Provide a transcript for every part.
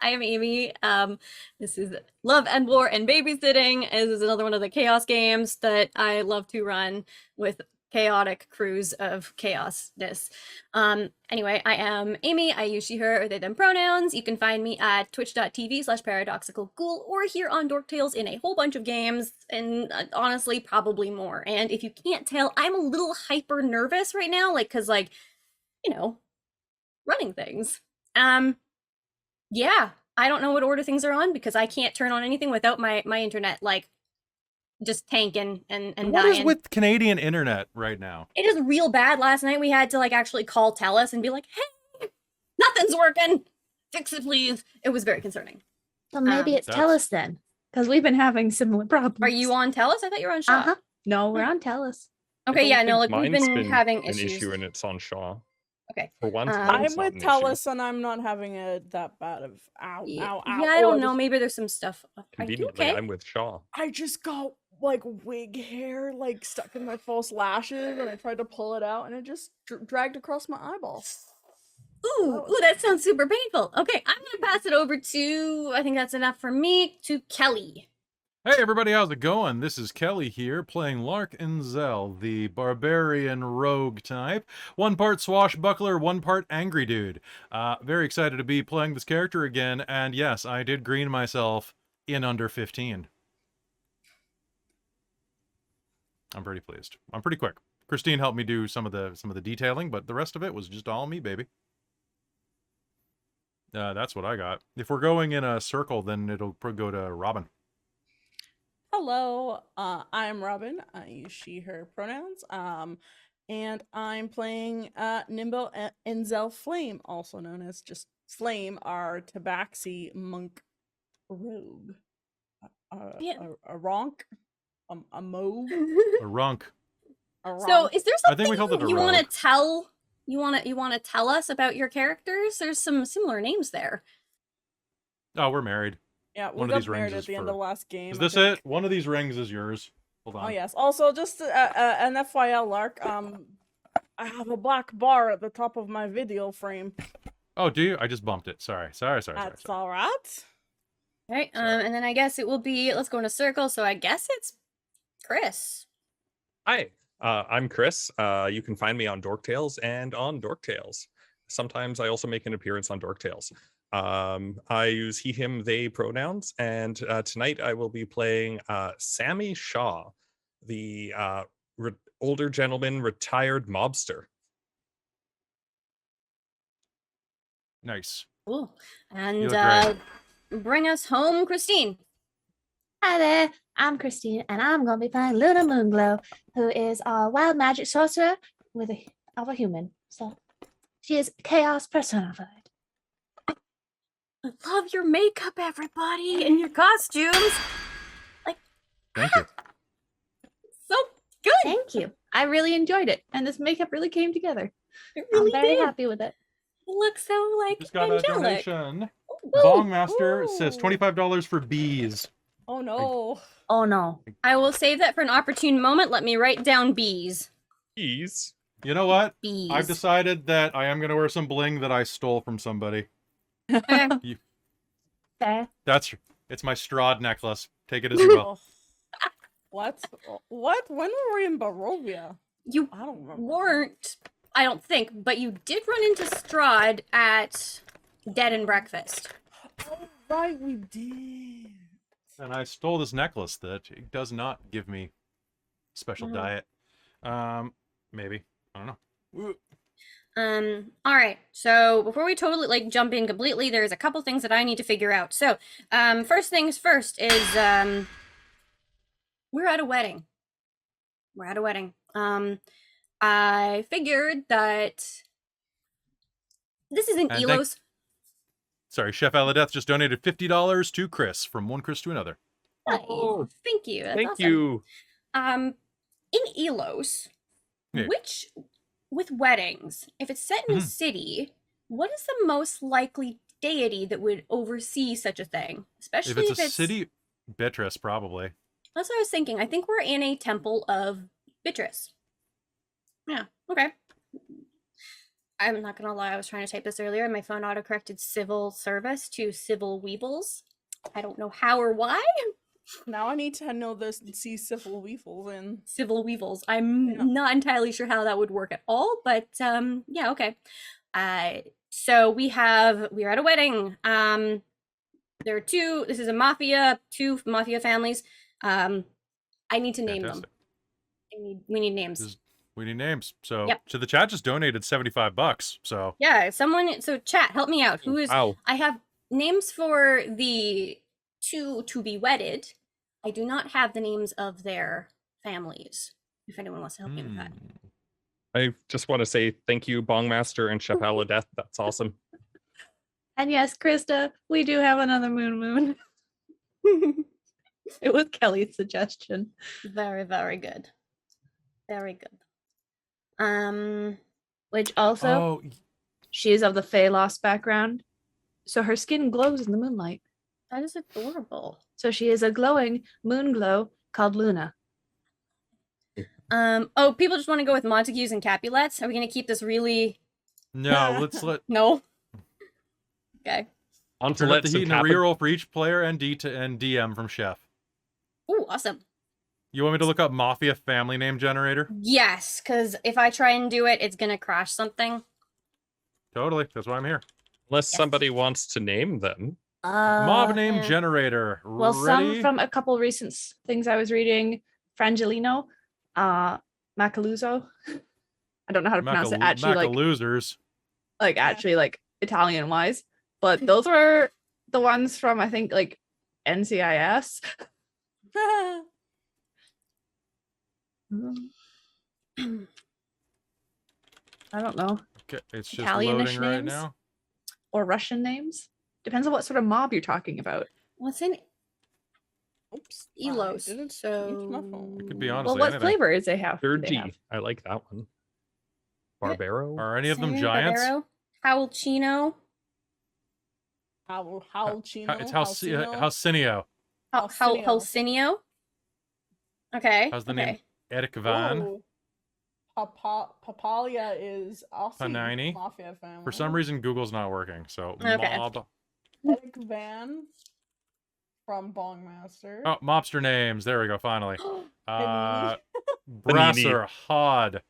I am Amy. This is Love and War and Babysitting. This is another one of the chaos games that I love to run with chaotic crews of chaosness. Anyway, I am Amy. I use she, her, or they, them pronouns. You can find me at twitch.tv/paradoxicalghoul or here on Dork Tales in a whole bunch of games, and honestly, probably more. And if you can't tell, I'm a little hyper nervous right now, because, running things. Yeah, I don't know what order things are on because I can't turn on anything without my internet just tanking and What dying. is with Canadian internet right now? It is real bad. Last night we had to actually call TELUS and be like, "Hey, nothing's working. Fix it, please." It was very concerning. Well, maybe it's TELUS then, because we've been having similar problems. Are you on TELUS? I thought you were on Shaw. No, we're on TELUS. Okay, yeah, no, we've been having an issues. issue and it's on Shaw. Okay. For one I'm with TELUS and I'm not having that bad of ow. Yeah, I don't know. Maybe there's some stuff. Are you okay? I'm with Shaw. I just got wig hair stuck in my false lashes and I tried to pull it out and it just dragged across my eyeball. Ooh, that sounds super painful. Okay, I'm gonna pass it over to, I think that's enough for me, to Kelly. Hey everybody, how's it going? This is Kelly here, playing Lark Inzel, the barbarian rogue type. One part swashbuckler, one part angry dude. Very excited to be playing this character again, and yes, I did green myself in under 15. I'm pretty pleased. I'm pretty quick. Christine helped me do some of the detailing, but the rest of it was just all me, baby. That's what I got. If we're going in a circle, then it'll go to Robin. Hello, I'm Robin. I use she, her pronouns. And I'm playing Nimbo Inzel Flame, also known as just Flame, our Tabaxi monk rogue. A ronk, a mauve, a ronk. So, is there something I think we called it a you rogue. want to tell? You want to tell us about your characters? There's some similar names there. Oh, we're married. Yeah, we got married at the end of the last game. Is this it? One of these rings is yours. Hold on. Oh, yes. Also, just an FYL, Lark, I have a black bar at the top of my video frame. Oh, do you? I just bumped it. Sorry. That's all right. All right, and then I guess it will be, let's go in a circle, so I guess it's Chris. Hi, I'm Chris. You can find me on Dork Tales and on Dork Tales. Sometimes I also make an appearance on Dork Tales. I use he, him, they pronouns, and tonight I will be playing Sammy Shaw, the older gentleman retired mobster. Nice. Cool. And bring us home, Christine. Hi there, I'm Christine, and I'm going to be playing Luna Moonglow, who is a wild magic sorcerer of a human. So she is chaos personified. I love your makeup, everybody, and your costumes. Thank you. So good. Thank you. I really enjoyed it, and this makeup really came together. It really I'm very did. happy with it. It looks so Just got angelic. a donation. Ooh. Bongmaster says $25 for bees. Oh no. Oh no. I will save that for an opportune moment. Let me write down bees. Bees. You know what? Bees. I've decided that I am going to wear some bling that I stole from somebody. Okay. Fair. It's my Strahd necklace. Take it as you will. What? What? When were we in Barovia? You I don't remember. weren't, I don't think, but you did run into Strahd at Dead and Breakfast. Oh, right, we did. And I stole this necklace that it does not give me special diet. Maybe. I don't know. All right. So before we totally jump in completely, there's a couple things that I need to figure out. So, first things first is, we're at a wedding. We're at a wedding. I figured that this isn't Elos. Sorry, Chef Aladeth just donated $50 to Chris, from one Chris to another. Oh, thank you. That's thank awesome. you. In Elos, with weddings, if it's set in a city, what is the most likely deity that would oversee such a thing? Especially if it's a city, Beatrice, probably. That's what I was thinking. I think we're in a temple of Beatrice. Yeah, okay. I'm not gonna lie, I was trying to type this earlier, and my phone autocorrected civil service to civil weevils. I don't know how or why. Now I need to know this and see civil weevils in. Civil weevils. I'm Yeah. not entirely sure how that would work at all, but yeah, okay. So we're at a wedding. There are two. This is a mafia, two mafia families. I need to name Fantastic. them. We need names. We need names. So, Yep. so the chat just donated $75. So Yeah, someone. So chat, help me out. Who is? Wow. I have names for the two to be wedded. I do not have the names of their families. If anyone wants to help me with that. I just want to say thank you, Bongmaster and Chef Death. That's awesome. And yes, Krista, we do have another moon. It was Kelly's suggestion. Very, very good. Very good. Which also, Oh, she is of the Fey Lost background, so her skin glows in the moonlight. That is adorable. So she is a glowing moon glow called Luna. Oh, people just want to go with Montagues and Capulets. Are we gonna keep this really? no, let's let No. Okay. On to turn up the let's heat and a reroll for each player and DM from Chef. Ooh, awesome. You want me to look up Mafia family name generator? Yes, because if I try and do it, it's gonna crash something. Totally. That's why I'm here. Unless somebody wants to name them. Mob name yeah. generator. Well, Ready? some from a couple recent things I was reading. Frangilino, Macaluso. I don't know how to pronounce it. Actually, losers. actually, Italian wise. But those were the ones from I think like NCIS. I don't know. Okay, it's just Italianish loading right names? now. Or Russian names. Depends on what sort of mob you're talking about. What's in Oops. Elos? I didn't So use my phone. It could be Well, honestly what anything. flavor is they have? do Third they G. have? I like that one. Barbaro. Are any of them San giants? Barbaro, Howlchino, Howlchino. It's Halcynio. Halcynio. Halcynio. Okay. How's the okay. name? Eric Van. Oh. Papalia is also Panini. Mafia family. For some reason, Google's not working. So Okay. mob. Eric Van from Bongmaster. Oh, mobster names. There we go. Finally. Panini. Brasser, Hod,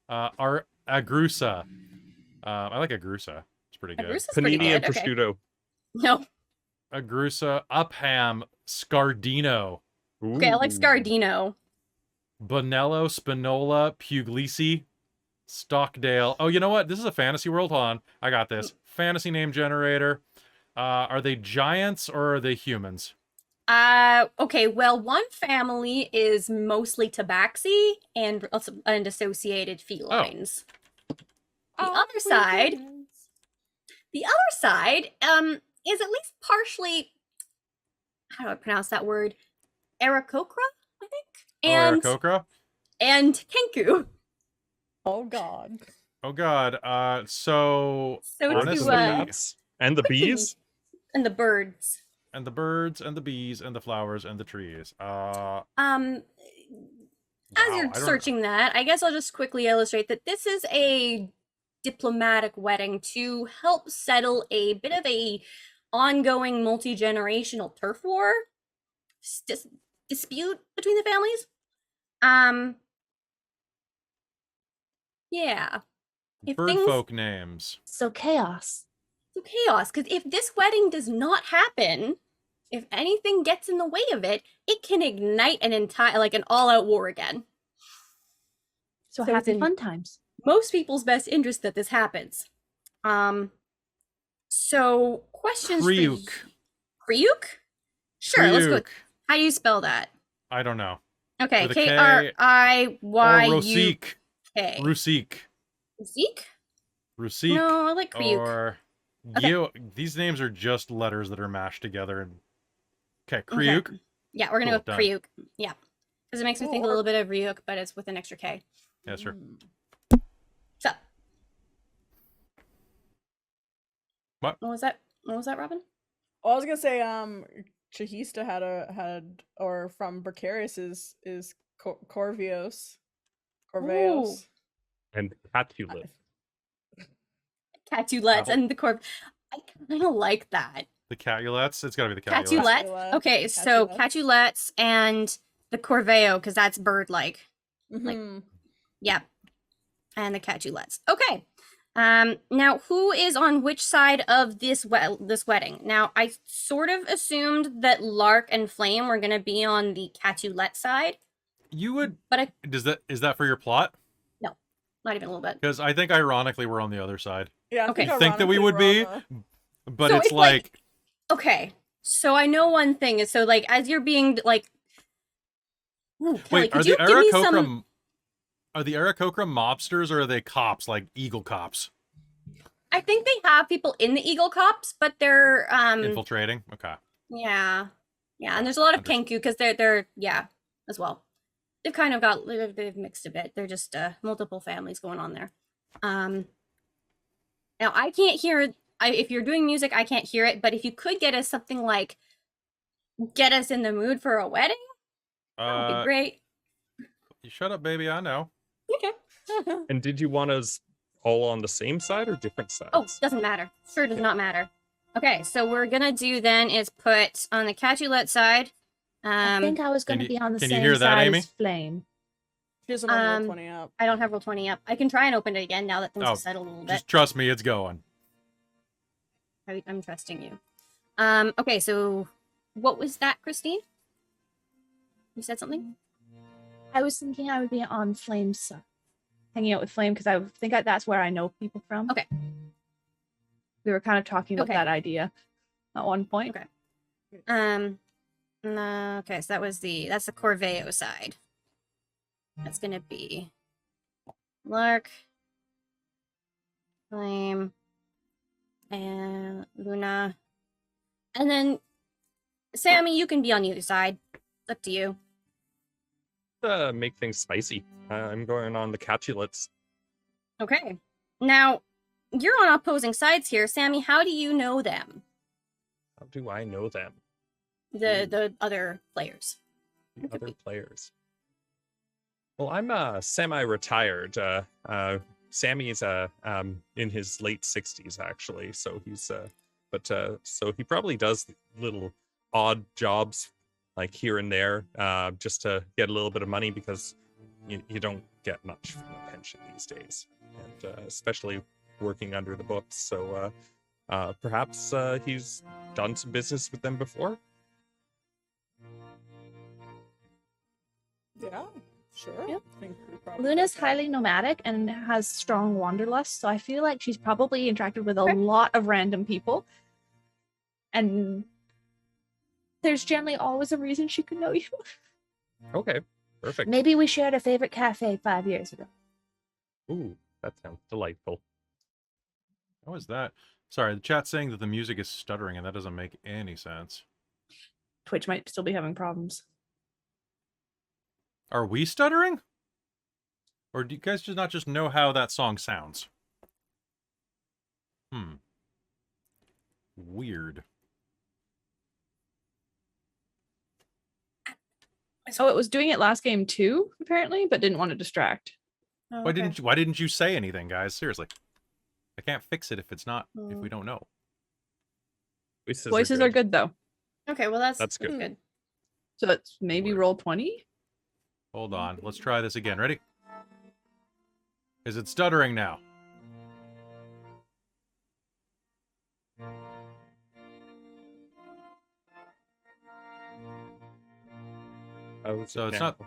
Agrusa. I like Agrusa. It's pretty good. Agrusa's pretty Panini and good. Okay. prosciutto. No. Agrusa, Upham, Scardino, Okay, I like Ooh. Scardino. Bonello, Spinola, Puglisi, Stockdale. Oh, you know what? This is a fantasy world. Hold on. I got this. Fantasy name generator. Are they giants or are they humans? Okay, well, one family is mostly tabaxi and associated felines. The other side is at least partially, how do I pronounce that word? Aarakocra, I think. Aarakocra? And Kenku. Oh god. Oh god. So So honestly, do Bats and the bees. and the birds. and the birds and the bees and the flowers and the trees. As Wow, you're I don't- searching that, I guess I'll just quickly illustrate that this is a diplomatic wedding to help settle a bit of a ongoing multi-generational turf war dispute between the families. Yeah. If bird things folk names. So chaos. so chaos, because if this wedding does not happen, if anything gets in the way of it, it can ignite an entire an all-out war again. So So it's happy in- fun times. Most people's best interest that this happens. So questions for you. Kriuk. Kriuk? Sure, let's go. Kriuk. How do you spell that? I don't know. Okay, With a K, K-R-I-Y-U-K. Or Rusik. Rusik. Zeke? Rusik. No, I like Kriuk. Or Okay. these names are just letters that are mashed together. And okay, Okay. Kriuk. Yeah, we're gonna Cool, go done. with Kriuk. Yeah, because it makes me think a Or- little bit of Ryuk, but it's with an extra K. Yes, sir. So, What? What was that? What was that, Robin? Well, I was gonna say, Chahista had or from Precarious is Corvios. Corveos. And Catulus. Catulets Oh. and the corp. I kind of like that. The Catulets? It's gotta be the Catulets. Catulets. Catulets. Okay, so Catulets. catulets and the corveo, because that's bird-like. Mhm. Yep. And the catulets. Okay. Now who is on which side of this wedding? Now I sort of assumed that Lark and Flame were gonna be on the catulet side, You would. but Is that for your plot? not even a little bit. Because I think ironically we're on the other side. Yeah. I Okay. You think that we would ironically be, we're on but So it's it's like- like Okay. So I know one thing is, so like as you're being like, ooh, Kelly, wait, could are you the give me Aarakocra some? are the Aarakocra mobsters or are they cops like Eagle cops I think they have people in the Eagle Cops, but they're infiltrating? Okay. yeah, and there's a lot of Understood. Kenku because they're as well. They've kind of got they've mixed a bit. They're just multiple families going on there. Now I can't hear. If you're doing music, I can't hear it. But if you could get us something like "Get Us in the Mood for a Wedding," that would be great. You shut up, baby. I know. Okay. the- And did you want us all on the same side or different sides? Oh, doesn't matter. Sure does not matter. Okay, so we're gonna do then is put on the Catulet side. I think I was going to you- be on the can you same hear that, side Amy? as Flame. She doesn't have roll Um, 20 up. I don't have roll 20 up. I can try and open it again now that things Oh, have settled a little bit. Just trust me, it's going. I'm trusting you. Okay, so what was that, Christine? You said something? I was thinking I would be on Flame's side, hanging out with Flame because I think that's where I know people from. Okay. We were kind of talking about Okay. that idea at one point. Okay. Okay, so that's the Corveo side. That's gonna be Lark, Flame, and Luna. And then Sammy, you can be on the other side. It's up to you. Make things spicy. I'm going on the Catulets. Okay. Now, you're on opposing sides here. Sammy, how do you know them? How do I know them? The other players. The other players. Well, I'm semi-retired. Sammy's in his late 60s actually, so he's so he probably does little odd jobs like here and there just to get a little bit of money because you don't get much from a pension these days, and especially working under the books. So perhaps he's done some business with them before. Yeah, sure. Yep. I think we probably Luna's get that. highly nomadic and has strong wanderlust, so I feel like she's probably interacted with a Okay. lot of random people. And there's generally always a reason she could know you. Okay, perfect. Maybe we shared a favorite cafe 5 years ago. Ooh, that sounds delightful. How is that? Sorry, the chat's saying that the music is stuttering, and that doesn't make any sense. Twitch might still be having problems. Are we stuttering? Or do you guys just not just know how that song sounds? Weird. So it was doing it last game too, apparently, but didn't want to distract. Oh, Why okay. didn't you say anything, guys? Seriously. I can't fix it if it's not if we Mm. don't know. Voices are good though. Okay, well that's That's good. good. So it's maybe roll 20? Hold on. Let's try this again. Ready? Is it stuttering now? Oh, So it's now. not.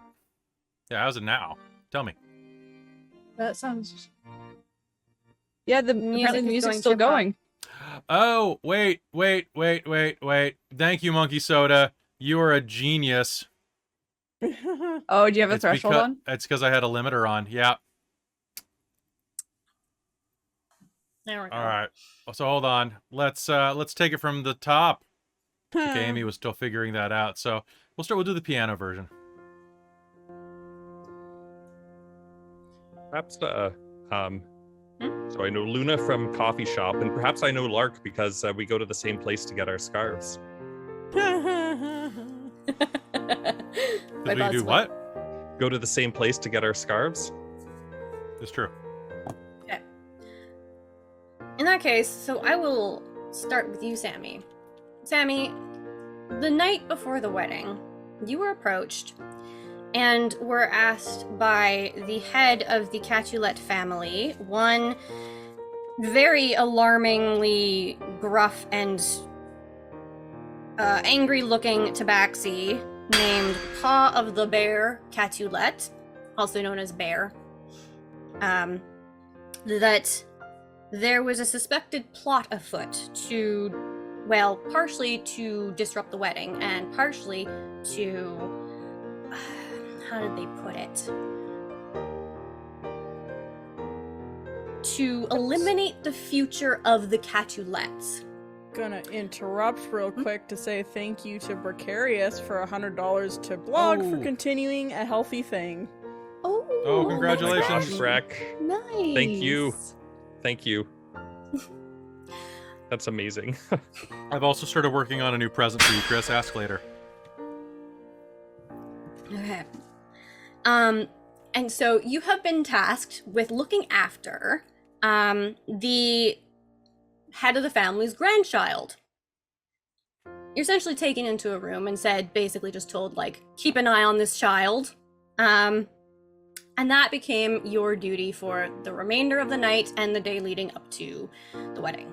Yeah, how's it now? Tell me. That sounds. Yeah, the Music apparently the is music's going still trip hop. going. Oh, wait. Thank you, Monkey Soda. You are a genius. Oh, do you have a It's threshold because on? it's because I had a limiter on. Yeah. There we go. All right. So hold on. Let's take it from the top. Okay, Amy was still figuring that out. So we'll do the piano version. Perhaps so I know Luna from coffee shop, and perhaps I know Lark because we go to the same place to get our scarves. My Did we do buzzword. what? Go to the same place to get our scarves. It's true. In that case, so I will start with you, Sammy. Sammy, the night before the wedding, you were approached and were asked by the head of the Capulet family, one very alarmingly gruff and angry-looking tabaxi named Paw of the Bear Capulet, also known as Bear, that there was a suspected plot afoot to, well, partially to disrupt the wedding and partially to, how did they put it? To eliminate the future of the Capulets. Gonna interrupt real quick to say thank you to Precarious for $100 to Blogg for Oh. continuing a healthy thing. Oh, congratulations. Oh my gosh, Breck. Nice. Thank you. Thank you. That's amazing. I've also started working on a new present for you, Chris. Ask later. Okay. And so you have been tasked with looking after the head of the family's grandchild. You're essentially taken into a room and said, basically just told, like, keep an eye on this child. And that became your duty for the remainder of the night and the day leading up to the wedding.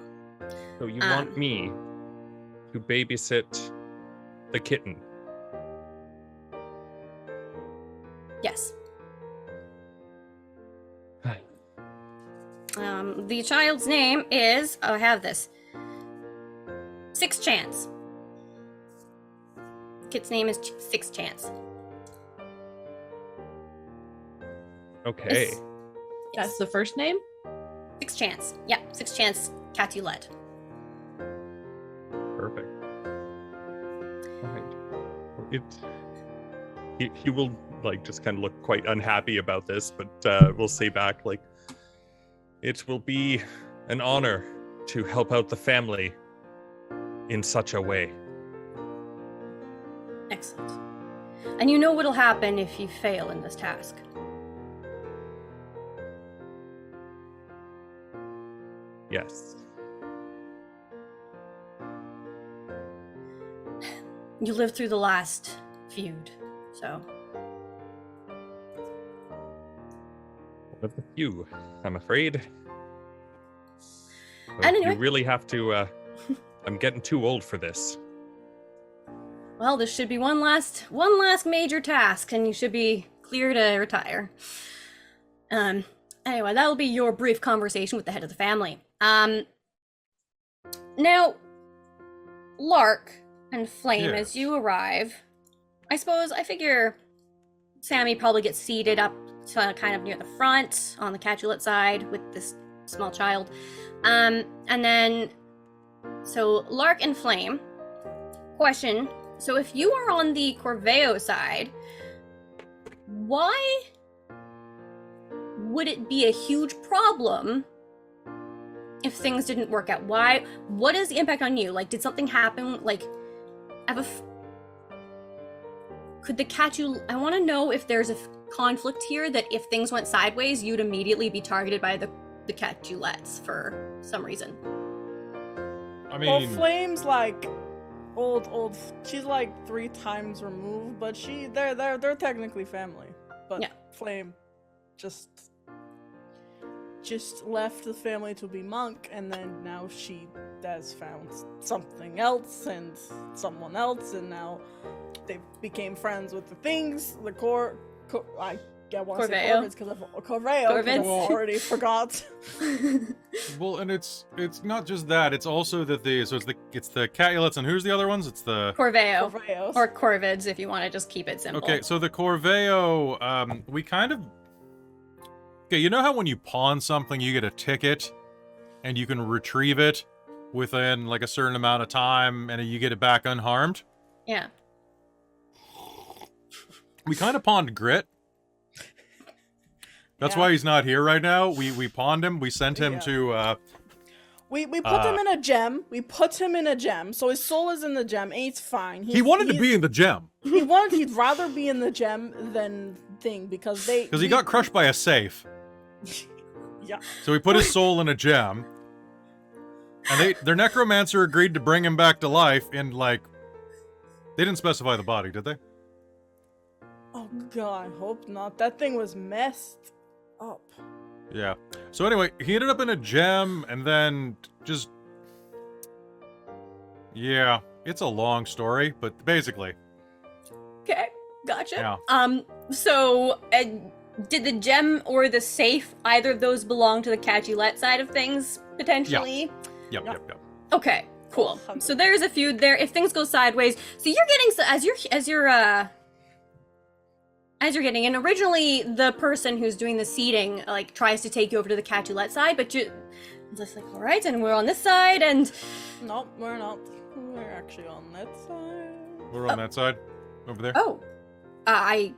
So you want me to babysit the kitten? Yes. The child's name is, oh, I have this. Six Chance. Kid's name is Six Chance. Okay. Yes. That's the first name? Six Chance. Yeah, Six Chance Capulet. Perfect. Alright. He will, like, just kind of look quite unhappy about this, but we'll say back, like, it will be an honor to help out the family in such a way. Excellent. And you know what'll happen if you fail in this task. Yes. You lived through the last feud, so. One of the few, I'm afraid. But And anyway- you really have to, I'm getting too old for this. Well, this should be one last major task, and you should be clear to retire. Anyway, that'll be your brief conversation with the head of the family. Now, Lark and Flame, Yes. as you arrive, I figure Sammy probably gets seated up to kind of near the front on the Capulet side with this small child. And then, so Lark and Flame, question, so if you are on the Corveo side, why would it be a huge problem if things didn't work out? Why? What is the impact on you? Like, did something happen? Like, could the I want to know if there's a conflict here that if things went sideways, you'd immediately be targeted by the Capulets for some reason. I Well, mean, Flame's like old. She's like 3 times removed, but they're technically family. But Yeah. Flame just left the family to be monk, and then now she has found something else and someone else, and now they became friends with the things. The I want to say Corveo. Corvids because of Corveo, 'cause I've Corvids. already forgot. well, and it's not just that. It's also that it's the Capulets, and who's the other ones? It's the Corveo. Corveos. Or Corvids, if you want to just keep it simple. Okay, so the Corveo, we kind of... Okay, you know how when you pawn something, you get a ticket, and you can retrieve it within, like, a certain amount of time, and you get it back unharmed? Yeah. We kind of pawned Grit. That's Yeah. why he's not here right now. We pawned him. We sent him Yeah. to, We put him in a gem. We put him in a gem, so his soul is in the gem, and he's fine. he wanted to be in the gem, He'd rather be in the gem than thing because because he got crushed by a safe. Yeah. So we put his soul in a gem, And their necromancer agreed to bring him back to life in, like... They didn't specify the body, did they? Oh god, I hope not. That thing was messed up. Yeah. So anyway, he ended up in a gem, and then just... Yeah, it's a long story, but basically. Okay, gotcha. Yeah. So, did the gem or the safe, either of those belong to the Capulet side of things, potentially? Yep. Okay, cool. So there's a feud there. If things go sideways, so you're getting as you're getting in. Originally, the person who's doing the seating like tries to take you over to the Capulet side, but you just like, all right, and we're on this side, and Nope, we're not. We're actually on that side. We're on that side. Over there. I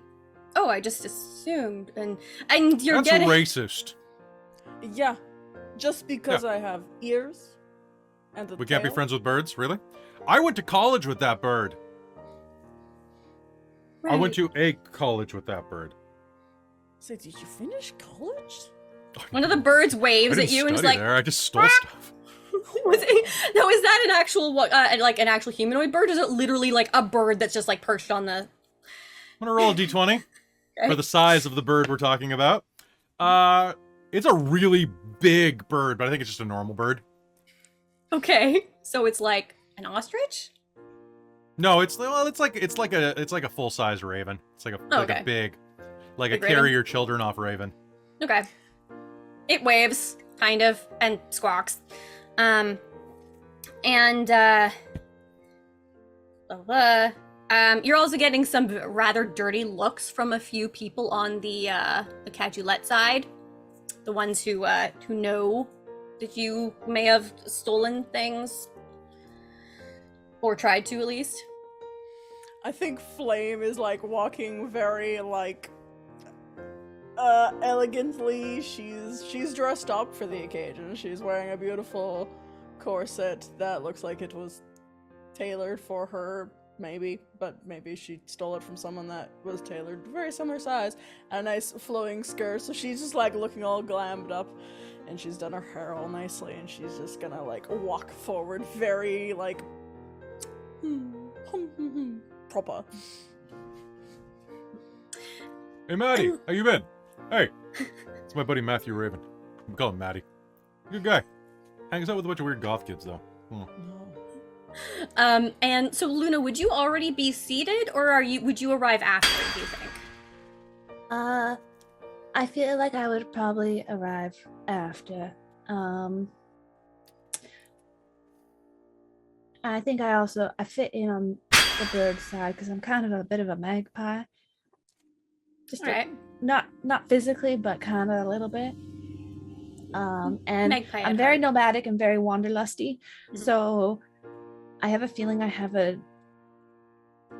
just assumed, and you're That's getting racist. Yeah, just because I have ears and a We can't be tail. friends with birds, really? I went to college with that bird. I went to a college with that bird. So did you finish college? One of the birds I waves didn't at you and is study like, there. I just stole stuff. was it, now is that an actual like an actual humanoid bird? Or is it literally like a bird that's just like perched on the? I'm gonna roll a d20 for Okay. the size of the bird we're talking about. It's a really big bird, but I think it's just a normal bird. Okay, so it's like an ostrich. No, it's like a full size raven. It's like a Okay. big, like Big a raven? carry your children off raven. Okay, it waves kind of and squawks, and you're also getting some rather dirty looks from a few people on the Capulet side, the ones who know that you may have stolen things or tried to at least. I think Flame is like walking very like elegantly. She's dressed up for the occasion. She's wearing a beautiful corset that looks like it was tailored for her, maybe, but maybe she stole it from someone that was tailored very similar size, and a nice flowing skirt. So she's just like looking all glammed up, and she's done her hair all nicely, and she's just gonna like walk forward very like proper. Hey, Maddie, how you been? Hey, it's my buddy Matthew Raven. We call him Maddie. Good guy. Hangs out with a bunch of weird goth kids, though. And so Luna, would you already be seated, or would you arrive after, do you think? I feel like I would probably arrive after. I think I fit in on the bird side because I'm kind of a bit of a magpie. Just All right. not physically, but kind of a little bit. And Magpie I'm at very heart. nomadic and very wanderlusty, Mhm. so I have a feeling I have a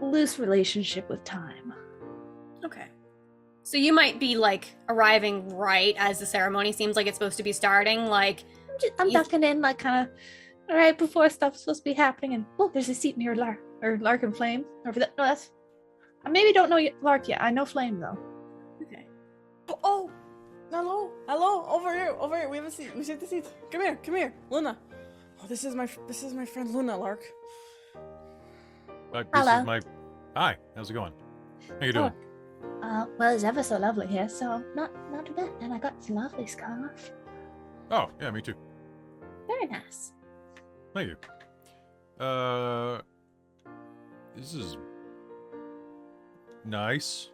loose relationship with time. Okay. So you might be like arriving right as the ceremony seems like it's supposed to be starting, like I'm You- ducking in like kind of right before stuff's supposed to be happening, and oh, there's a seat near Lark and Flame. Or no, that's I maybe don't know Lark yet. I know Flame though. okay. Oh, hello, over here. We have a seat. We take the seat. Come here, Luna. Oh, this is my friend Luna, Lark. This Hello. is my... Hi, how's it going? How you doing? Well, it's ever so lovely here, so not too bad. And I got this lovely scarf. Oh, yeah, me too. Very nice. Thank you. This is... nice.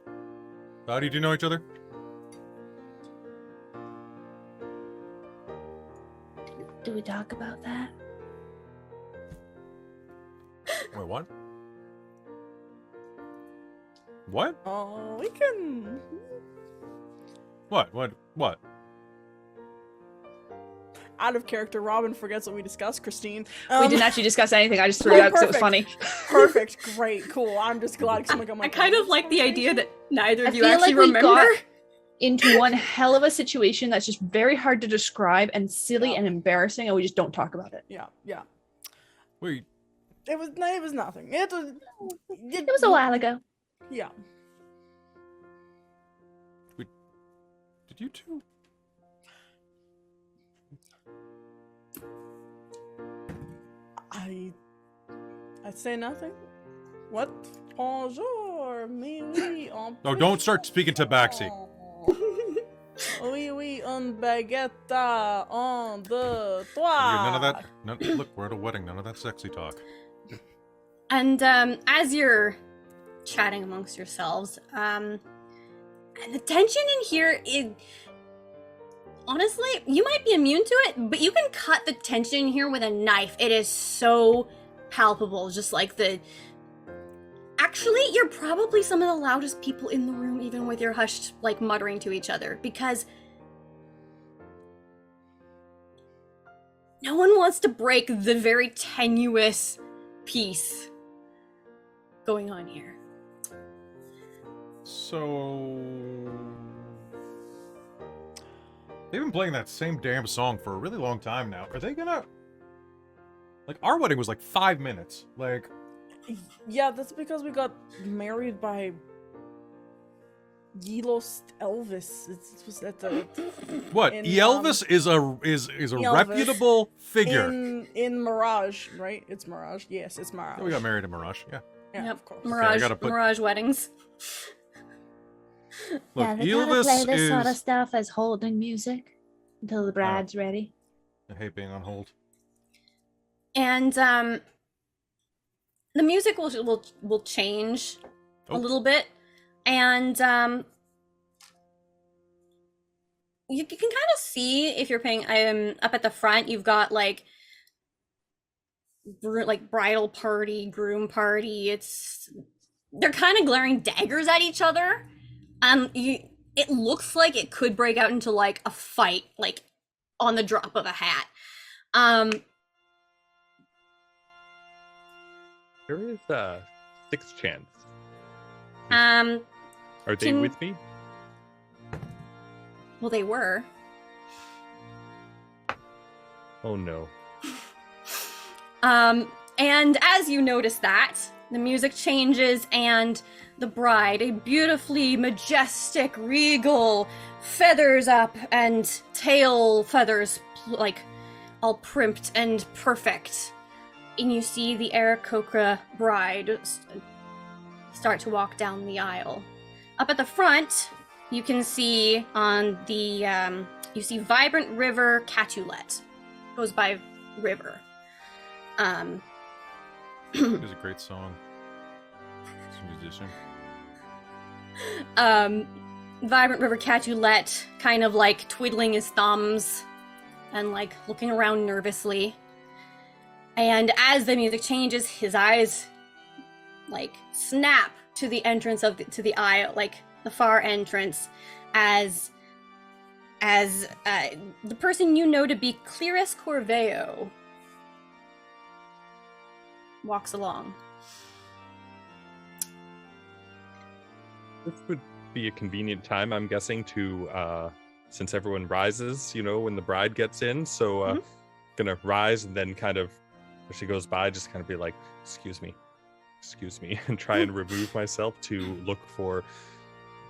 Howdy, do you know each other? Do we talk about that? Wait, what? What? Oh, we can. What? Out of character, Robin forgets what we discussed. Christine, We didn't actually discuss anything. I just threw it out because it was perfect. funny. Perfect, great, cool. I'm just glad someone got my. I kind of like the idea that neither of I you feel actually like we remember. got- Into one hell of a situation that's just very hard to describe and silly Yeah. and embarrassing, and we just don't talk about it. Yeah. Wait, It was nothing. It It was a while ago. Yeah. did you two? I say nothing. What? Bonjour, mais oui, on No, don't start speaking tabaxi. Oui, oui, un baguette, un, deux, trois. None of that. Look, we're at a wedding. None of that sexy talk. And as you're chatting amongst yourselves, and the tension in here is honestly, you might be immune to it, but you can cut the tension in here with a knife. It is so palpable, just like the. Actually, you're probably some of the loudest people in the room, even with your hushed, like, muttering to each other, because no one wants to break the very tenuous peace going on here. So they've been playing that same damn song for a really long time now. Are they gonna like our wedding was like 5 minutes? Like Yeah, that's because we got married by Yelos Elvis. It was at the what? in, Elvis is a Elvis reputable figure. in Mirage, right? It's Mirage. Yes, it's Mirage. We got married in Mirage. Yeah. Yeah, Yep. of course. Mirage, gotta put- Mirage weddings. Look, yeah, they gotta Elvis play this is. sort of stuff as holding music until the bride's ready. I hate being on hold. And the music will change Oh. a little bit, and you can kind of see if you're paying up at the front. You've got like bridal party, groom party. They're kind of glaring daggers at each other, and it looks like it could break out into like a fight, like on the drop of a hat. There is a 6th chance. Are Are they Can- with me? Well, they were. Oh no. And as you notice that, the music changes and the bride, a beautifully majestic, regal, feathers up and tail feathers, like all primped and perfect. And you see the Aarakocra bride start to walk down the aisle. Up at the front, you can see on the, you see Vibrant River Capulet. Goes by River. It was a great song. He's a musician. Vibrant River Capulet kind of like twiddling his thumbs and like looking around nervously. And as the music changes, his eyes like snap to the entrance to the aisle, like the far entrance, as the person you know to be Clearus Corveo walks along. This would be a convenient time, I'm guessing, to since everyone rises, you know, when the bride gets in. So gonna rise and then kind of, as she goes by, just kind of be like, excuse me, and try and remove myself to look for,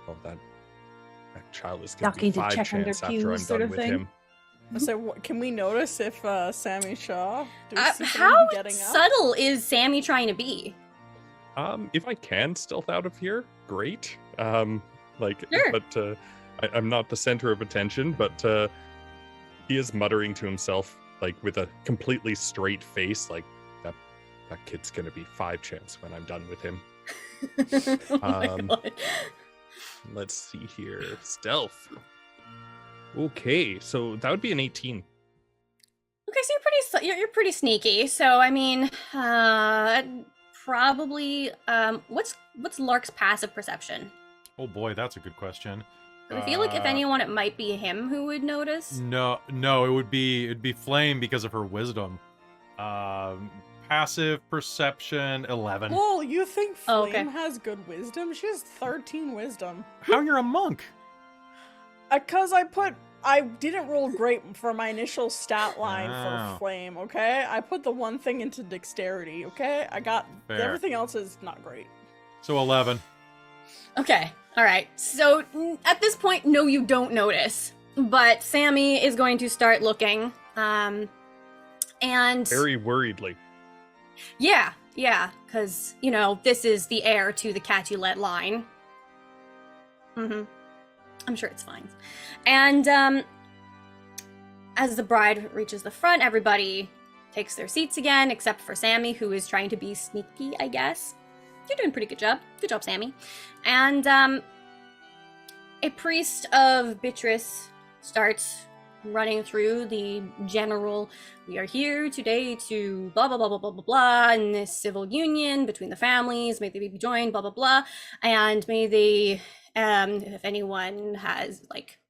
well, that child is gonna be Ducking to 5 check under chance after I'm pews sort done of with thing. him. So, can we notice if Sammy Shaw? Do we see How someone getting up? subtle is Sammy trying to be? If I can stealth out of here, great. Sure. But I'm not the center of attention, but he is muttering to himself, like with a completely straight face, like that kid's gonna be 5 chance when I'm done with him. Oh my God. Let's see here. Stealth. Okay, so that would be an 18. Okay, so you're pretty sneaky. So I mean, probably what's Lark's passive perception? Oh boy, that's a good question. I feel like if anyone, it might be him who would notice. No, it'd be Flame because of her wisdom. Passive perception 11. Whoa, you think Flame Oh, okay. has good wisdom? She has 13 wisdom. How you're a monk? Cause I didn't roll great for my initial stat line Oh. for Flame, okay? I put the one thing into dexterity, okay? I got Fair. everything else is not great. So 11. Okay, all right. So at this point, no, you don't notice, but Sammy is going to start looking, and Very worriedly. Yeah, because, you know, this is the heir to the Capulet line. I'm sure it's fine. And as the bride reaches the front, everybody takes their seats again, except for Sammy, who is trying to be sneaky, I guess. You're doing a pretty good job. Good job, Sammy. And a priest of Beatrice starts running through the general, we are here today to blah, blah, blah, blah, blah, blah, blah, in this civil union between the families, may they be joined, blah, blah, blah, and may they, if anyone has, like,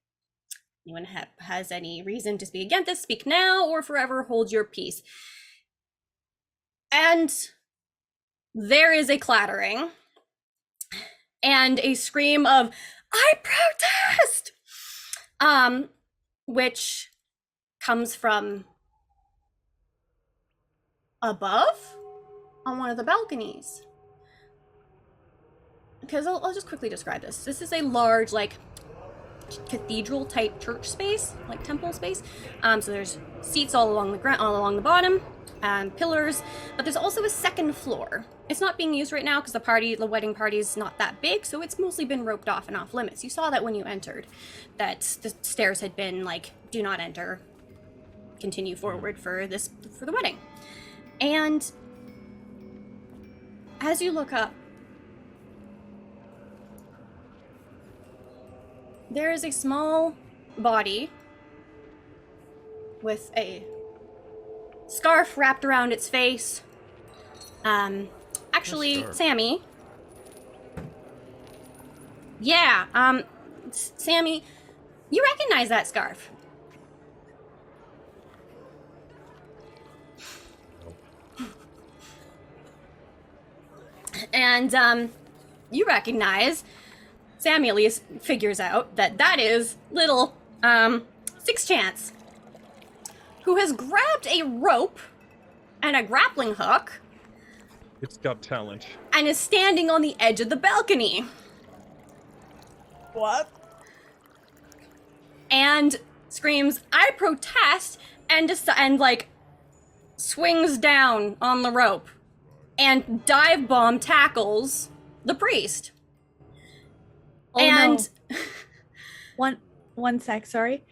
has any reason to speak against this, speak now or forever hold your peace. And there is a clattering and a scream of, I protest! Which comes from above on one of the balconies. Because I'll just quickly describe this. This is a large, like, cathedral type church space, like temple space. So there's seats all along the ground, all along the bottom, pillars, but there's also a second floor. It's not being used right now because the wedding party is not that big, so it's mostly been roped off and off limits. You saw that when you entered, that the stairs had been like, do not enter, continue forward for the wedding. And as you look up, there is a small body with a scarf wrapped around its face. Actually, Sammy. Yeah, Sammy, you recognize that scarf? And, you recognize, Sammy at least figures out that is little, Six Chance, who has grabbed a rope and a grappling hook. It's got talent. And is standing on the edge of the balcony. What? And screams, I protest, and like, swings down on the rope and dive bomb tackles the priest. Oh, and no. One sec, sorry.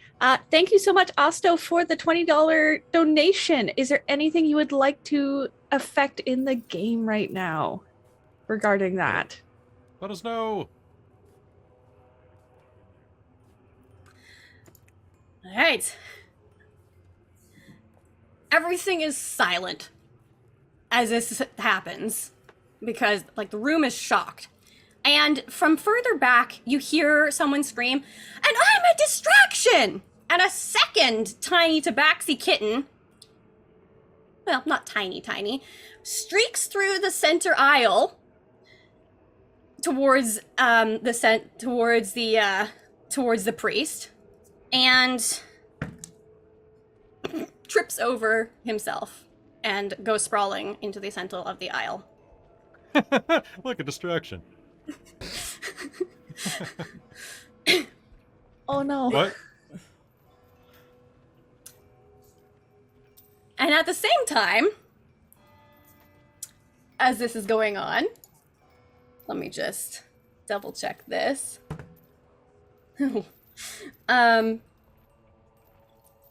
Thank you so much, Osto, for the $20 donation. Is there anything you would like to affect in the game right now regarding that? Let us know. all right. Everything is silent as this happens because, like, the room is shocked. And from further back, you hear someone scream, and I'm a distraction! And a second tiny tabaxi kitten, well, not tiny, streaks through the center aisle towards the priest, and trips over himself and goes sprawling into the center of the aisle. Look, a distraction. Oh no. What? And at the same time, as this is going on, let me just double check this.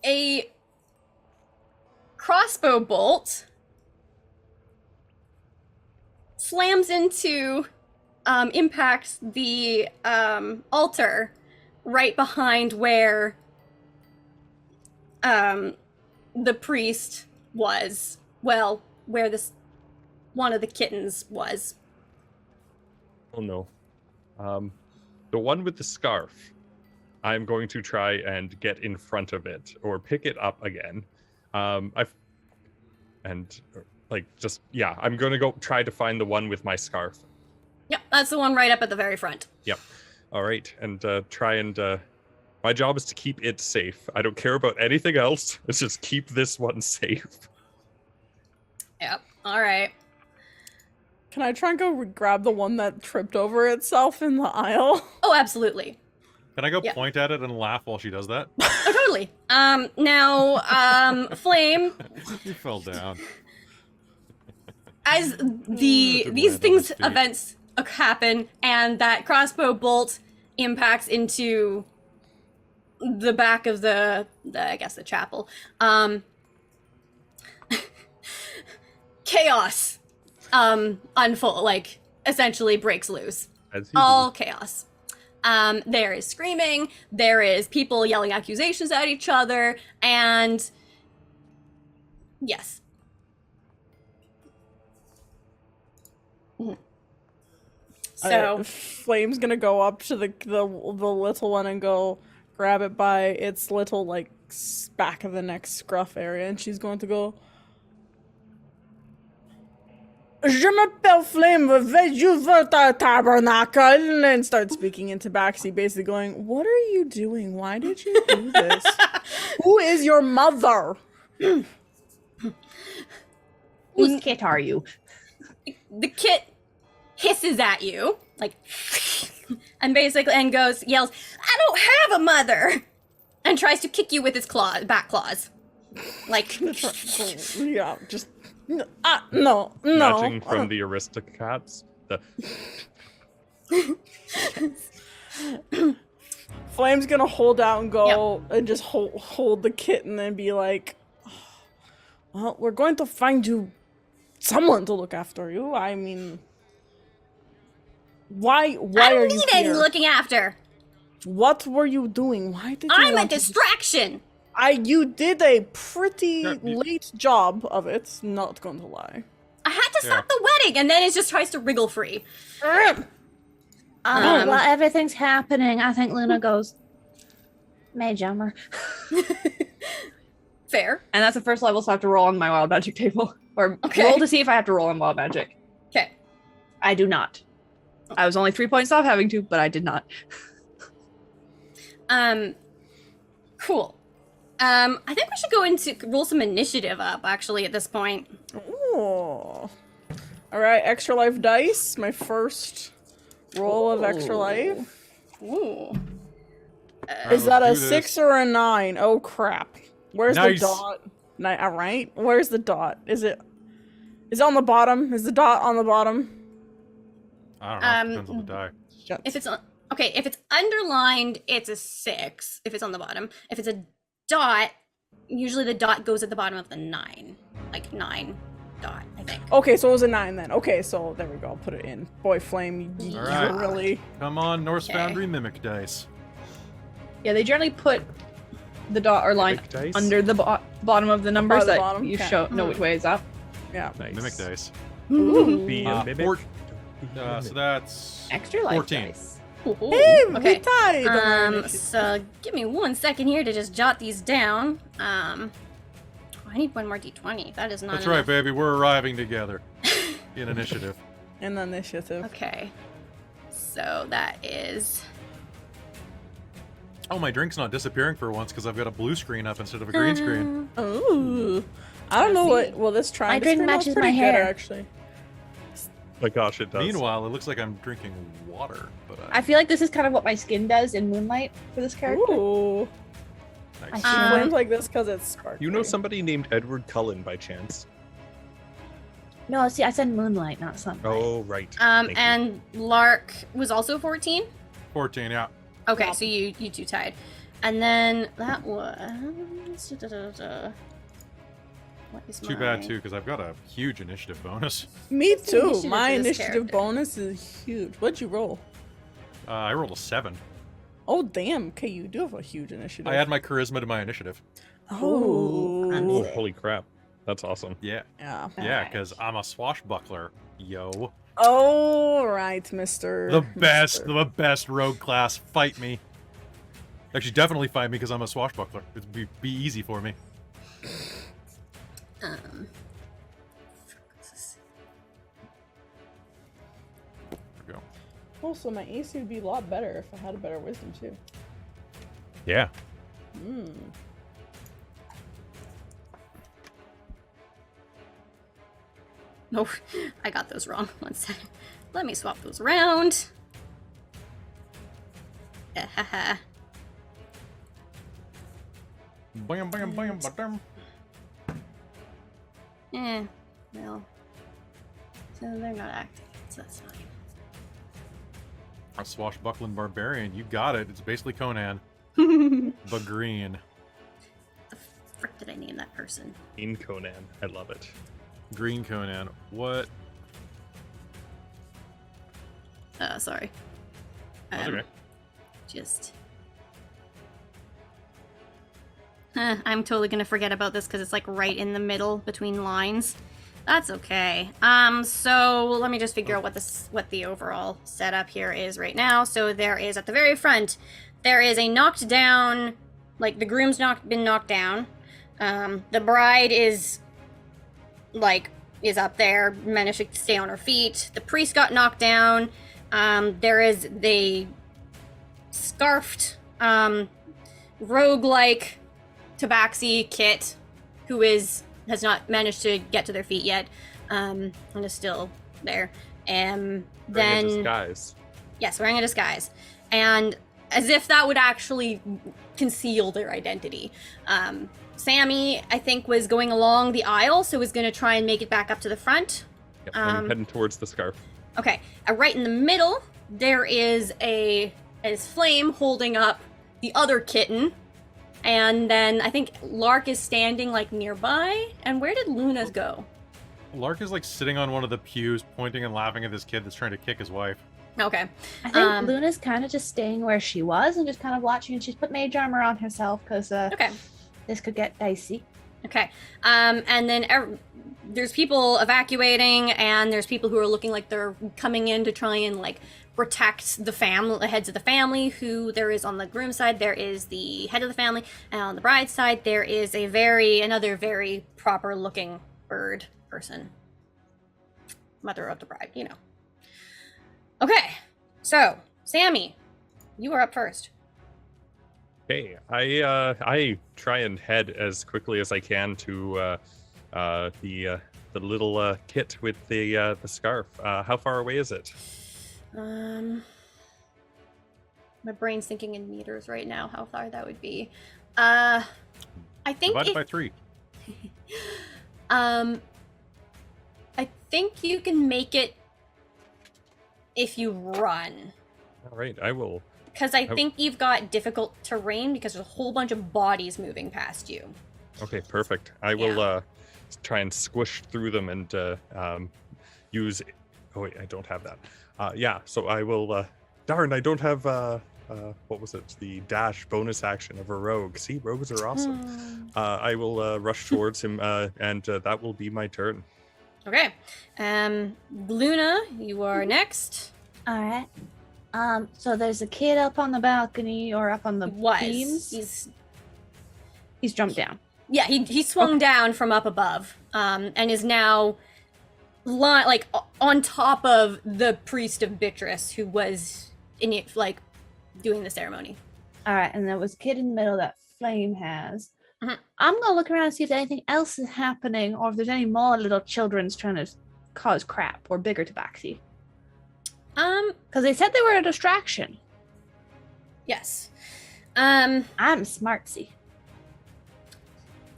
A crossbow bolt slams into, impacts the altar right behind where the priest was. Well, where this one of the kittens was. Oh no. The one with the scarf. I'm going to try and get in front of it or pick it up again. I'm going to go try to find the one with my scarf. Yep, that's the one right up at the very front. Yep. All right, and try and my job is to keep it safe. I don't care about anything else. Let's just keep this one safe. Yep. All right. Can I try and go grab the one that tripped over itself in the aisle? Oh, absolutely. Can I go Yeah. point at it and laugh while she does that? Oh, totally. Now, Flame, You fell down. as It these landed on things its feet. events happen, and that crossbow bolt impacts into the back of the I guess the chapel. Chaos unfold, like essentially breaks loose. As you All chaos. There is screaming, there is people yelling accusations at each other, and yes. So Flame's gonna go up to the little one and go grab it by its little like back of the neck scruff area, and she's going to go. Je m'appelle Flame, veux-tu votre tabernacle? And start speaking into Tabaxi, basically going, "What are you doing? Why did you do this? Who is your mother?" Whose kit are you? the kit hisses at you, like, and basically yells, "I don't have a mother!" and tries to kick you with his back claws. Like, Yeah, just no. Matching from the Aristocats. Flame's gonna hold out and go and just hold the kit and then be like, "Well, we're going to find you someone to look after you. I mean, why I are don't you need any here? looking after. What were you doing? Why did you I'm a want to distraction. You did a pretty Yeah, late job of it, not going to lie. I had to stop the wedding, and then it just tries to wriggle free. While everything's happening, I think Luna goes, Mage Armor. Fair. And that's the first level, so I have to roll on my wild magic table. Or Okay. roll to see if I have to roll on wild magic. Okay. I do not. I was only 3 points off having to, but I did not. Cool. I think we should go into roll some initiative up, actually, at this point. Ooh. All right, extra life dice. My first roll of extra life. Ooh. Is that a let's do 6 this. or a 9? Oh crap! Where's Nice. the dot? All right. Where's the dot? Is it on the bottom? Is the dot on the bottom? I don't know. Depends on the die. If it's if it's underlined, it's a 6. If it's on the bottom, if it's a dot, usually the dot goes at the bottom of the 9, like 9 dot, I think. Okay, so it was a 9 then. Okay, so there we go. I'll put it in. Boy, Flame, you All right. really. Come on, Norse Okay. Foundry Mimic Dice. Yeah, they generally put the dot or line Mimic dice? under the bottom of the numbers the that bottom? you Okay. know which way is up. Yeah. Nice. Mimic Dice. Ooh. Be a mimic. So that's Extra life 14. dice. Hey, Okay. we tied. So give me 1 second here to just jot these down. I need one more d20. That is not That's enough. right, baby. We're arriving together in initiative. In the initiative. Okay. So that is Oh, my drink's not disappearing for once because I've got a blue screen up instead of a green screen. Ooh. I don't know what. Well, this My this drink screen looks matches pretty my good, hair. actually. My gosh, it does. Meanwhile, it looks like I'm drinking water, but I feel like this is kind of what my skin does in Moonlight for this character. Ooh. nice. I She Um, flames like this because it's sparkly. You know somebody named Edward Cullen by chance? No, see, I said Moonlight, not Sunlight. Oh, right. Thank you. and Lark was also 14. 14, yeah. Okay, Yeah. so you two tied, and then that was what is Too bad, too, because I've got a huge initiative bonus. Me too. initiative My for this initiative character? bonus is huge. What'd you roll? I rolled a 7. Oh, damn. Okay, you do have a huge initiative. I add my charisma to my initiative. Oh. Oh, holy crap. That's awesome. Yeah. Yeah. Yeah, because I'm a swashbuckler. Yo. All right, Mr. The best, Mister. the best rogue class. Fight me. Actually, definitely fight me because I'm a swashbuckler. It'd be easy for me. Let's There we go. Also, my AC would be a lot better if I had a better wisdom, too. Yeah. Hmm. Oh, I got those wrong. 1 second. Let me swap those around. Haha. Bam, bam, bam, ba-dum. Well. So they're not active, so that's fine. A swashbuckling barbarian. You got it. It's basically Conan, but green. The frick did I name that person? In Conan. I love it. Green Conan. What? Sorry. That's okay. Just. I'm totally gonna forget about this because it's like right in the middle between lines. That's okay. So let me just figure out what the overall setup here is right now. So there is at the very front, there is a knocked down, like the groom's been knocked down. The bride is up there, managed to stay on her feet. The priest got knocked down. There is the scarfed, rogue-like tabaxi kit who has not managed to get to their feet yet, and is still there. Wearing Then a disguise. yes, wearing a disguise, and as if that would actually conceal their identity. Sammy, I think, was going along the aisle, so was going to try and make it back up to the front. Yep, I'm heading towards the scarf. Okay, right in the middle, there is Flame holding up the other kitten. And then I think Lark is standing like nearby. And where did Luna's go? Lark is like sitting on one of the pews, pointing and laughing at this kid that's trying to kick his wife. Okay. I think Luna's kind of just staying where she was and just kind of watching. And she's put mage armor on herself because Okay. this could get dicey. Okay. And then there's people evacuating, and there's people who are looking like they're coming in to try and like protect the heads of the family. Who there is on the groom side, there is the head of the family, and on the bride's side, there is another very proper looking bird person, mother of the bride. You know. Okay, so Sammy, you are up first. Okay, I try and head as quickly as I can to the little kit with the scarf. How far away is it? My brain's thinking in meters right now. How far that would be? I think Divided by 3. I think you can make it if you run. All right, I will. Because I think you've got difficult terrain because there's a whole bunch of bodies moving past you. Okay, perfect. I will try and squish through them and use. Oh wait, I don't have that. Yeah, so I will. Darn, I don't have. What was it? The dash bonus action of a rogue. See, rogues are awesome. I will rush towards him, and that will be my turn. Okay. Luna, you are next. All right. So there's a kid up on the balcony or up on the beams. He's jumped down. Yeah, he swung down from up above, and is now on top of the priest of Beatrice, who was doing the ceremony. All right, and there was a kid in the middle that Flame has. Mm-hmm. I'm gonna look around and see if anything else is happening, or if there's any more little children's trying to cause crap or bigger tabaxi. Because they said they were a distraction. Yes. I'm smartsy.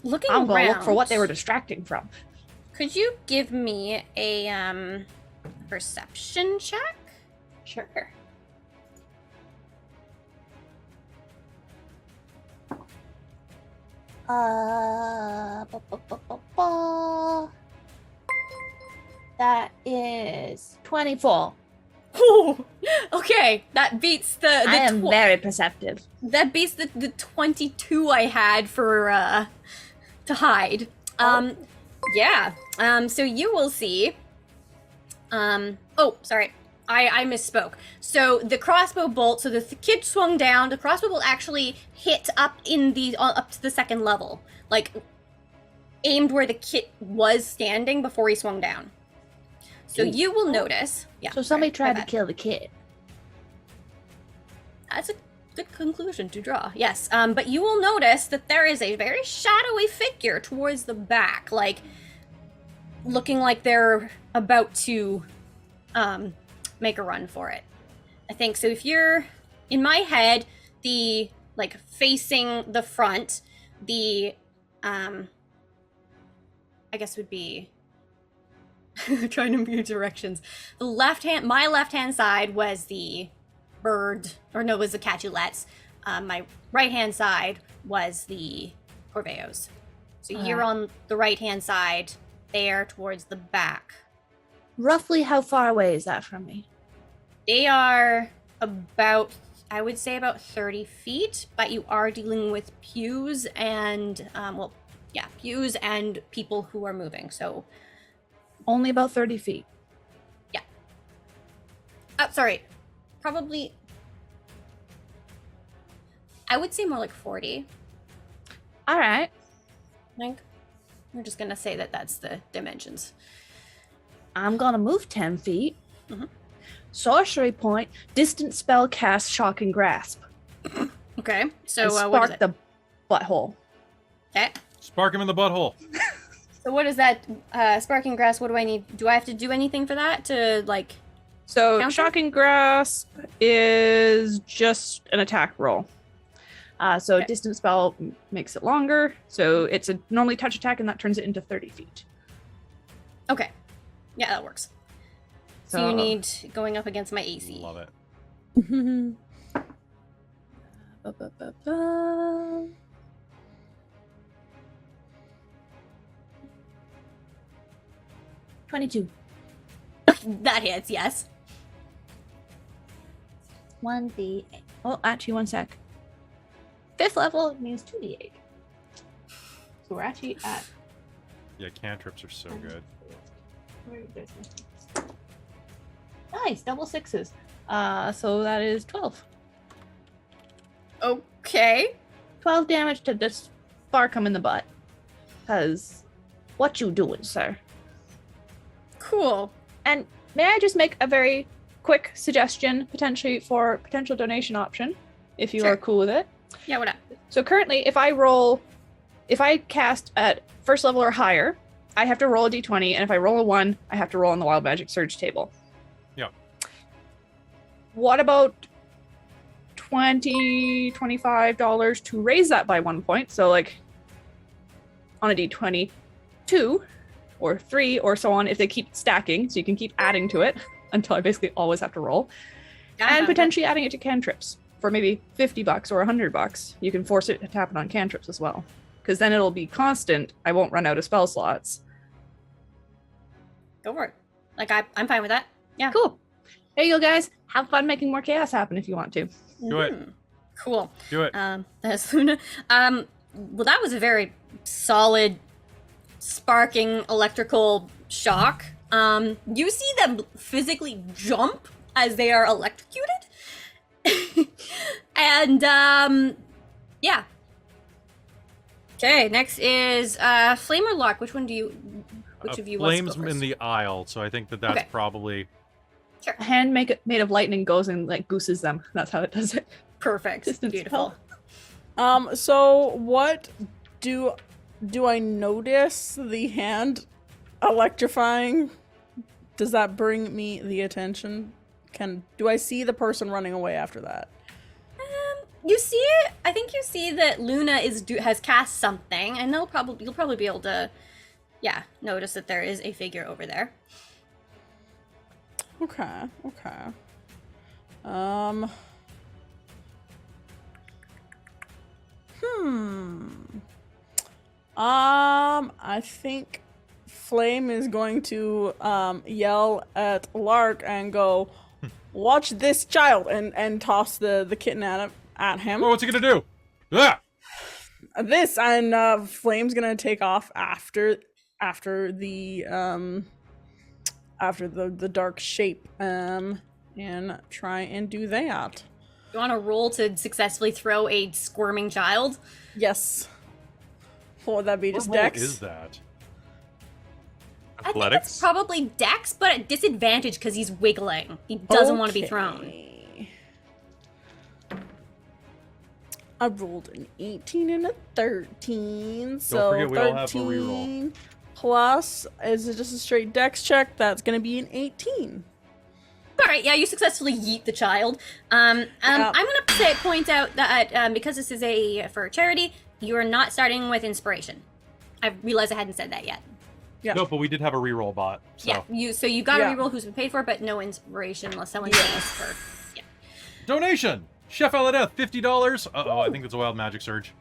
Looking I'm gonna around, look for what they were distracting from. Could you give me a perception check? Sure. That is 24. Oh, okay. That beats the I am very perceptive. That beats the 22 I had for to hide. Yeah. So you will see. Oh, sorry. I misspoke. So the crossbow bolt. So the kid swung down. The crossbow bolt actually hit up up to the second level, like aimed where the kid was standing before he swung down. So you will notice. Yeah. So somebody tried to kill the kid. That's a good conclusion to draw. Yes. But you will notice that there is a very shadowy figure towards the back, like looking like they're about to make a run for it. I think so. If you're in my head, the facing the front, the I guess would be trying to view directions. My left hand side was the bird, or no, was the Catulets. My right hand side was the Corveos. So you're on the right hand side, there towards the back. Roughly how far away is that from me? They are about, I would say about 30 feet, but you are dealing with pews and, pews and people who are moving, so. Only about 30 feet. Yeah. Sorry, probably, I would say more like 40. All right. I think. We're just gonna say that that's the dimensions. I'm gonna move 10 feet. Mhm. Sorcery point, distant spell cast shocking grasp. Okay, so And what is spark it? the butthole. Okay. Spark him in the butthole. So what is that? Sparking grass. What do I need? Do I have to do anything for that to like? So Counter? shocking grasp is just an attack roll. So Okay. distance spell makes it longer. So it's a normally touch attack, and that turns it into 30 feet. Okay. Yeah, that works. So you need going up against my AC. Love it. Ba-ba-ba-ba. 22. That hits. Yes. 1d8. Oh, actually, one sec. 5th level means 2d8. So we're actually at. Yeah, cantrips are so good. Nice, double sixes. So that is 12. Okay. 12 damage to this spark him in the butt. Cause what you doing, sir? Cool. And may I just make a very quick suggestion, potentially for potential donation option, if you Sure. are cool with it? Yeah. What up? So currently, if I cast at first level or higher, I have to roll a d20, and if I roll a 1, I have to roll on the Wild Magic Surge table. Yeah. What about $20, $25 to raise that by 1 point? So like on a d20, 2 or 3 or so on if they keep stacking, so you can keep adding to it until I basically always have to roll. And potentially adding it to cantrips for maybe $50 or $100. You can force it to tap it on cantrips as well, because then it'll be constant. I won't run out of spell slots. Go for it. Like I'm fine with that. Yeah. Cool. There you go, guys. Have fun making more chaos happen if you want to. Do it. Cool. Do it. That's Luna. Well, that was a very solid, sparking electrical shock. You see them physically jump as they are electrocuted. And yeah. Okay, next is Flame or Lock. Which of you wants to Flames go first? in the aisle, so I think that's Okay. probably Sure. A hand made of lightning goes and like gooses them. That's how it does it. Perfect. Distance Beautiful. So what do I notice the hand electrifying? Does that bring me the attention? Do I see the person running away after that? You see it. I think you see that Luna has cast something, and you'll probably be able to, notice that there is a figure over there. Okay. I think Flame is going to yell at Lark and go, "Watch this child!" and toss the kitten at him. Oh, what's he gonna do? Ah! This and Flame's gonna take off after the dark shape and try and do that. You want to roll to successfully throw a squirming child? Yes. What would that be? Just What roll Dex? is that? I think it's Athletics. probably Dex, but at disadvantage because he's wiggling. He doesn't want to be thrown. Okay. I rolled an 18 and a 13, so forget we all have a 13 plus is it just a straight Dex check? That's gonna be an 18. All right, yeah, you successfully yeet the child. I'm gonna point out that because this is for charity, you are not starting with inspiration. I realized I hadn't said that yet. Yeah. No, but we did have a reroll bot. So. Yeah, you got Yeah. to reroll who's been paid for, but no inspiration unless someone's Yeah. famous for. Yeah. Donation! Chef Eladeth, $50. Uh-oh, I think it's a wild magic surge.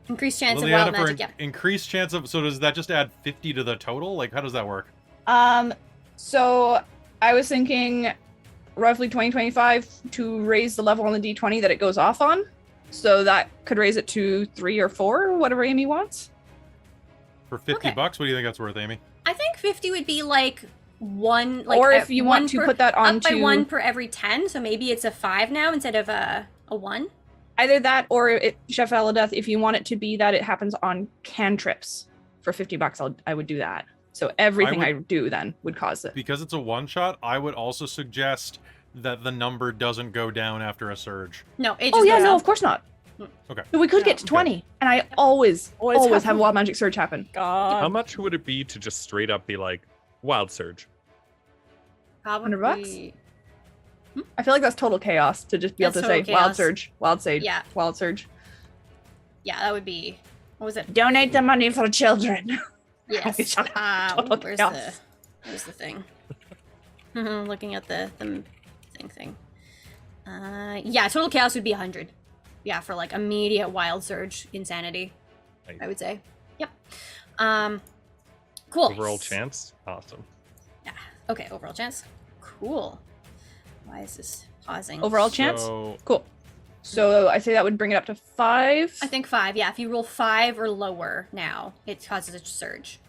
Increased chance of Liliana wild for magic. Yeah. increased chance of... So does that just add 50 to the total? Like, how does that work? So I was thinking roughly 2025 to raise the level on the D20 that it goes off on. So that could raise it to 3 or 4, whatever Amy wants. For 50 Okay. bucks? What do you think that's worth, Amy? I think 50 would be like one. Like Or a- if you one want to per- put that up on by to 1 per every 10, so maybe it's a 5 now instead of a 1. either that or Chef Eladeth, if you want it to be that it happens on cantrips for 50 bucks, I would do that. So everything I do then would cause it. Because it's a one-shot, I would also suggest that the number doesn't go down after a surge. No, it just Oh yeah, goes no, up. of course not. Okay. So we could get to 20, and I always Always have wild magic surge happen. How God. much would it be to just straight up be like, wild surge? Probably. $100? I feel like that's total chaos to just be That's able to say total wild chaos. surge, wild sage, Yeah. wild surge. Yeah, that would be. What was it? Donate the money for children. Yes. Total chaos. Where's the thing? Looking at the thing. Yeah, total chaos would be 100. Yeah, for like immediate wild surge insanity, Nice. I would say. Yep. Cool. Overall chance? Awesome. Okay, overall chance. Cool. Why is this pausing? Overall chance? So, Cool. So I say that would bring it up to 5. I think 5. Yeah, if you roll 5 or lower now, it causes a surge.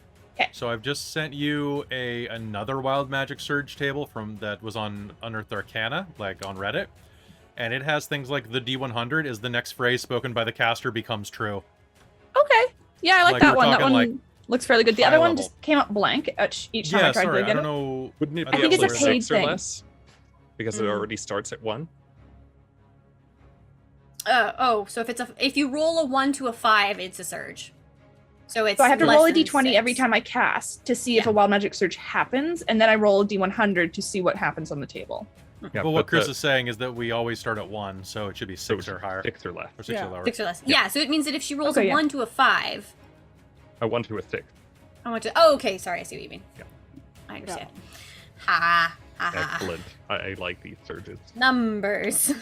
so I've just sent you another wild magic surge table that was on Unearthed Arcana, like on Reddit. And it has things like the D100 is the next phrase spoken by the caster becomes true. Okay. Yeah, I like Like, that we're one. That talking, one like, looks fairly good. The high other one level. just came up blank each time Yeah, I tried sorry, to I get don't it. know. Wouldn't it I be think at it's a level paid 6 or thing. less? Because it already starts at 1? So if you roll a 1 to a 5, it's a surge. So it's So I have to less roll a than D20 every 6. time I cast to see if Yeah. a wild magic surge happens, and then I roll a D100 to see what happens on the table. Yeah, Well, what but Chris the- is saying is that we always start at 1, so it should be 6 or higher. 6 or less. Or 6 Yeah. or lower. 6 or less. Yeah, so it means that if she rolls Okay, a yeah. 1 to a 5, A 1 to a 6. I want to. Oh, okay. Sorry, I see what you mean. Yeah. I understand. Ha ha ha. Excellent. I like these surges. Numbers.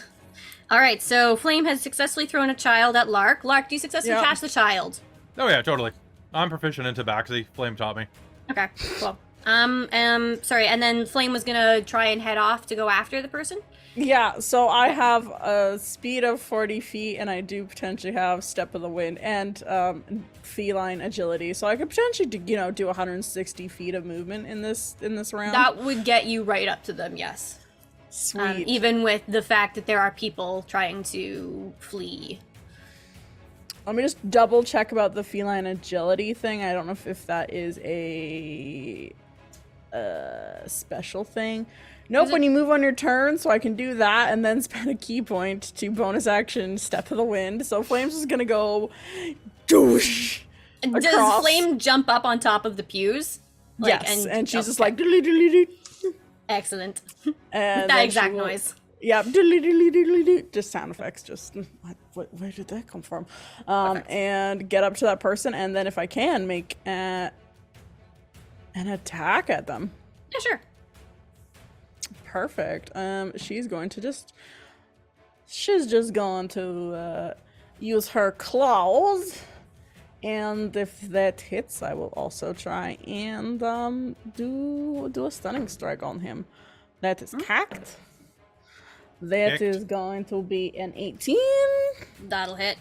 All right, so Flame has successfully thrown a child at Lark. Lark, do you successfully Yeah. catch the child? Oh yeah, totally. I'm proficient in tabaxi. Flame taught me. Okay, cool. Sorry, and then Flame was gonna try and head off to go after the person. Yeah, so I have a speed of 40 feet, and I do potentially have Step of the Wind and feline agility, so I could potentially do 160 feet of movement in this round. That would get you right up to them, yes. Sweet. Even with the fact that there are people trying to flee. Let me just double check about the feline agility thing. I don't know if that is a special thing. Nope, Is it- when you move on your turn, so I can do that and then spend a key point to bonus action Step of the Wind. So Flames is gonna go doosh. Does Across. Flame jump up on top of the pews? Yes, and she's just okay. like doodly doodly doo. Excellent. And That then exact she will- noise. Yeah, doodly doodly doodly doo. Just sound effects. Just where did that come from? Perfect. And get up to that person, and then if I can make an attack at them. Yeah, sure. Perfect. She's just going to use her claws, and if that hits, I will also try and do a stunning strike on him. That is cacked. That Kicked. is going to be an 18. That'll hit.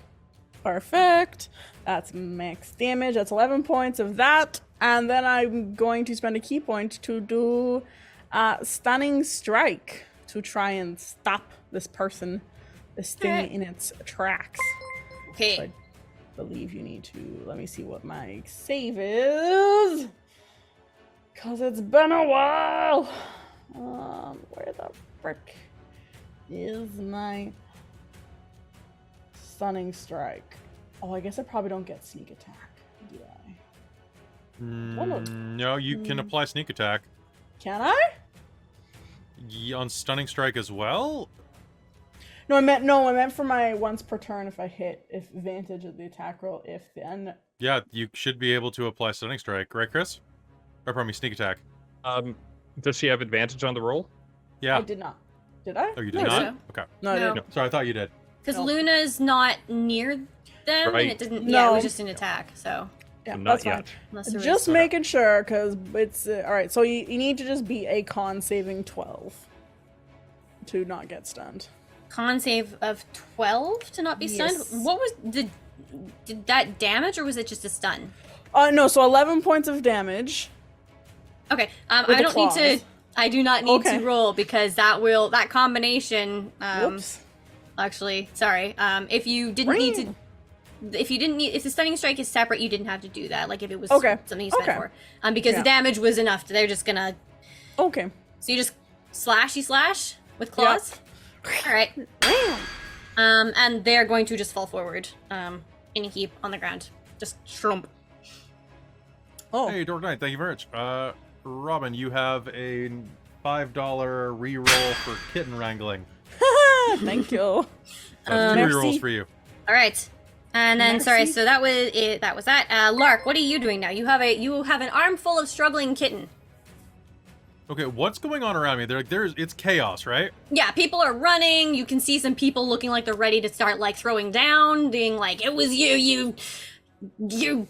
Perfect. That's max damage. That's 11 points of that. And then I'm going to spend a key point to do stunning strike to try and stop this person, this thing Alright. in its tracks. Okay. So I believe you need to, let me see what my save is. Because it's been a while. Where the frick is my stunning strike? Oh, I guess I probably don't get sneak attack, do I? No, you can apply sneak attack. Can I? On stunning strike as well. No, I meant for my once per turn if I hit, if advantage of the attack roll, if then. Yeah, you should be able to apply Stunning Strike, right, Chris? Or pardon me, Sneak Attack. Does she have advantage on the roll? Yeah. I did not. Did I? Oh, you No, did not? so. Okay. No, I No. didn't. No, sorry, I thought you did. Because No. Luna's not near them, Right. and it didn't. Yeah, it was No. just an attack. So Yeah, Not that's yet. fine. unless there Just was, making sure, because it's all right. So you need to just be a con saving 12 to not get stunned. con save of 12 to not be stunned. Yes. What was did that damage or was it just a stun? No, so 11 points of damage. Okay, With I the don't need to. claws. I do not need Okay. to roll because that combination. Whoops. Actually, sorry. If you didn't need to. If the stunning strike is separate, you didn't have to do that. Like if it was Okay. something you spent Okay. for. Because Yeah. the damage was enough. They're just gonna. Okay. So you just slash with claws. All right. And they're going to just fall forward. In a heap on the ground. Just shrump. Oh. Hey, Dork Knight, thank you very much. Robin, you have a $5 re-roll for kitten wrangling. Thank you. So that's 2 Merci. rerolls for you. All right. And then, sorry, Merci. so that was it. That was that. Lark, what are you doing now? You have an armful of struggling kitten. Okay, what's going on around me? It's chaos, right? Yeah, people are running. You can see some people looking like they're ready to start like throwing down, being like, "It was you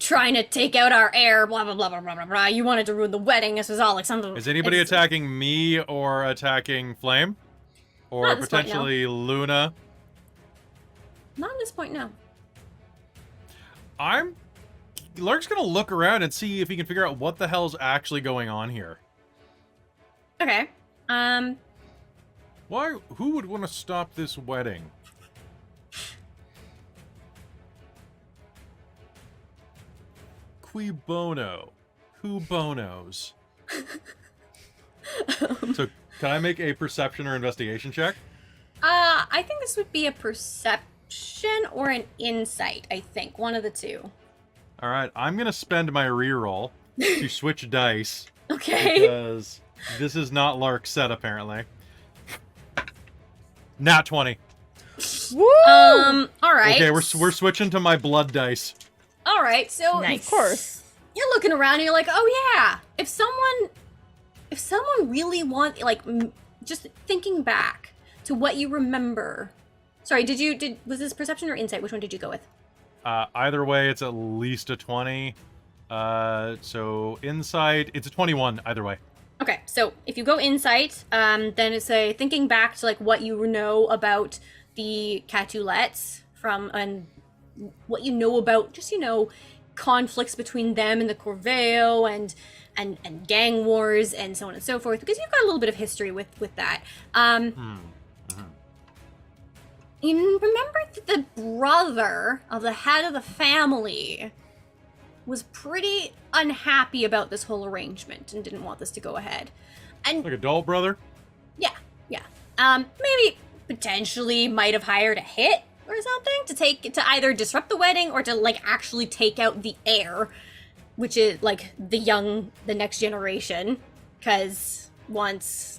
trying to take out our heir, blah blah blah blah blah blah blah. You wanted to ruin the wedding. This was all like something." Is anybody it's- attacking me or attacking Flame? Or Not at this point, no. potentially Luna? Not at this point, no. Lark's gonna look around and see if he can figure out what the hell's actually going on here. Okay. Who would want to stop this wedding? Qui bono? Who bonos? So, can I make a perception or investigation check? I think this would be a perception or an insight. I think one of the two. All right, I'm gonna spend my reroll to switch dice Okay. because this is not Lark's set apparently. Nat 20. Woo! All right. Okay, we're switching to my blood dice. All right. So Of course. you're looking around and you're like, oh yeah, if someone really just thinking back to what you remember. Sorry, was this perception or insight? Which one did you go with? Either way, it's at least a 20. So insight, it's a 21 either way. Okay, so if you go insight, then it's thinking back to like what you know about the Catoulettes and what you know about just conflicts between them and the Corveo and gang wars and so on and so forth, because you've got a little bit of history with that. You remember that the brother of the head of the family was pretty unhappy about this whole arrangement and didn't want this to go ahead. And Like adult brother? yeah. Maybe potentially might have hired a hit or something to either disrupt the wedding or to like actually take out the heir, which is like the next generation, because there's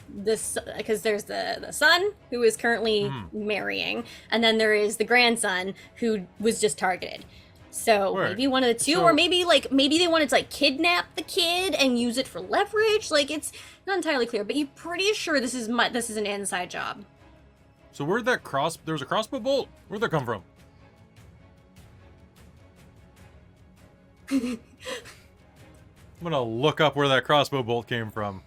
the son who is currently marrying, and then there is the grandson who was just targeted. So Right. maybe one of the two, So- or maybe they wanted to like kidnap the kid and use it for leverage. Like it's not entirely clear, but you're pretty sure this is an inside job. So where'd that there was a crossbow bolt? Where'd that come from? I'm gonna look up where that crossbow bolt came from.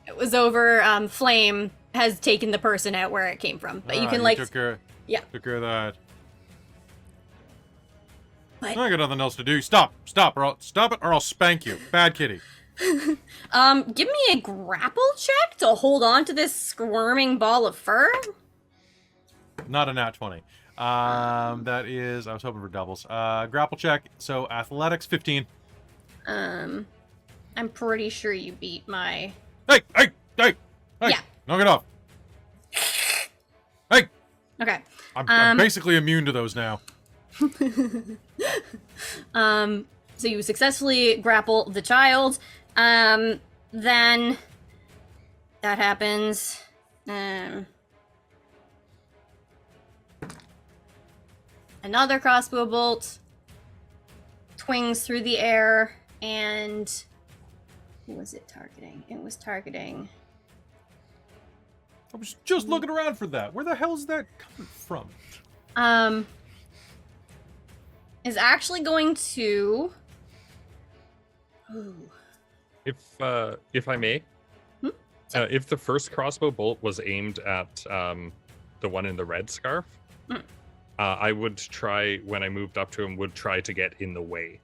It was over. Flame has taken the person out where it came from, but you can like took care yeah. of that. But I got nothing else to do. Stop it, or I'll spank you. Bad kitty. give me a grapple check to hold on to this squirming ball of fur. Not a nat 20. That is, I was hoping for doubles. Grapple check. So athletics 15. I'm pretty sure you beat my. Hey! Yeah. Knock it off. Hey! Okay. I'm basically immune to those now. So you successfully grapple the child. Then that happens. Another crossbow bolt twings through the air, and who was it targeting? It was targeting. I was just looking around for that. Where the hell is that coming from? Is actually going to. Ooh. If I may, if the first crossbow bolt was aimed at the one in the red scarf, I would try, when I moved up to him, would try to get in the way.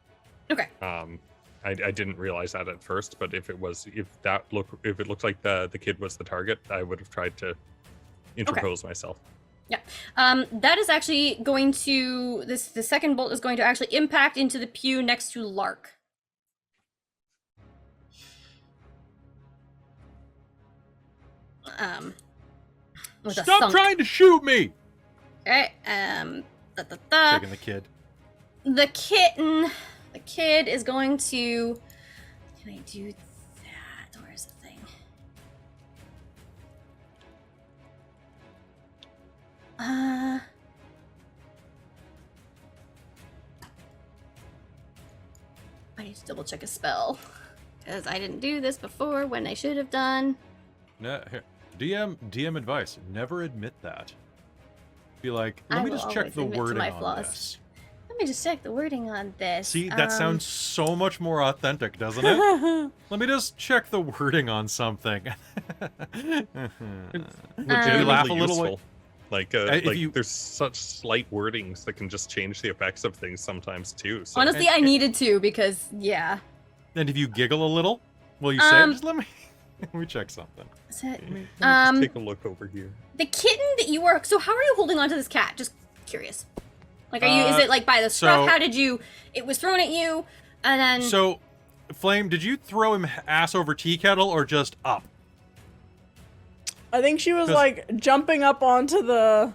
Okay. I didn't realize that at first, but if it looked like the kid was the target, I would have tried to interpose myself. Yeah. That is actually going to the second bolt is going to actually impact into the pew next to Lark. With a Stop thunk. trying to shoot me! Okay. Checking the kid. The kid is going to. Can I do that? Where's the thing? I need to double check a spell because I didn't do this before when I should have done. No, here. DM advice: never admit that. Be like, let I me will just check always the admit to wording my on flaws. this. Let me just check the wording on this. See, that sounds so much more authentic, doesn't it? Let me just check the wording on something. Legitimately laugh a little useful. Like you- there's such slight wordings that can just change the effects of things sometimes too. So. Honestly, I needed to because yeah. And if you giggle a little, will you say, just let me check something. Is it- Let me just take a look over here. The kitten that you were. So how are you holding on to this cat? Just curious. Like, are you? Is it like by the scruff? so- How did you? It was thrown at you, and then. So, Flame, did you throw him ass over tea kettle or just up? I think she was 'Cause- like jumping up onto the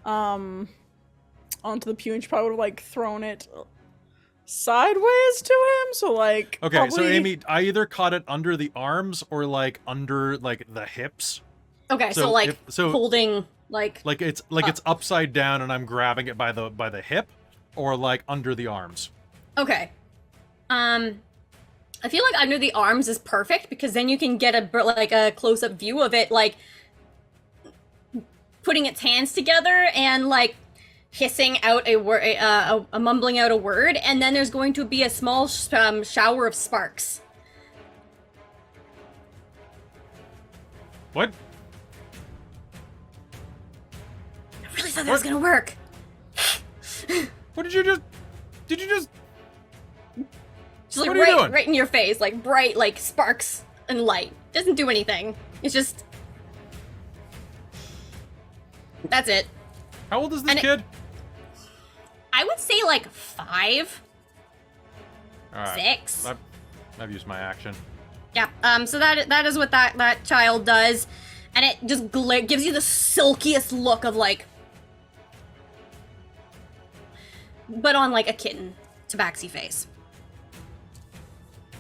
pew, and she probably would have like thrown it sideways to him. So like, Okay, so probably- Amy, I either caught it under the arms or like under like the hips. Okay, so so like so- holding like. Like it's upside down and I'm grabbing it by the hip, or like under the arms. Okay. I feel like under the arms is perfect because then you can get a close up view of it, like putting its hands together and like hissing out a word, a mumbling out a word, and then there's going to be a small shower of sparks. What? I really thought that was gonna work. What did you just? Did you just? Just like What are you doing? right in your face, like bright, like sparks and light. Doesn't do anything. It's just. That's it. How old is this And kid? I would say like 5, All right. 6. I've used my action. Yeah. So that is what that child does, and it just gives you the silkiest look of like, but on like a kitten tabaxi face.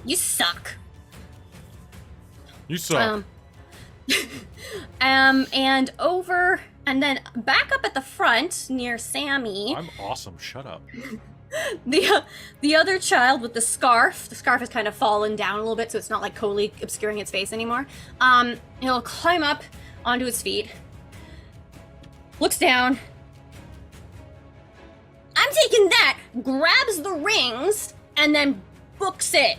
You suck. You suck. And over and then back up at the front near Sammy. I'm awesome. Shut up. The other child with the scarf has kind of fallen down a little bit, so it's not like totally obscuring its face anymore. It'll climb up onto its feet, looks down. I'm taking that, grabs the rings, and then books it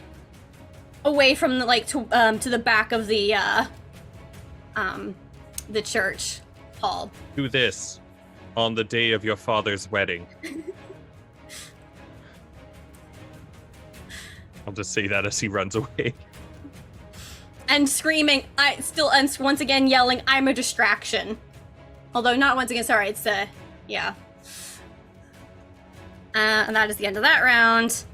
away from the to the back of the church hall. Do this on the day of your father's wedding. I'll just say that as he runs away. And screaming, and once again yelling, I'm a distraction. Although not once again, sorry, it's yeah. And that is the end of that round.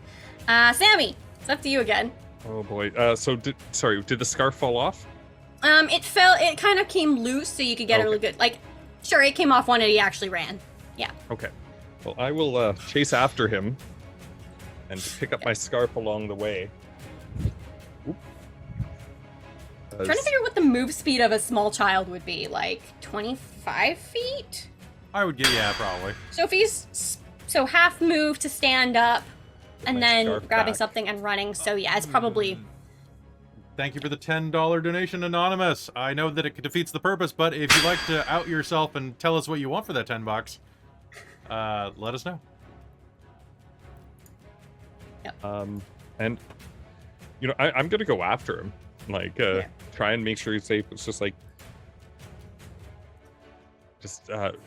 Sammy, it's up to you again. Oh boy. Did the scarf fall off? It kind of came loose, so you could get a really good, like, sure, it came off one and he actually ran. Yeah. Okay. Well, I will chase after him and pick up my scarf along the way. Oop. Trying to figure out what the move speed of a small child would be, like 25 feet? I would get, yeah, probably. So if he's So half move to stand up, and My then scarf grabbing back. something and running. So yeah, it's probably... Thank you for the $10 donation, Anonymous. I know that it defeats the purpose, but if you'd like to out yourself and tell us what you want for that $10, let us know. And you know, I'm gonna go after him, like try and make sure he's safe. It's just like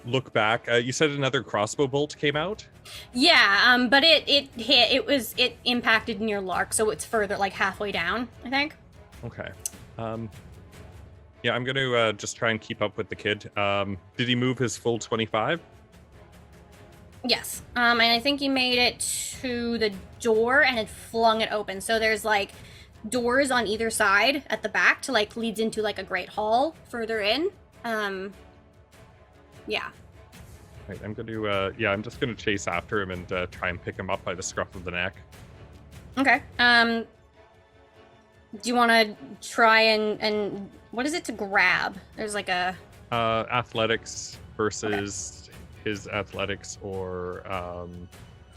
look back. You said another crossbow bolt came out. Yeah, but it hit. It impacted near Lark, so it's further, like halfway down, I think. Okay. Yeah, I'm gonna just try and keep up with the kid. Did he move his full 25? Yes. And I think he made it to the door and had flung it open. So there's like doors on either side at the back to like leads into like a great hall further in. Yeah. Right, I'm gonna I'm just gonna chase after him and try and pick him up by the scruff of the neck. Okay. Do you want to try and what is it to grab? There's like a Athletics versus his athletics or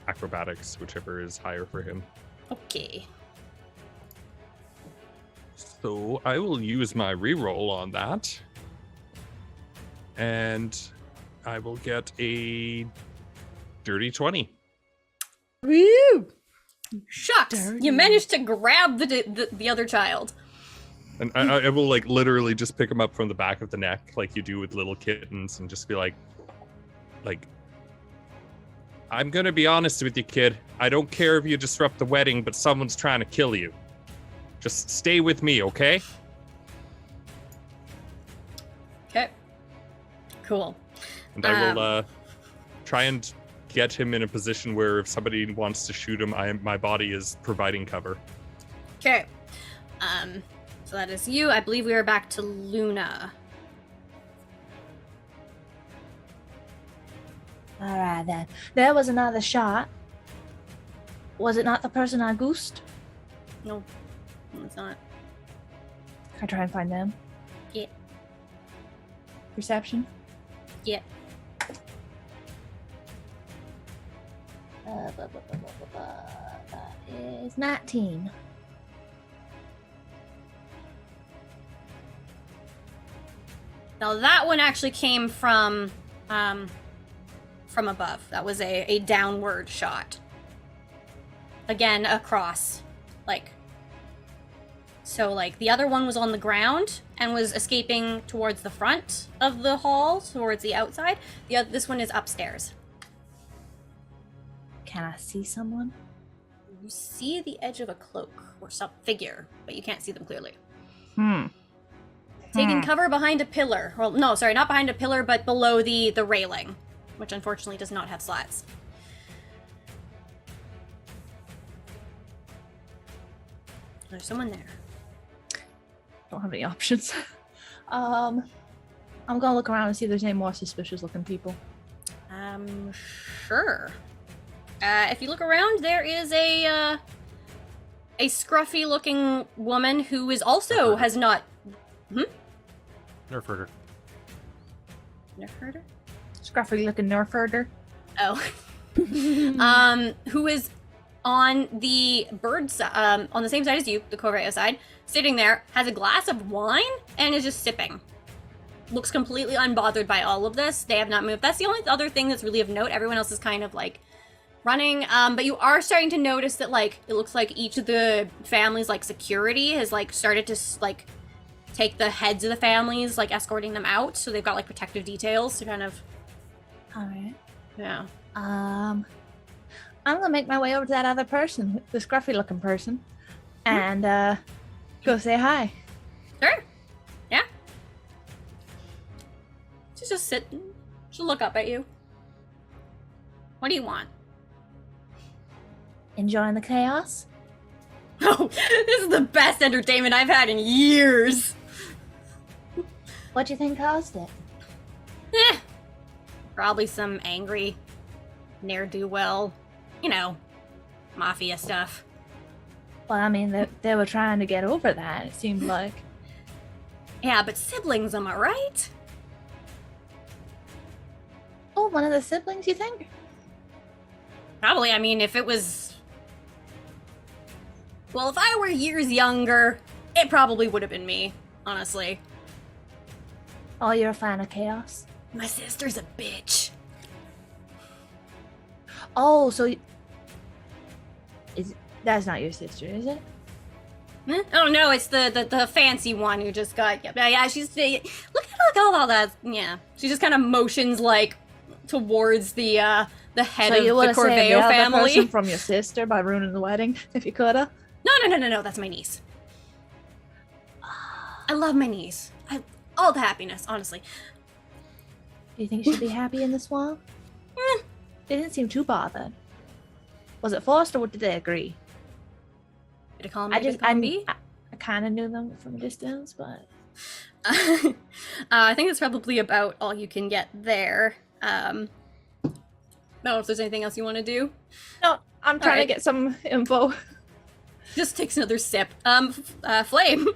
acrobatics, whichever is higher for him. okay. So I will use my reroll on that. And I will get a dirty 20. Woo! Shucks! Dirty. You managed to grab the other child. And I will like literally just pick him up from the back of the neck like you do with little kittens and just be like, I'm gonna be honest with you, kid. I don't care if you disrupt the wedding, but someone's trying to kill you. Just stay with me, okay? Okay. Cool. And I will try and get him in a position where if somebody wants to shoot him, my body is providing cover. Okay. So that is you. I believe we are back to Luna. All right, then. There was another shot. Was it not the person I goosed? No, it's not. Can I try and find them? Yeah. Perception? Yeah. That is 19. Now that one actually came from above. That was a downward shot. Again, across. Like, so like the other one was on the ground and was escaping towards the front of the hall, towards the outside. This one is upstairs. Can I see someone? You see the edge of a cloak or some figure, but you can't see them clearly. Taking cover behind a pillar. Well, no, sorry, not behind a pillar, but below the railing, which unfortunately does not have slats. There's someone there. Don't have any options. I'm gonna look around and see if there's any more suspicious looking people. Sure. If you look around, there is a scruffy looking woman who is also has not... Nerf herder. Nerf herder? Scruffy looking Nerf herder. Oh. Who is on the bird side, on the same side as you, the Corvette side, sitting there, has a glass of wine, and is just sipping. Looks completely unbothered by all of this. They have not moved. That's the only other thing that's really of note. Everyone else is kind of like running. But you are starting to notice that like it looks like each of the families, like security, has like started to like take the heads of the families, like escorting them out. So they've got like protective details to kind of. All right. Yeah. I'm gonna make my way over to that other person, the scruffy looking person, and go say hi. Sure. Yeah. She's just sitting. She'll look up at you. What do you want? Enjoying the chaos? Oh, this is the best entertainment I've had in years. What do you think caused it? Probably some angry ne'er-do-well, you know, mafia stuff. Well, I mean, they were trying to get over that, it seemed like. Yeah, but siblings, am I right? Oh, one of the siblings, you think? Probably, I mean, if it was... Well, if I were years younger, it probably would have been me, honestly. Oh, you're a fan of chaos? My sister's a bitch. Oh, so that's not your sister, is it? Oh no, it's the fancy one who just got... Yeah, she's... Look at all that. Yeah. She just kind of motions, like, towards the head So of you the want to say the Corveo other family. person from your sister by ruining the wedding, if you coulda? No, that's my niece. I love my niece. All the happiness, honestly. Do you think she'd be happy in this world? They didn't seem too bothered. Was it forced or did they agree? Bit of column A, bit of column B? I kind of knew them from a distance, but... I think that's probably about all you can get there. I don't know if there's anything else you want to do. No, I'm trying to right. get some info. Just takes another sip. Flame.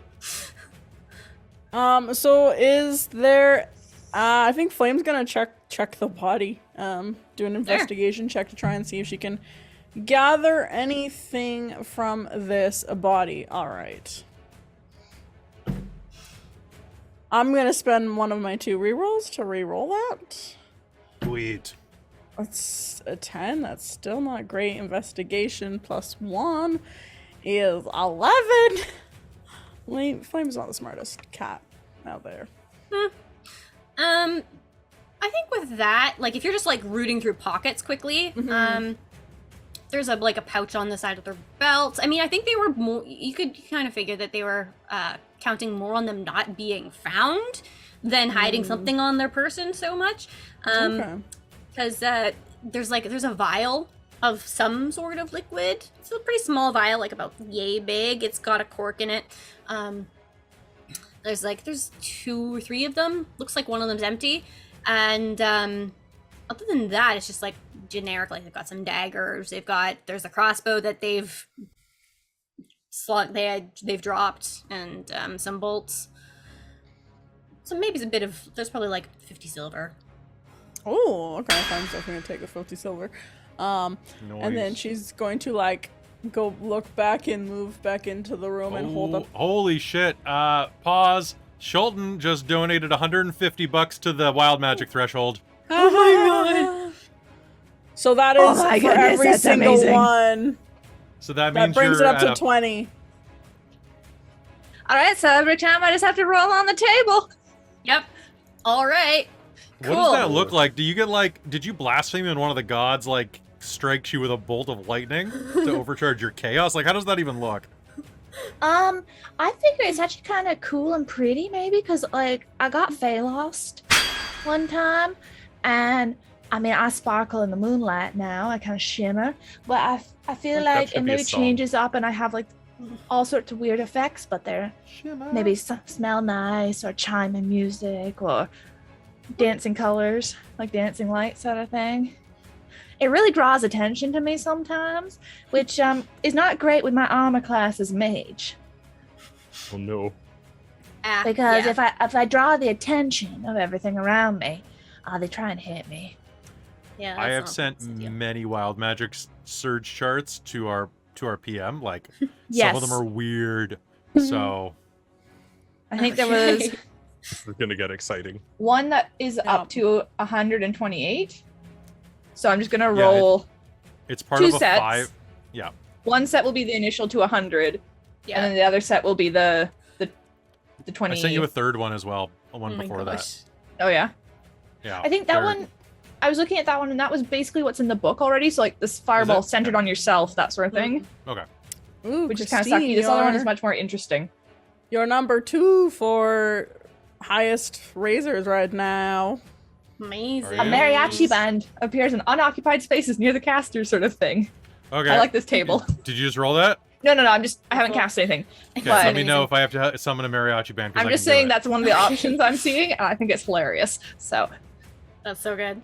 So is there... I think Flame's gonna check the body. Do an investigation check to try and see if she can gather anything from this body. All right. I'm gonna spend one of my 2 rerolls to reroll that. Sweet. That's a 10. That's still not great. Investigation plus 1 is 11. Flame's not the smartest cat out there. I think with that, like, if you're just, like, rooting through pockets quickly, there's a pouch on the side of their belts. I mean, I think they were more, you could kind of figure that they were, counting more on them not being found than hiding something on their person so much. Because, there's a vial of some sort of liquid. It's a pretty small vial, like about yay big. It's got a cork in it. There's 2 or 3 of them. Looks like one of them's empty. And other than that, it's just like generic. Like they've got some daggers. There's a crossbow that they've dropped, and some bolts. So maybe it's there's probably like 50 silver. Oh, okay. I'm definitely gonna take the 50 silver. And then she's going to go look back and move back into the room and hold up. Holy shit. Pause. Schulten just donated $150 to the Wild Magic Threshold. Oh my god. So that is for goodness, every that's single amazing. one. So that means That brings it you're up to at 20. All right, so every time I just have to roll on the table. Yep. All right. What does that look like? Do you get did you blaspheme and one of the gods strikes you with a bolt of lightning to overcharge your chaos? How does that even look? I figure it's actually kind of cool and pretty, maybe, because I got Fey Lost one time, and I mean I sparkle in the moonlight now. I kind of shimmer, but I feel like it maybe changes up, and I have all sorts of weird effects, but they're maybe smell nice or chiming music or dancing colors, like dancing lights sort of thing. It really draws attention to me sometimes, which is not great with my armor class as mage. Oh no. Because if I draw the attention of everything around me, they try and hit me. Yeah. I have sent many Wild Magic surge charts to our PM. Yes. Some of them are weird. So I think there was This is gonna get exciting. one that is up to 128. So I'm just gonna roll. it's part 2 of a sets. 5. Yeah. One set will be the initial to 100, Yeah. and then the other set will be the 20. I sent you a third one as well. One Oh my before gosh. Oh yeah. that. Yeah. I think that they're- one. I was looking at that one, and that was basically what's in the book already. So this fireball it? centered on yourself, that sort of thing, Okay. Ooh, which is kind of sucky. This other one is you're- much more interesting. You're number 2 for highest razors right now. Amazing. A mariachi band appears in unoccupied spaces near the caster, sort of thing. Okay. I like this table. Did you just roll that? No, I haven't cast anything. Okay, But- let me know if I have to summon a mariachi band. 'Cause I'm I just can do saying it. that's one of the options I'm seeing, and I think it's hilarious. So That's so good.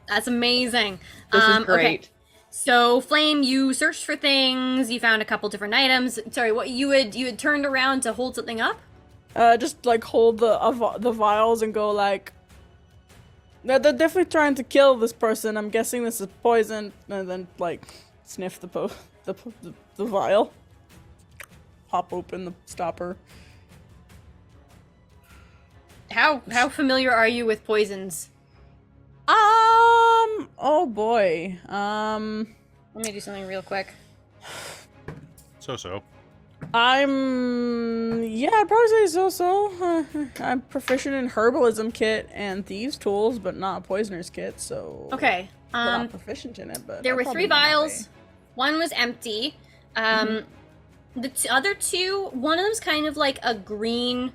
That's amazing. this is Okay. great. So, Flame, you searched for things. You found a couple different items. Sorry, what you had turned around to hold something up? Just hold the vials and go They're definitely trying to kill this person. I'm guessing this is poison. And then, like, sniff the vial. Pop open the stopper. How familiar are you with poisons? Oh boy. Let me do something real quick. So. Yeah, I'd probably say so. I'm proficient in herbalism kit and thieves tools, but not a poisoner's kit, so. Okay. I'm not proficient in it, but. There I'll were probably 3 know my vials. way. One was empty. The other 2, one of them's kind of like a green,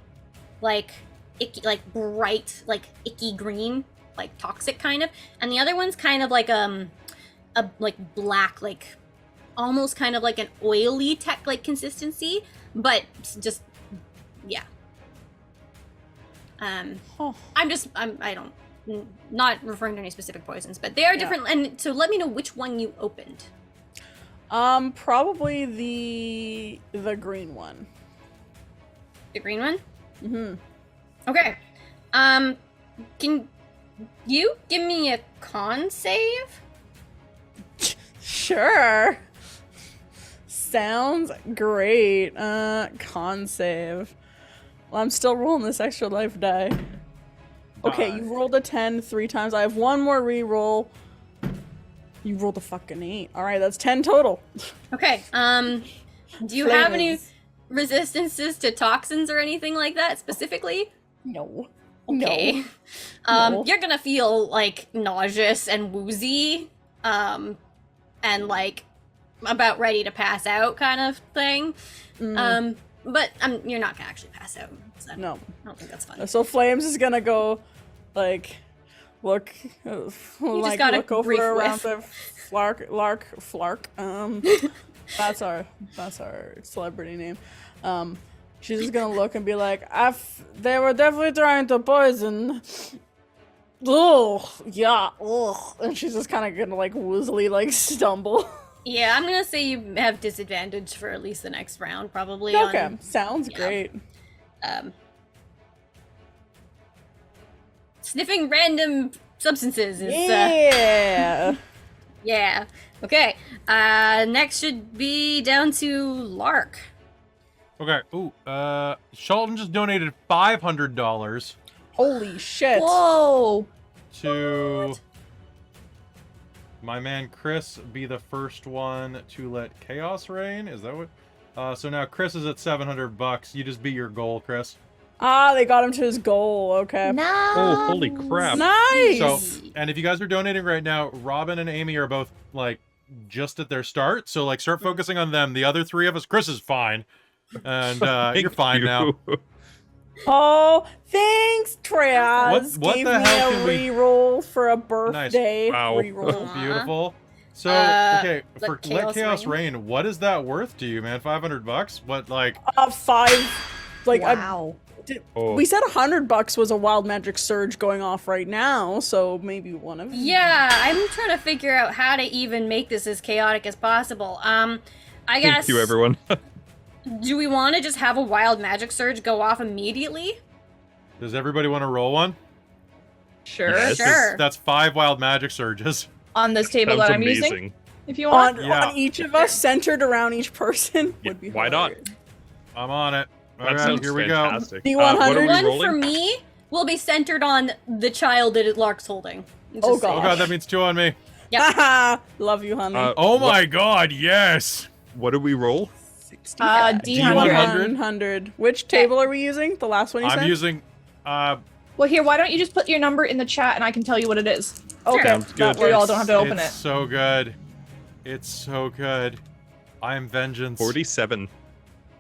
like icky, like bright, like icky green, like toxic kind of, and the other one's kind of like a like black, like almost kind of like an oily like consistency, but just yeah. Oh. I'm not referring to any specific poisons, but they are different. And so let me know which one you opened. Probably the green one. The green one? Mm-hmm. Okay. Can you give me a con save? Sure. Sounds great. Con save. Well, I'm still rolling this extra life die. Okay, you rolled a 10 3 times. I have one more reroll. You rolled a fucking 8. Alright, that's 10 total. Okay. Do you have any Flavors. resistances to toxins or anything like that specifically? No. Okay. No. You're gonna feel like nauseous and woozy, and like about ready to pass out kind of thing. But you're not gonna actually pass out. So No. I don't think that's fun. So Flames is gonna go, like, look, like, got a look over brief around whiff. the Flark. That's our celebrity name. She's just gonna look and be like, they were definitely trying to poison. Ugh, yeah, ugh. And she's just kind of gonna, like, woozily, like, stumble. Yeah, I'm gonna say you have disadvantage for at least the next round, probably. Okay, On, sounds yeah. great. Sniffing random substances is Yeah. yeah. Okay. Next should be down to Lark. Okay. Ooh. Shelton just donated $500 Holy shit. Whoa. to my man Chris be the first one to let chaos reign. Is that what? So now Chris is at $700. You just beat your goal, Chris. Ah, they got him to his goal. Okay. No. Oh, holy crap. Nice. So, and if you guys are donating right now, Robin and Amy are both like just at their start. So like start focusing on them. The other 3 of us, Chris is fine. And you're Thank fine now. you. Oh, thanks, Treaz. What Gave the hell me can a we- reroll for a birthday. Wow. Reroll. Beautiful. So okay, let for chaos let chaos reign. reign, what is that worth to you, man? $500? What like 5. Like, Wow. Oh. we said $100 was a wild magic surge going off right now, so maybe one of Yeah, I'm trying to figure out how to even make this as chaotic as possible. I guess. Thank you, everyone. Do we want to just have a wild magic surge go off immediately? does everybody want to roll one? Sure. Yes. Sure. That's 5 wild magic surges. On this table Sounds that I'm amazing. using, if you want. Yeah. on each of us, centered around each person, Yeah, would be why not? hilarious. I'm on it. All That right, sounds here we fantastic. Do What are we 100? One rolling? for me will be centered on the child that Lark's holding. Just Oh, saying. God. go. Oh god, that means 2 on me. Yep. Haha, love you, honey. Oh what- my god, yes. What do we roll? D100. D100. 100. Which table are we using? The last one you I'm said? using Well, here, why don't you just put your number in the chat and I can tell you what it is. Okay, Sounds that good. So y'all works. don't have to open it's it. so good. It's so good. I am vengeance. 47.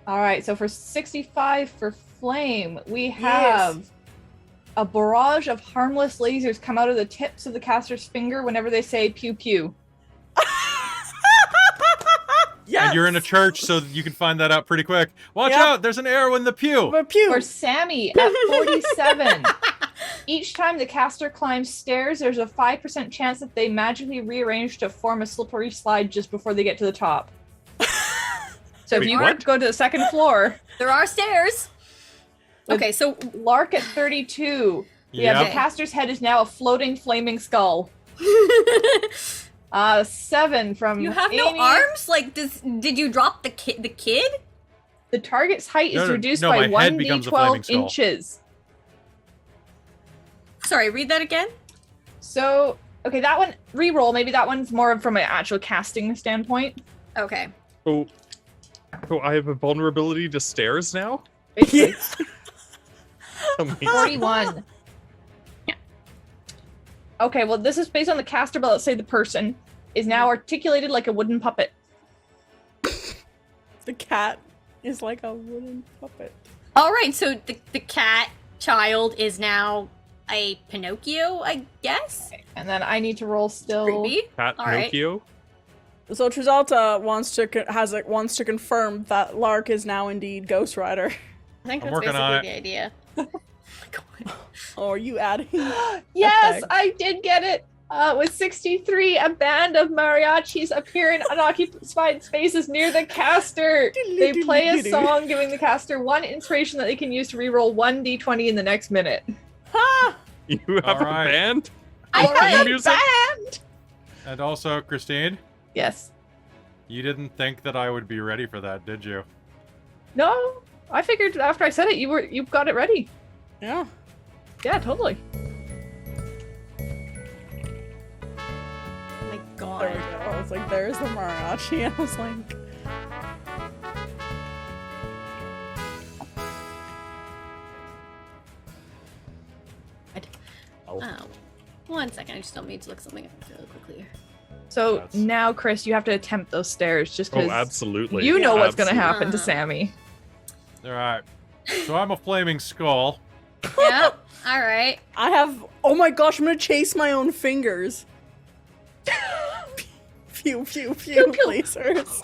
All right, so for 65 for Flame, we have a barrage of harmless lasers come out of the tips of the caster's finger whenever they say pew pew. Yes. And you're in a church, so you can find that out pretty quick. Watch Yep. out, there's an arrow in the pew. But pew. For Sammy at 47, each time the caster climbs stairs, there's a 5% chance that they magically rearrange to form a slippery slide just before they get to the top. So if Wait, you what? go to the second floor, There are stairs. Okay, so Lark at 32, Yeah, Yep. the caster's head is now a floating, flaming skull. 7 from You have Amy. no arms? Like, did you drop the kid? The target's height is No, reduced no, by my head becomes a flaming 1d12 skull. inches. Sorry, read that again. So, okay, that one, reroll. Maybe that one's more from an actual casting standpoint. Okay. Oh, I have a vulnerability to stairs now? Basically. Amazing. 41. Yeah. Okay, well, this is based on the caster, but let's say the person is now articulated like a wooden puppet. The cat is like a wooden puppet. All right, so the cat child is now a Pinocchio, I guess. And then I need to roll still. Creepy. Pat All right. Pinocchio? So Trizalta wants to confirm that Lark is now indeed Ghost Rider. I think I'm that's working basically on the idea. Oh, are you adding? Yes, Effect. I did get it. With 63, a band of mariachis appear in unoccupied spaces near the caster. They play a song, giving the caster 1 inspiration that they can use to reroll 1d20 in the next minute. Ha! You have All right. a band? I Theme have a music? band! And also, Christine, Yes. you didn't think that I would be ready for that, did you? No, I figured after I said it, you got it ready. Yeah. Yeah, totally. Oh my There we god. go. I was like, there's the Mariachi. I was like, Oh. Oh, 1 second. I just don't need to look something up really quickly. So That's- now, Chris, you have to attempt those stairs just Oh, because absolutely. you know what's going to Absolutely. happen to Sammy. All right. So I'm a flaming skull. Yeah. All right. I have. Oh my gosh, I'm gonna chase my own fingers. Pew pew pew lasers.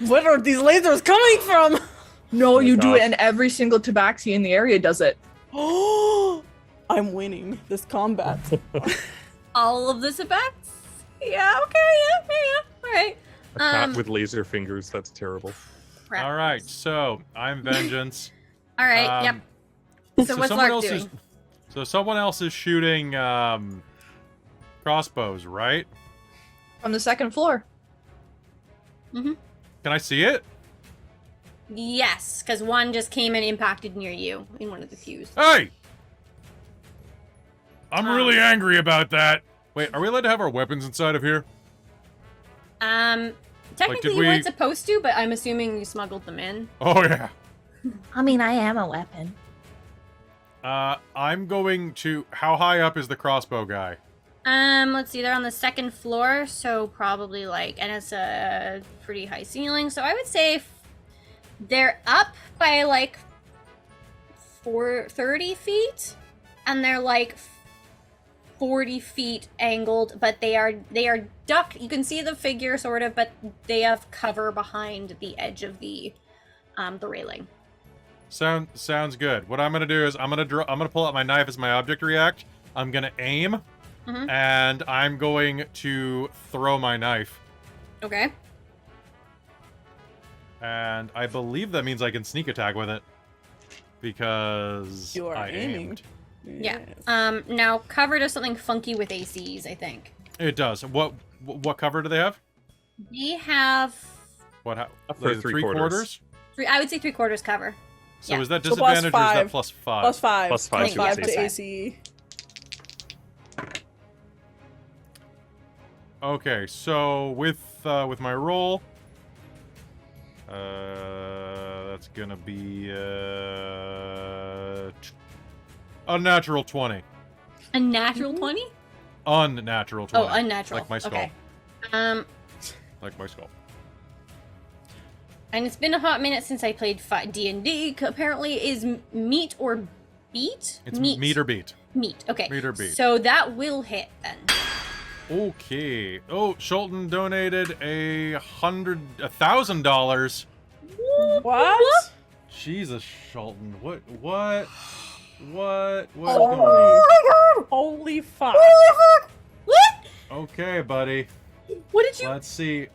Where are these lasers coming from? No, Oh my you do it, gosh. and every single tabaxi in the area does it. Oh, I'm winning this combat. All of this effects. Yeah. Okay. Yeah. All right. A cat with laser fingers, that's terrible. Crap. All right. So I'm vengeance. All right. Yep. So what's someone Lark else doing? So someone else is shooting crossbows, right? From the 2nd floor. Can I see it? Yes, because one just came and impacted near you in one of the pews. Hey! I'm Um, really angry about that. Wait, are we allowed to have our weapons inside of here? Technically you weren't supposed to, but I'm assuming you smuggled them in. Oh yeah. I mean, I am a weapon. I'm going to. How high up is the crossbow guy? Let's see, they're on the 2nd floor, so probably and it's a pretty high ceiling, so I would say they're up by 30 feet, and they're 40 feet angled, but they are ducked. You can see the figure sort of, but they have cover behind the edge of the railing. Sounds good. What I'm gonna do is I'm gonna pull out my knife as my object react. I'm gonna aim, and I'm going to throw my knife. Okay. And I believe that means I can sneak attack with it because You are I aiming. aimed. Yeah. Yes. Now cover does something funky with ACs, I think. It does. What cover do they have? We have What? For is it three-quarters. I would say 3/4 cover. So Yeah. is that So plus disadvantage or is that five. plus 5? Plus 5. Plus 5 Plus to five to to AC. Okay, so with my roll, that's gonna be unnatural 20. A natural 20? Unnatural 20. Oh, unnatural. Like my skull. Okay. Like my skull. And it's been a hot minute since I played D&D. Apparently, is meat or beat? It's meet or beat. Meat. Okay. Meet or beat. So that will hit then. Okay. Oh, Schulten donated $1,000. What? Jesus, Schulten. What going on? Holy fuck. What? Okay, buddy. What did you? Let's see.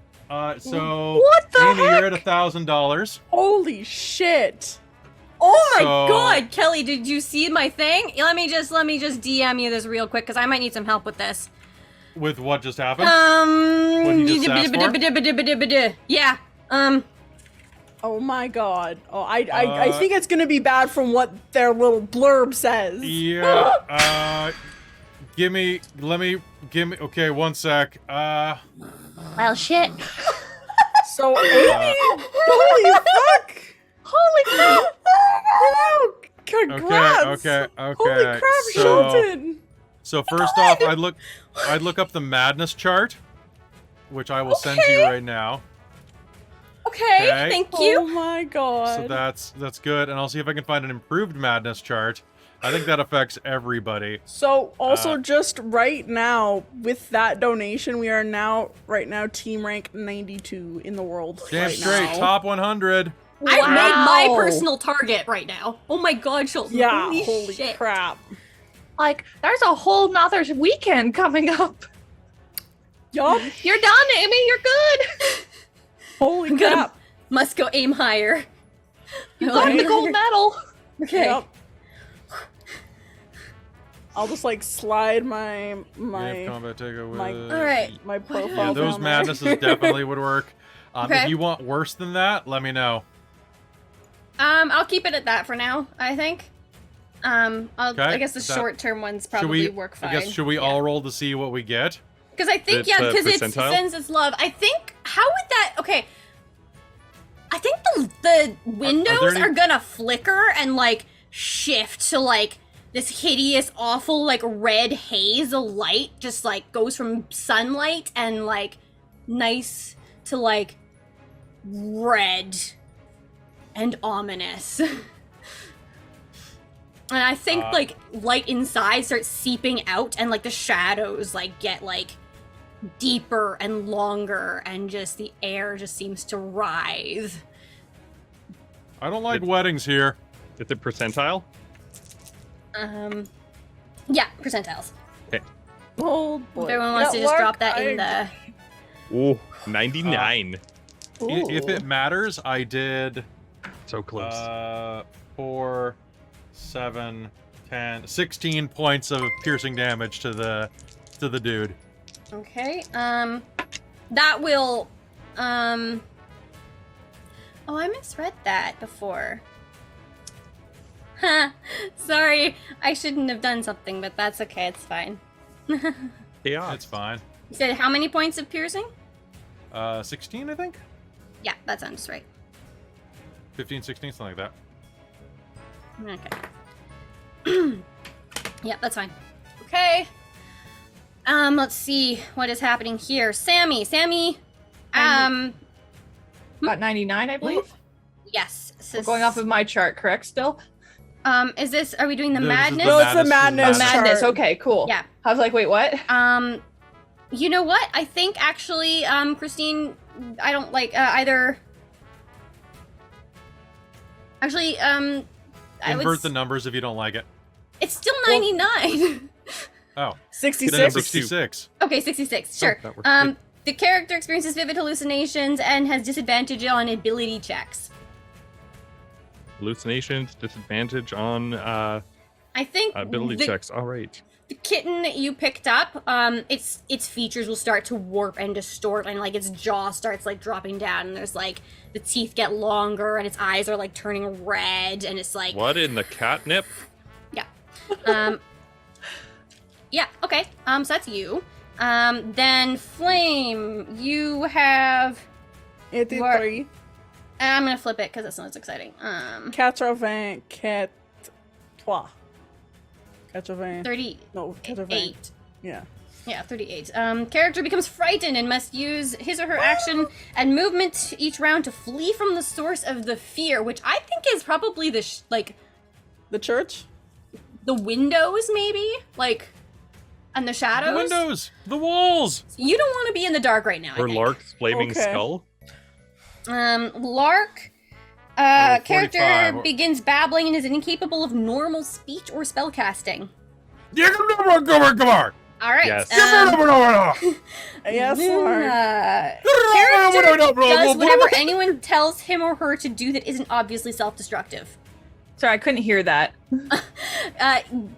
So What the Amy, heck? you're at $1,000. Holy shit. Oh Oh my So- god, Kelly, did you see my thing? Let me just DM you this real quick because I might need some help with this. With what just happened? What he just asked for? Yeah. Oh my god. Oh, I think it's gonna be bad from what their little blurb says. Yeah. Okay, one sec. Well, shit. So, Amy, holy fuck! Holy crap! Oh, congrats! Okay. Holy crap, So, Shelton! so first off, I'd look up the madness chart, which I will send to you right now. Okay, Okay. thank Oh you. my god. So that's good, and I'll see if I can find an improved madness chart. I think that affects everybody. So also just right now with that donation, we are right now team rank 92 in the world. Damn right straight, now. top 100. I've made my Wow. personal target right now. Oh my god, Schultz. Yeah, Holy holy shit. crap. Like, there's a whole nother weekend coming up. Yup. You're done, Amy. You're good. Holy I'm gonna- crap. Must go aim higher. You got the gold medal. Okay. Yep. I'll just like slide my Game combat takeover. my- Alright. my profile. Yeah, those down there. madnesses definitely would work. Okay. If you want worse than that, let me know. I'll keep it at that for now, I think. I Okay, guess the that- short-term ones Should probably we work fine. I guess should we all roll to see what we get? Because I think, The because it percentile? sends its love. I think, how would that, okay. I think the windows any- are gonna flicker and, like, shift to, like, this hideous, awful, like, red haze of light. Just, like, goes from sunlight and, like, nice to, like, red and ominous. And I think, like, light inside starts seeping out and, like, the shadows, like, get, like, deeper and longer and just the air just seems to writhe. I don't like weddings here. Is it percentile? Yeah, percentiles. Oh boy. If everyone wants to just Lark, drop that in the... Ooh, 99. If it matters, I did So close. 4, 7, 10, 16 points of piercing damage to the dude. Okay, that will, oh, I misread that before. Huh, sorry, I shouldn't have done something, but that's okay, it's fine. Yeah. It's fine. You said how many points of piercing? 16, I think? Yeah, that sounds right. 15, 16, something like that. Okay. Yep, that's fine. Okay. Let's see what is happening here. Sammy, Got 99, I believe. yes. We're going off of my chart, correct? Still. Is this? Are we doing the No, this is the madness? No, it's the madness. Madness. chart. Okay, cool. Yeah. I was like, wait, what? You know what? I think actually, Christine, I don't like either. Actually, I would. Invert the numbers if you don't like it. It's still 99. Oh, 66. 66. Okay, 66. Sure. that works. Good. The character experiences vivid hallucinations and has disadvantage on ability checks. Hallucinations, disadvantage on I think ability the, checks. All right. the kitten that you picked up, its features will start to warp and distort, and like its jaw starts like dropping down, and there's like the teeth get longer, and its eyes are like turning red, and it's like What in the catnip? yeah, okay. So that's you. Then Flame, you have. 83. I'm gonna flip it because that's not as exciting. 80. 38. No, 80. Yeah. Yeah, 38. Character becomes frightened and must use his or her action and movement each round to flee from the source of the fear, which I think is probably the The church? the windows, maybe, like, and the shadows. The windows, the walls. You don't want to be in the dark right now. I Or think. Lark's flaming Okay. skull? Lark. 45. Character begins babbling and is incapable of normal speech or spellcasting. Come on. All right. Yes. Yes, Lord. Character does whatever anyone tells him or her to do that isn't obviously self-destructive. Sorry, I couldn't hear that.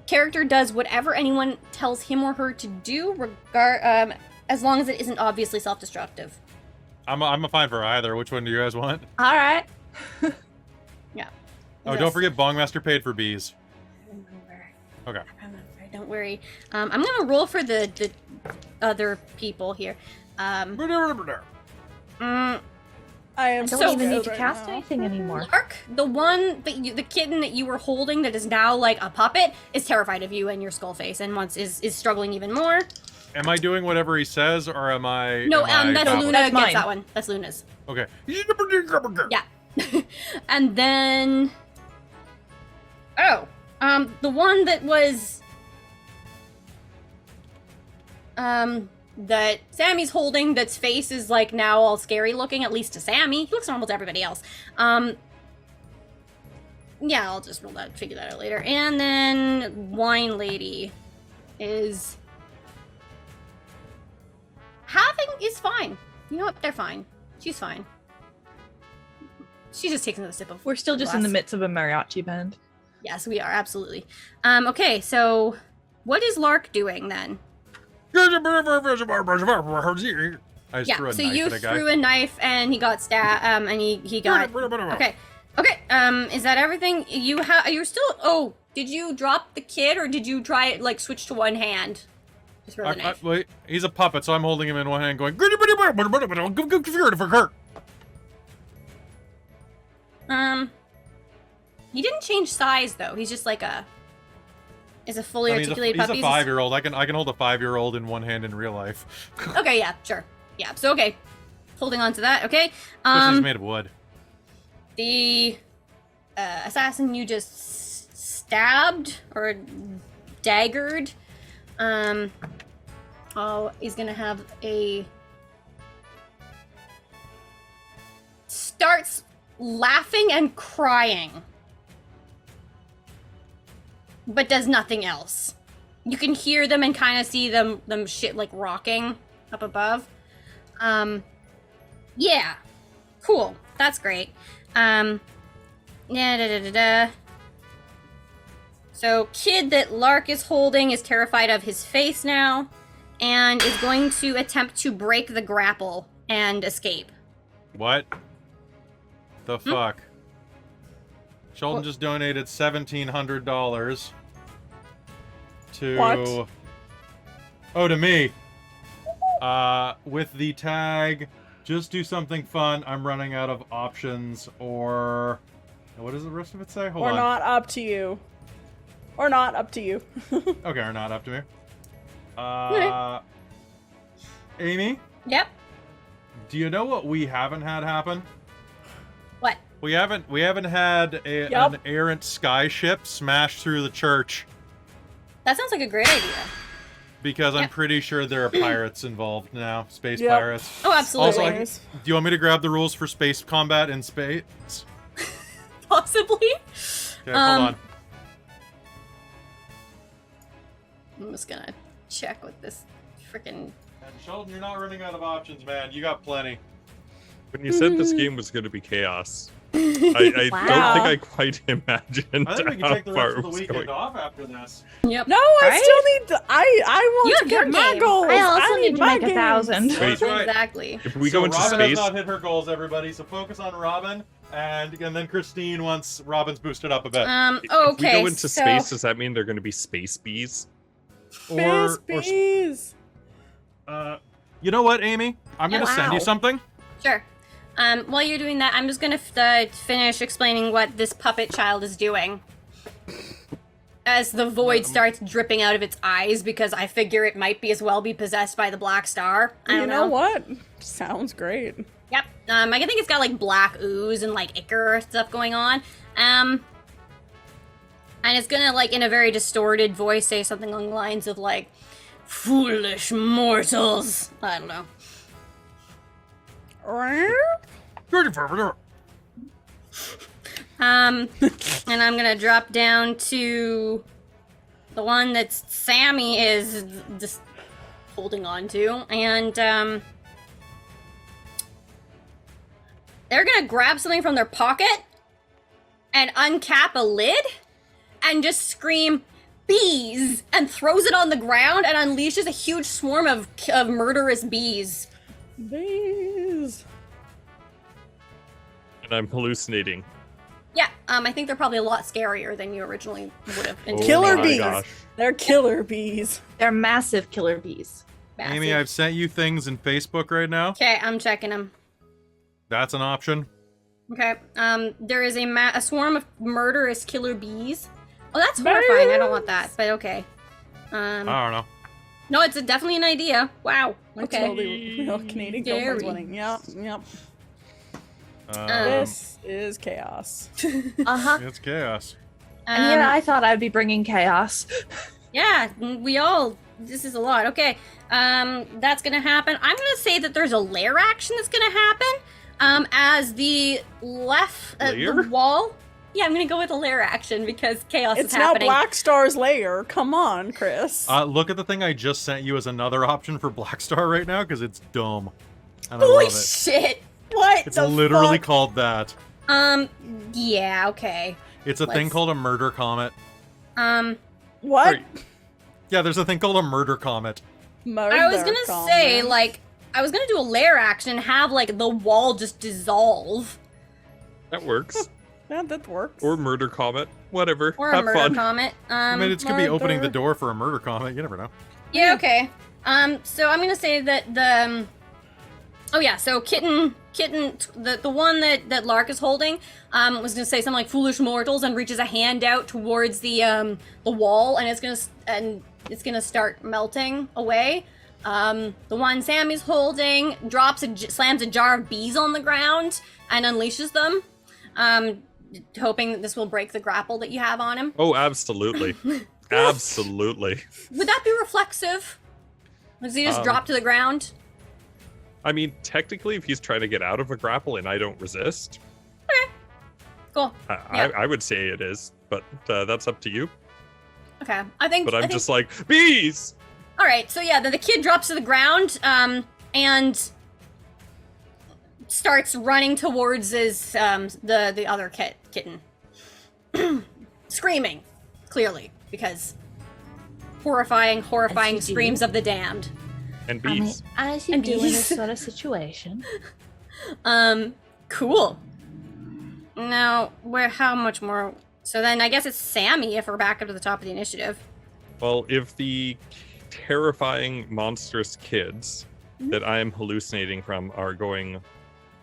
Character does whatever anyone tells him or her to do, as long as it isn't obviously self-destructive. I'm a fine for either. Which one do you guys want? All right. Yeah. Oh, don't forget Bongmaster paid for bees. Okay. Don't worry. I'm gonna roll for the other people here. I am I don't So even need to right cast now. anything anymore. Lark, the one that the kitten that you were holding that is now like a puppet, is terrified of you and your skull face, and is struggling even more. Am I doing whatever he says, or am I? No, am I that's babbling? Luna That's gets mine. that one. That's Luna's. Okay. Yeah. And then, the one that was, that Sammy's holding, that's face is like now all scary looking, at least to Sammy. He looks normal to everybody else. Yeah, I'll just roll that, figure that out later. And then Wine Lady is is fine. You know what? They're fine. She's fine. She just takes another sip of We're still just in the glass. midst of a mariachi band. Yes, we are, absolutely. Okay, so what is Lark doing then? I just Yeah, threw a so knife you at a guy. threw a knife and he got stabbed, and he got... Okay, is that everything? You're still... Oh, did you drop the kid, or did you try it, like, switch to one hand? Just throw the knife. Wait, he's a puppet, so I'm holding him in one hand, going. He didn't change size, though. He's just like is a fully articulated he's puppy. a 5-year-old. I can hold a 5-year-old in one hand in real life. Okay, yeah, sure. Yeah, so okay. Holding on to that, okay. Especially he's made of wood. The assassin you just stabbed or daggered, he's gonna have starts laughing and crying, but does nothing else. You can hear them and kind of see them shit like rocking up above. Yeah, cool. That's great. So kid that Lark is holding is terrified of his face now, and is going to attempt to break the grapple and escape. What? The fuck? Sheldon just donated $1,700 to... What? Oh, to me. With the tag, just do something fun. I'm running out of options, or... What does the rest of it say? Hold Or on. not up to you. Or not up to you. Okay, or not up to me. Amy, Yep. do you know what we haven't had happen? What? We haven't had an errant sky ship smash through the church, That sounds like a great idea. because I'm Yep. pretty sure there are pirates involved now, space Yep. pirates. Oh, absolutely. Also, do you want me to grab the rules for space combat in space? Possibly. Okay, hold on. I'm just gonna check with this freaking. And Sheldon, you're not running out of options, man. You got plenty. When you said this game was going to be chaos, I Wow. don't think I quite imagined I think we can how take the far rest it of the was weekend going. off after this. Yep. No, I Right? still need to. I want You to have your get my game. goals. I also need to my make games. 1,000. Wait. That's right. Exactly. If we So go into Robin space, has not hit her goals, everybody. So focus on Robin, and then Christine once Robin's boosted up a bit. Okay. if we go into so- space, does that mean they're going to be space bees? Space bees. You know what, Amy? I'm Yeah. gonna send you Wow. something. Sure. While you're doing that, I'm just gonna finish explaining what this puppet child is doing. As the void starts dripping out of its eyes, because I figure it might be as well be possessed by the Black Star. I You don't know what? Sounds great. Yep. I think it's got like black ooze and like ichor stuff going on. And it's gonna like in a very distorted voice say something along the lines of like, "Foolish mortals." I don't know. And I'm gonna drop down to the one that Sammy is just holding on to, and they're gonna grab something from their pocket and uncap a lid and just scream bees and throws it on the ground and unleashes a huge swarm of murderous bees. Bees. And I'm hallucinating. Yeah, I think they're probably a lot scarier than you originally would have anticipated. Killer my bees. gosh. They're killer bees. They're massive killer bees. Amy, I've sent you things in Facebook right now. Okay, I'm checking them. That's an option. Okay, there is a swarm of murderous killer bees. Oh, that's horrifying. I don't want that, but okay. I don't know. No, it's definitely an idea. Wow. My Okay. totally real Canadian Scary. girlfriend's winning. Yep. This is chaos. Uh-huh. It's chaos. And here I thought I'd be bringing chaos. Yeah, this is a lot. Okay, that's gonna happen. I'm gonna say that there's a lair action that's gonna happen. As the left Lair? the wall. Yeah, I'm gonna go with a lair action because chaos It's is now happening. Black Star's lair. Come on, Chris. Look at the thing I just sent you as another option for Black Star right now, because it's dumb. And I Holy love it. shit! What It's the literally fuck? called that. Yeah, okay. It's a thing Let's- called a murder comet. What? Right. Yeah, there's a thing called a murder comet. I was gonna say, like, I was gonna do a lair action and have, like, the wall just dissolve. That works. Yeah, that works. Or murder comet. Whatever. Or a Have murder fun. comet. I mean, it's could be opening the murder. door for a murder comet. You never know. Yeah, okay. So I'm gonna say that the oh yeah, so kitten, the one that Lark is holding, was gonna say something like "foolish mortals" and reaches a hand out towards the wall, and it's gonna start melting away. The one Sammy's holding slams a jar of bees on the ground and unleashes them, hoping that this will break the grapple that you have on him. Oh, absolutely. Absolutely. Would that be reflexive? Does he just drop to the ground? I mean, technically, if he's trying to get out of a grapple and I don't resist, Cool. I would say it is, but that's up to you. Okay, I think. But I'm I think, just like, bees! All right, so yeah, the kid drops to the ground, and starts running towards his the other kitten, screaming, clearly because horrifying As you do. screams of the damned. And I mean, bees. as you And do in bees. this sort of situation. Cool. Now, how much more? So then, I guess it's Sammy if we're back up to the top of the initiative. Well, if the terrifying, monstrous kids that I am hallucinating from are going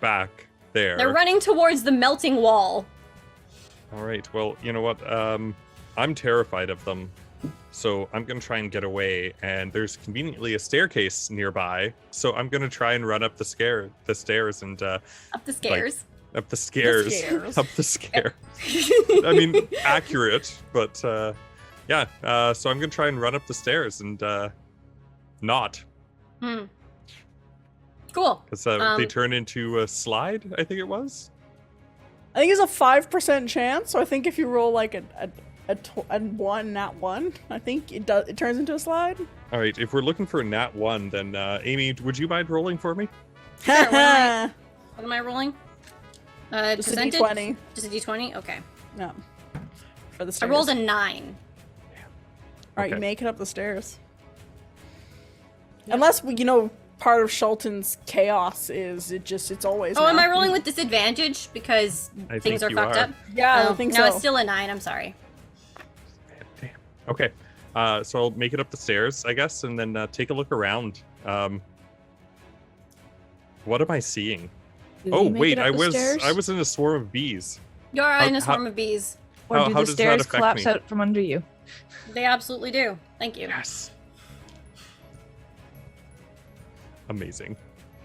back there. They're running towards the melting wall. All right. Well, you know what? I'm terrified of them, so I'm gonna try and get away. And there's conveniently a staircase nearby, so I'm gonna try and run up the stairs, and Up the stairs. up the stairs, stairs. up the stairs. I mean, accurate, but yeah. So I'm gonna try and run up the stairs and not, Cool. because they turn into a slide. I think it was. I think it's a 5% chance. So I think if you roll like a one, not one, I think it turns into a slide. All right. If we're looking for a nat 1, then Amy, would you mind rolling for me? Sure, what am I rolling? Just a Percentage? d20. Just a d20? Okay. No. For the I stairs. rolled a 9. All right, Okay. you make it up the stairs. Unless part of Shulton's chaos is it's always. Oh, am now. I rolling with disadvantage because I things think are you fucked are. up? Yeah, Oh, I think no, so. it's still a 9. I'm sorry. Damn. Okay. So I'll make it up the stairs, I guess, and then take a look around. What am I seeing? Do Oh you make wait, it up I the was stairs? in a swarm of bees. You're How- in a how- swarm of bees. Or How do the does that stairs affect collapse me? out from under you? They absolutely do. Thank you. Yes. Amazing.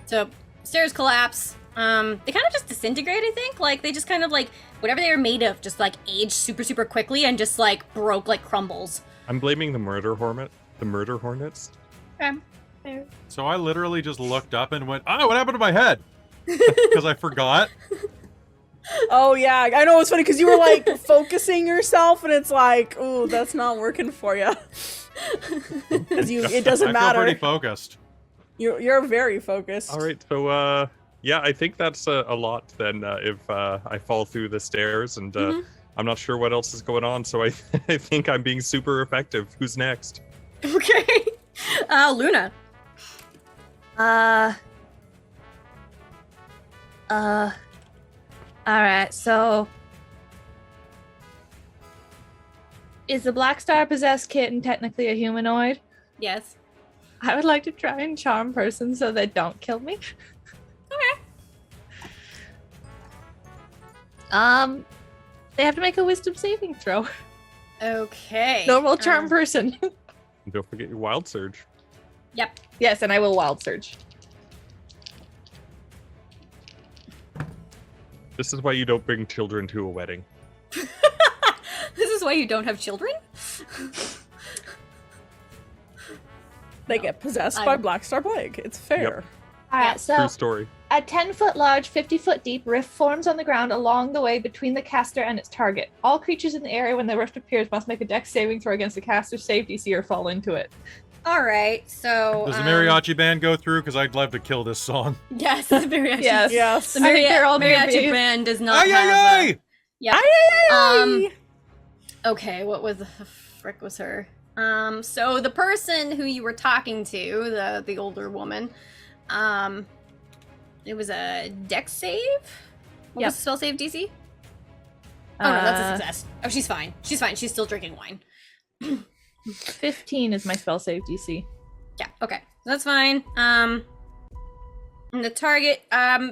So stairs collapse. They kind of just disintegrate, I think. Like they just kind of like whatever they were made of just like aged super, super quickly and just like broke like crumbles. I'm blaming the murder hornets. Okay. So I literally just looked up and went, "Oh, what happened to my head?" Because I forgot. Oh yeah, I know it's funny because you were like focusing yourself, and it's like, ooh, that's not working for you. Because it doesn't I feel matter. pretty focused. You're very focused. All right, so Yeah, I think that's a lot then if I fall through the stairs and I'm not sure what else is going on, so I think I'm being super effective. Who's next? Okay. Luna. Alright, so is the Black Star possessed kitten technically a humanoid? Yes. I would like to try and charm person so they don't kill me. Okay. They have to make a wisdom saving throw. Okay. Normal charm person. And don't forget your wild surge. Yep. Yes, and I will wild surge. This is why you don't bring children to a wedding. This is why you don't have children? They No. get possessed by Black Star Plague. It's fair. Alright, so True story. a 10-foot large, 50-foot deep rift forms on the ground along the way between the caster and its target. All creatures in the area when the rift appears must make a dex saving throw against the caster's save DC or fall into it. All right, so Does the mariachi band go through? Because I'd love to kill this song. Yes, the mariachi. Yes. Yes. The I think they're all mariachi being- band does not Ay, have. ay, ay! Yeah. Okay, what was the frick was her? So the person who you were talking to, the older woman, it was a dex save. What Yep. was the spell save DC? Oh no, that's a success. Oh, she's fine. She's fine. She's still drinking wine. 15 is my spell save DC. Yeah, okay. That's fine. And the target,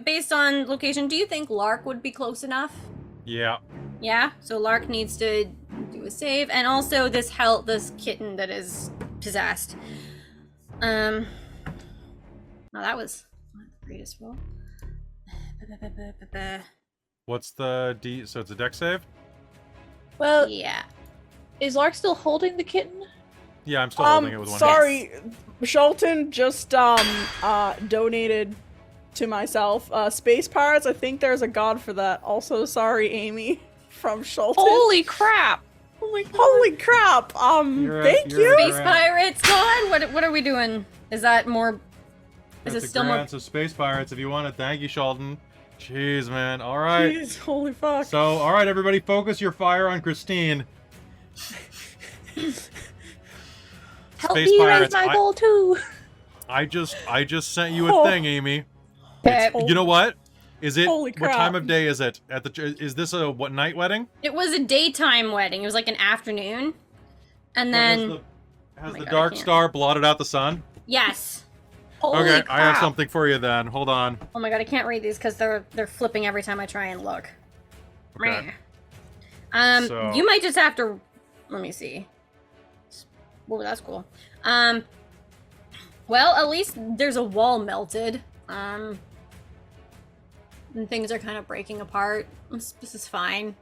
based on location, do you think Lark would be close enough? Yeah. Yeah, so Lark needs to do a save, and also this kitten that is possessed. Well, that was not the greatest roll. What's the D? So it's a deck save? Well, Yeah. is Lark still holding the kitten? Yeah, I'm still holding it with one hand. Sorry, Shelton just donated to myself. Space Pirates, I think there's a god for that. Also, sorry, Amy, from Shelton. Holy crap! Oh my God. Holy crap! You're Thank you're you. right. Space Pirates, go on! What are we doing? Is that more... Is Got it the still more... grants of Space Pirates if you want it. Thank you, Sheldon. Jeez, man. All right. Jeez, holy fuck. So, all right, everybody, focus your fire on Christine. Help Space me Pirates, raise my goal too. I just sent you a Oh. thing, Amy. Okay. You know what? Is it? Holy What time crap. of day is it? Is this a what night wedding? It was a daytime wedding. It was like an afternoon. And Has then... the, has Oh my the God, I dark can't. star blotted out the sun? Yes. Holy Okay, crap. I have something for you then. Hold on. Oh my god, I can't read these because they're flipping every time I try and look. Okay. So- You might just have to... Let me see. Oh, that's cool. Well, at least there's a wall melted. And things are kind of breaking apart. This is fine.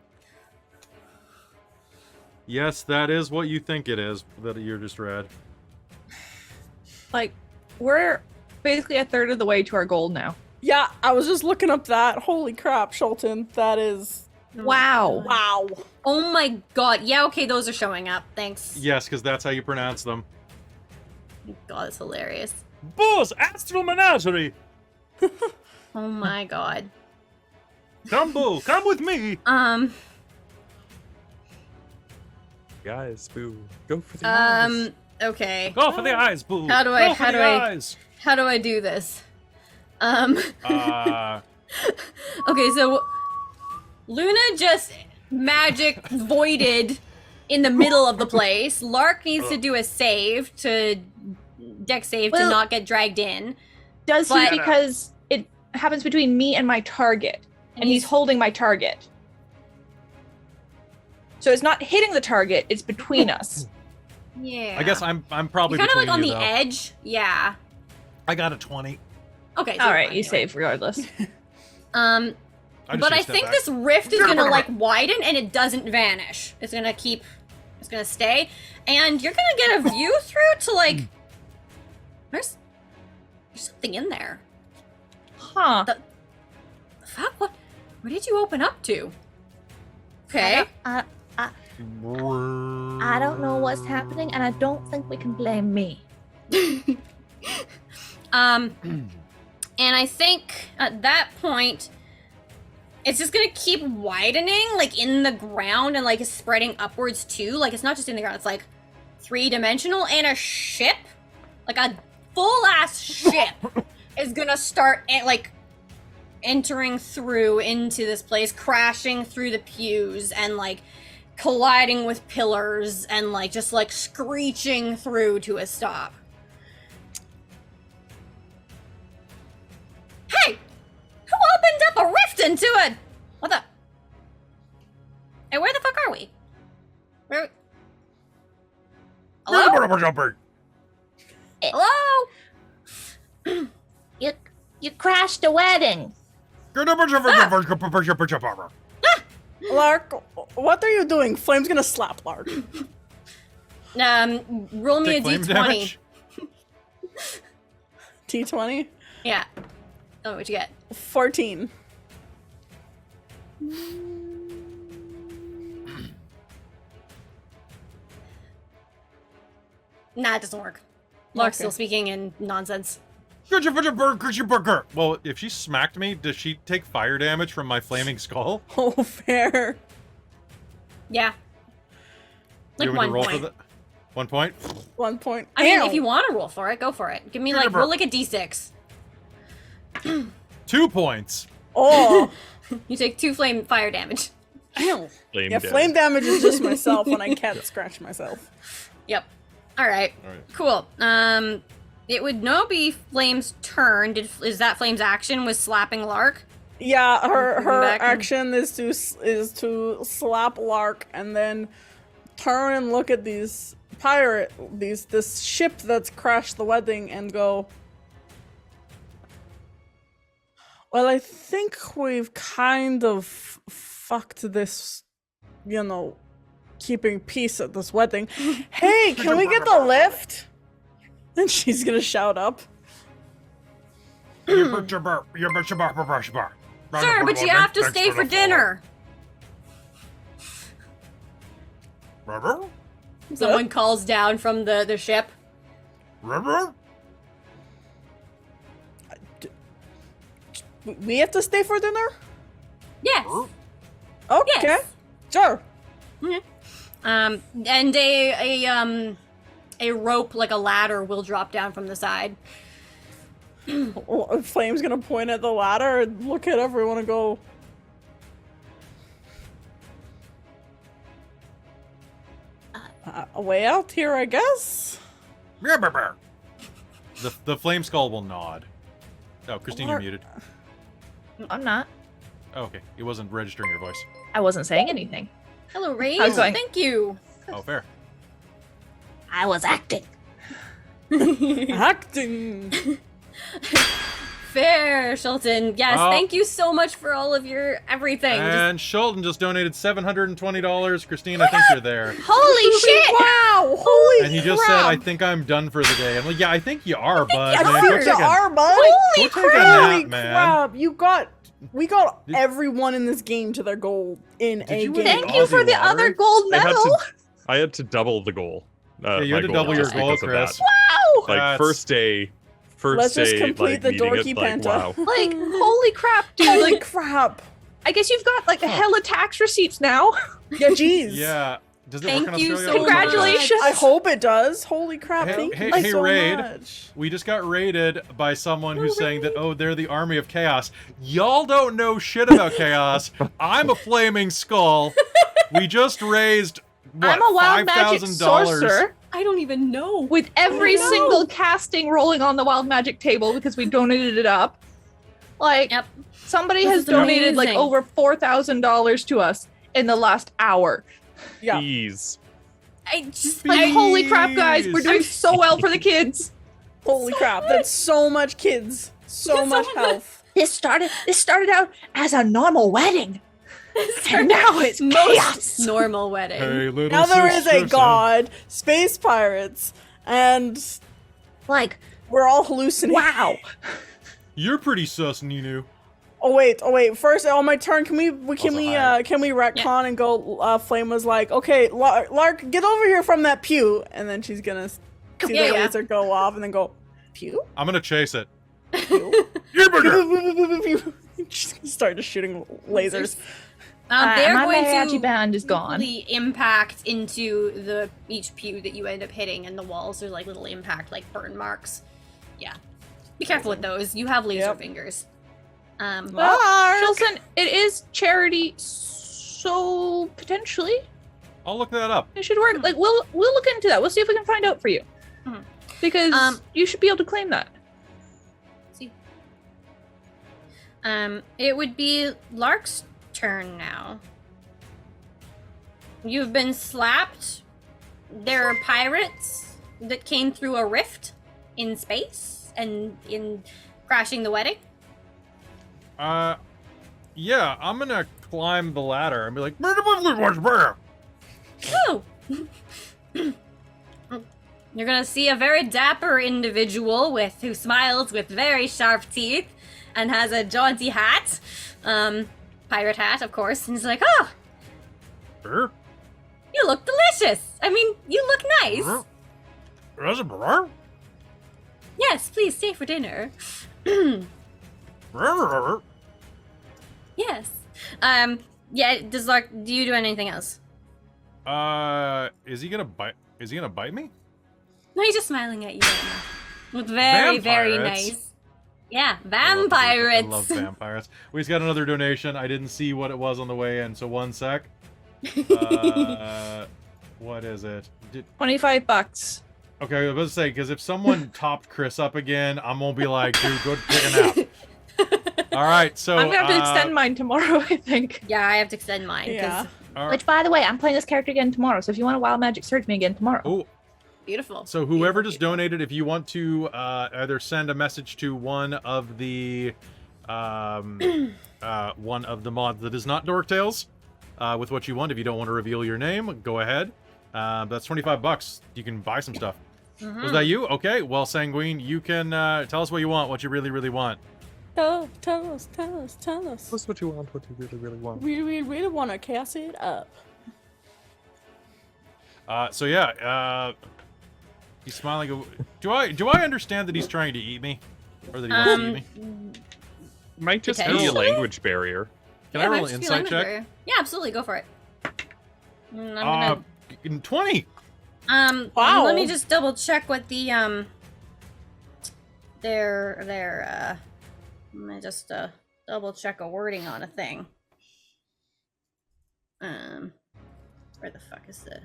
Yes, that is what you think it is that you just read. Like, we're basically a third of the way to our goal now. Yeah, I was just looking up that. Holy crap, Shelton. That is... Wow. Wow. Oh my god. Yeah, okay, those are showing up. Thanks. Yes, because that's how you pronounce them. God, that's hilarious. Boss, Astral Menagerie! Oh my god. Come, Boo, come with me! Guys, boo. Go for the eyes. Okay. Go for the eyes, Boo! How do the I- eyes! How do I do this? Uh, Okay, so Luna just magic voided in the middle of the place. Lark needs to do a save to deck save to Well- not get dragged in. Does But- he because it happens between me and my target, and he's holding my target. So it's not hitting the target; it's between us. Yeah. I guess I'm probably kind of between like on you, the though. edge. Yeah. I got a 20. Okay. All right, fine you anyway. save regardless. I just But take a I step think back. this rift is gonna like widen and it doesn't vanish. It's gonna stay, and you're gonna get a view through to like. There's something in there. Huh? Fuck, what? Where did you open up to? Okay. I don't know what's happening, and I don't think we can blame me. And I think at that point, it's just gonna keep widening, like in the ground and like spreading upwards too. Like it's not just in the ground, it's like 3-dimensional, and a ship, like a full ass ship, is gonna start like entering through into this place, crashing through the pews and like colliding with pillars and like just like screeching through to a stop. Hey! Who opened up a rift into it? What the? Hey, where the fuck are we? Where? Hello? Hello? You crashed a wedding. Lark, what are you doing? Flame's gonna slap Lark. Roll me Take a flame d20. damage? T20? Yeah. Oh, what'd you get? 14. Nah, it doesn't work. Lark's Okay. still speaking in nonsense. Well, if she smacked me, does she take fire damage from my flaming skull? Oh, fair. Yeah. Like You want me to 1 roll point. for that? 1 point? 1 point. I mean, Ow. if you want to roll for it, go for it. Give me like, roll like a d6. 2 points. Oh. You take 2 fire damage. Ow. Flame Yeah, damage. flame damage is just myself when I can't scratch myself. Yep. Alright. Alright. Cool. It would now be Flame's turn. Is that Flame's action was slapping Lark? Yeah, her Moving back and- action is to slap Lark and then turn and look at this ship that's crashed the wedding and go, well, I think we've kind of fucked this, keeping peace at this wedding. Hey, can we get the lift? And she's gonna shout up. Sir, but you have to stay for dinner. Someone calls down from the ship. We have to stay for dinner? Yes. Okay. Yes. Sure. And a rope like a ladder will drop down from the side. Well, Flame's gonna point at the ladder and look at everyone and go, a way out here, I guess? The flame skull will nod. Oh, Christine, you're Or- muted. I'm not. Oh, okay. It wasn't registering your voice. I wasn't saying anything. Hello, Ray. How's it going? Thank you. Oh, fair. I was acting. Acting! Fair, Shilton. Yes, Oh. thank you so much for all of your everything. And Shulton just donated $720. Christine, I think you're there. Holy shit! Wow! Holy And he just said, I crap! think I'm done for the day. I'm like, yeah, I think you are, bud. I Man, think go you take a- are, bud! go take a nap, Holy man. crap! We got Did- everyone in this game to their goal in Did a you game. win Thank you for Aussie the lottery? other gold medal. I had to double the goal. Yeah, you my had to goal double your just goal, because of that. Chris. Wow! Like That's- first day, Let's just day, complete like, the meeting dorky it, like, panta. wow. Like, holy crap, dude. Holy Like, crap! I guess you've got like a hella tax receipts now. Yeah, jeez. Yeah. Does it Thank work on you Australia? so Congratulations. I hope it does. Holy crap! Hey- Thank hey- you hey, so Raid. much. We just got raided by someone who's saying that, oh, they're the army of chaos. Y'all don't know shit about chaos. I'm a flaming skull. We just raised, what, I'm a wild magic $5,000. sorcerer I don't even know. with every Oh, no. single casting rolling on the wild magic table because we donated it up. Like, Yep. somebody This has is donated like amazing. over $4,000 to us in the last hour. Yeah. Jeez. I just Like, holy crap, guys, we're doing Please. so well for the kids. Holy crap! That's so much kids. So That's so much much. health. This started out as a normal wedding. And now it's most chaos. normal wedding. Hey, little Now there is sister, a god, space pirates, and Like, we're all hallucinating. wow. You're pretty sus, Ninu. Oh wait. First, on my turn, can we Also higher. retcon and go? Flame was like, okay, Lark, get over here from that pew, and then she's gonna see Yeah, the yeah. laser go off, and then go, pew, I'm gonna chase it. pew. Just started shooting lasers. They're my going mariachi to band is gone. really impact into each pew that you end up hitting, and the walls are like little impact, like burn marks. Yeah, be careful with those. You have laser fingers. Well, Mark! Chilson, it is charity, so potentially I'll look that up. it should work. Like we'll look into that. We'll see if we can find out for you. Mhm. Because you should be able to claim that. See, it would be Lark's turn now. You've been slapped. There are pirates that came through a rift in space and in crashing the wedding. Yeah, I'm gonna climb the ladder and be like, "Brr." Oh! You're gonna see a very dapper individual who smiles with very sharp teeth and has a jaunty hat. Pirate hat, of course. And he's like, "Oh, Brr. you look delicious. I mean, you look nice. Brr. That's a brr. Yes, please stay for dinner." Brr. Yes. Yeah, does Lark, do you do anything else? Is he gonna bite? Is he gonna bite me? No, he's just smiling at you right now. With very, very Vampires. nice. Yeah, I vampirates. love vampires. We just got another donation. I didn't see what it was on the way in, so 1 sec. What is it? $25. Okay, I was about to say, because if someone topped Chris up again, I'm gonna be like, dude, go take a nap. All right, so I'm gonna have to extend mine tomorrow, I think. Yeah, I have to extend mine. 'Cause Yeah. all right. Which, by the way, I'm playing this character again tomorrow. So if you want to wild magic surge me again tomorrow. Oh, Beautiful. so whoever just donated, if you want to either send a message to one of the mods that is not Dork Tales, with what you want. If you don't want to reveal your name, go ahead. That's $25. You can buy some stuff. Was that you? Okay. Well, Sanguine, you can tell us what you want, what you really, really want. Tell us. What's what you want, what you really, really want. We really want to cast it up. So yeah, he's smiling. Do I understand that he's trying to eat me, or that he wants to eat me? Might just be a Potentially? language barrier. Can I roll an insight check? Yeah, absolutely. Go for it. I'm gonna 20. Wow. Let me just double check what the their let me just double check a wording on a thing. Where the fuck is the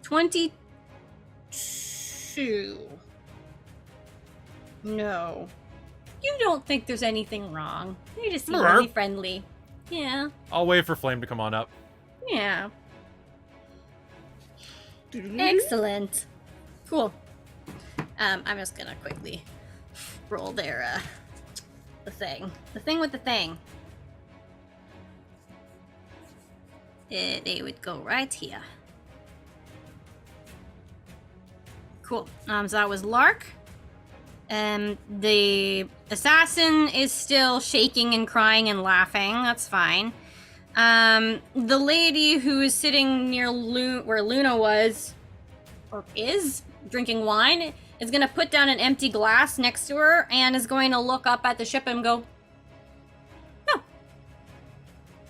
22? No. You don't think there's anything wrong. You just seem really friendly. Yeah. I'll wait for Flame to come on up. Yeah. Excellent. Cool. I'm just gonna quickly roll their the thing. The thing with the thing. They would go right here. Cool. So that was Lark. The assassin is still shaking and crying and laughing. That's fine. The lady who is sitting near where Luna was, or is, drinking wine, is going to put down an empty glass next to her and is going to look up at the ship and go, "Oh,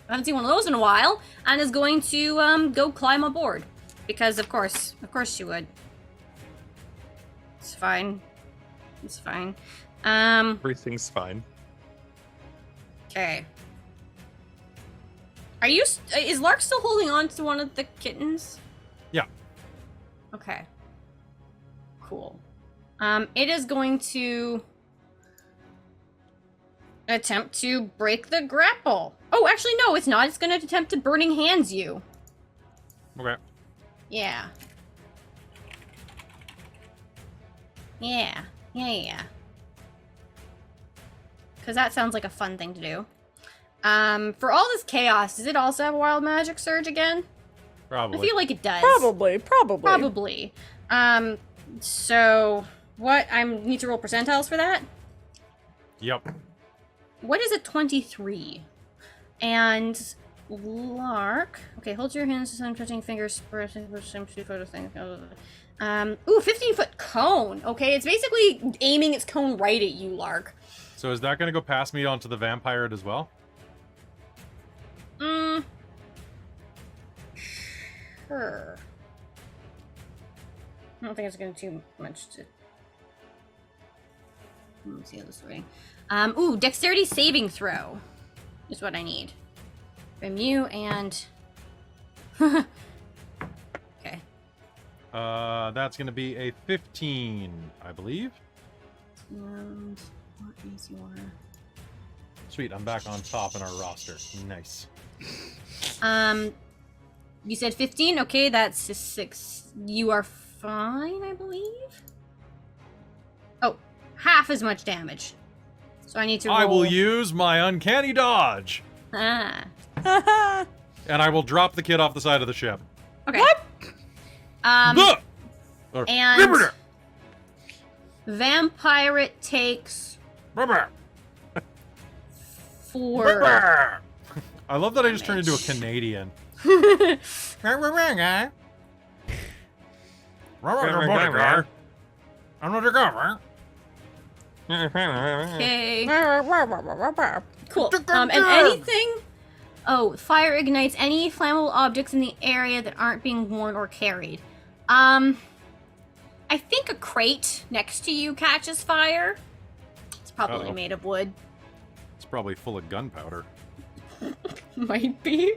I haven't seen one of those in a while," and is going to go climb aboard. Because of course she would. It's fine. It's fine. Everything's fine. Okay. Is Lark still holding on to one of the kittens? Yeah. Okay. Cool. It is going to attempt to break the grapple. Oh, actually, no, it's not. It's going to attempt to burning hands you. Okay. Yeah. Yeah. Because that sounds like a fun thing to do. For all this chaos, does it also have a wild magic surge again? Probably. I feel like it does. Probably. So what? I need to roll percentiles for that. Yep. What is a 23? And Lark. Okay, hold your hands, touching fingers, pressing the same two photo thing. Ooh, 15-foot cone. Okay, it's basically aiming its cone right at you, Lark. So is that going to go past me onto the vampire as well? Sure. I don't think it's going to do much to... Let's see how this is working. Ooh, dexterity saving throw is what I need. From you and... Okay. That's going to be a 15, I believe. And what is your... Sweet, I'm back on top in our roster. Nice. You said 15? Okay, that's a 6. You are fine, I believe? Oh, half as much damage. So I need to roll... I will use my uncanny dodge. Ah. And I will drop the kid off the side of the ship. Okay. What? And... Ripper! Vampire takes... Ripper! 4. Ripper! I love that I just turned into a Canadian. I'm not your governor. Okay. Cool. And anything... Oh, fire ignites any flammable objects in the area that aren't being worn or carried. I think a crate next to you catches fire. It's probably made of wood. It's probably full of gunpowder. Might be.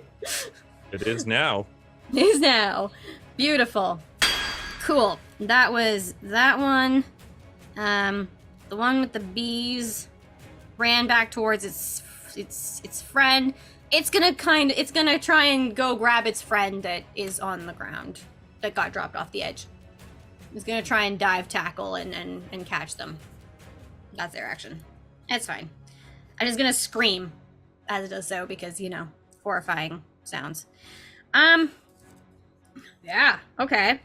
It is now. It is now. Beautiful. Cool. That was that one. The one with the bees ran back towards its friend. It's gonna try and go grab its friend that is on the ground, that got dropped off the edge. It's gonna try and dive tackle and catch them. That's their action. It's fine. I'm just gonna scream as it does so because, you know, horrifying sounds. Yeah, okay.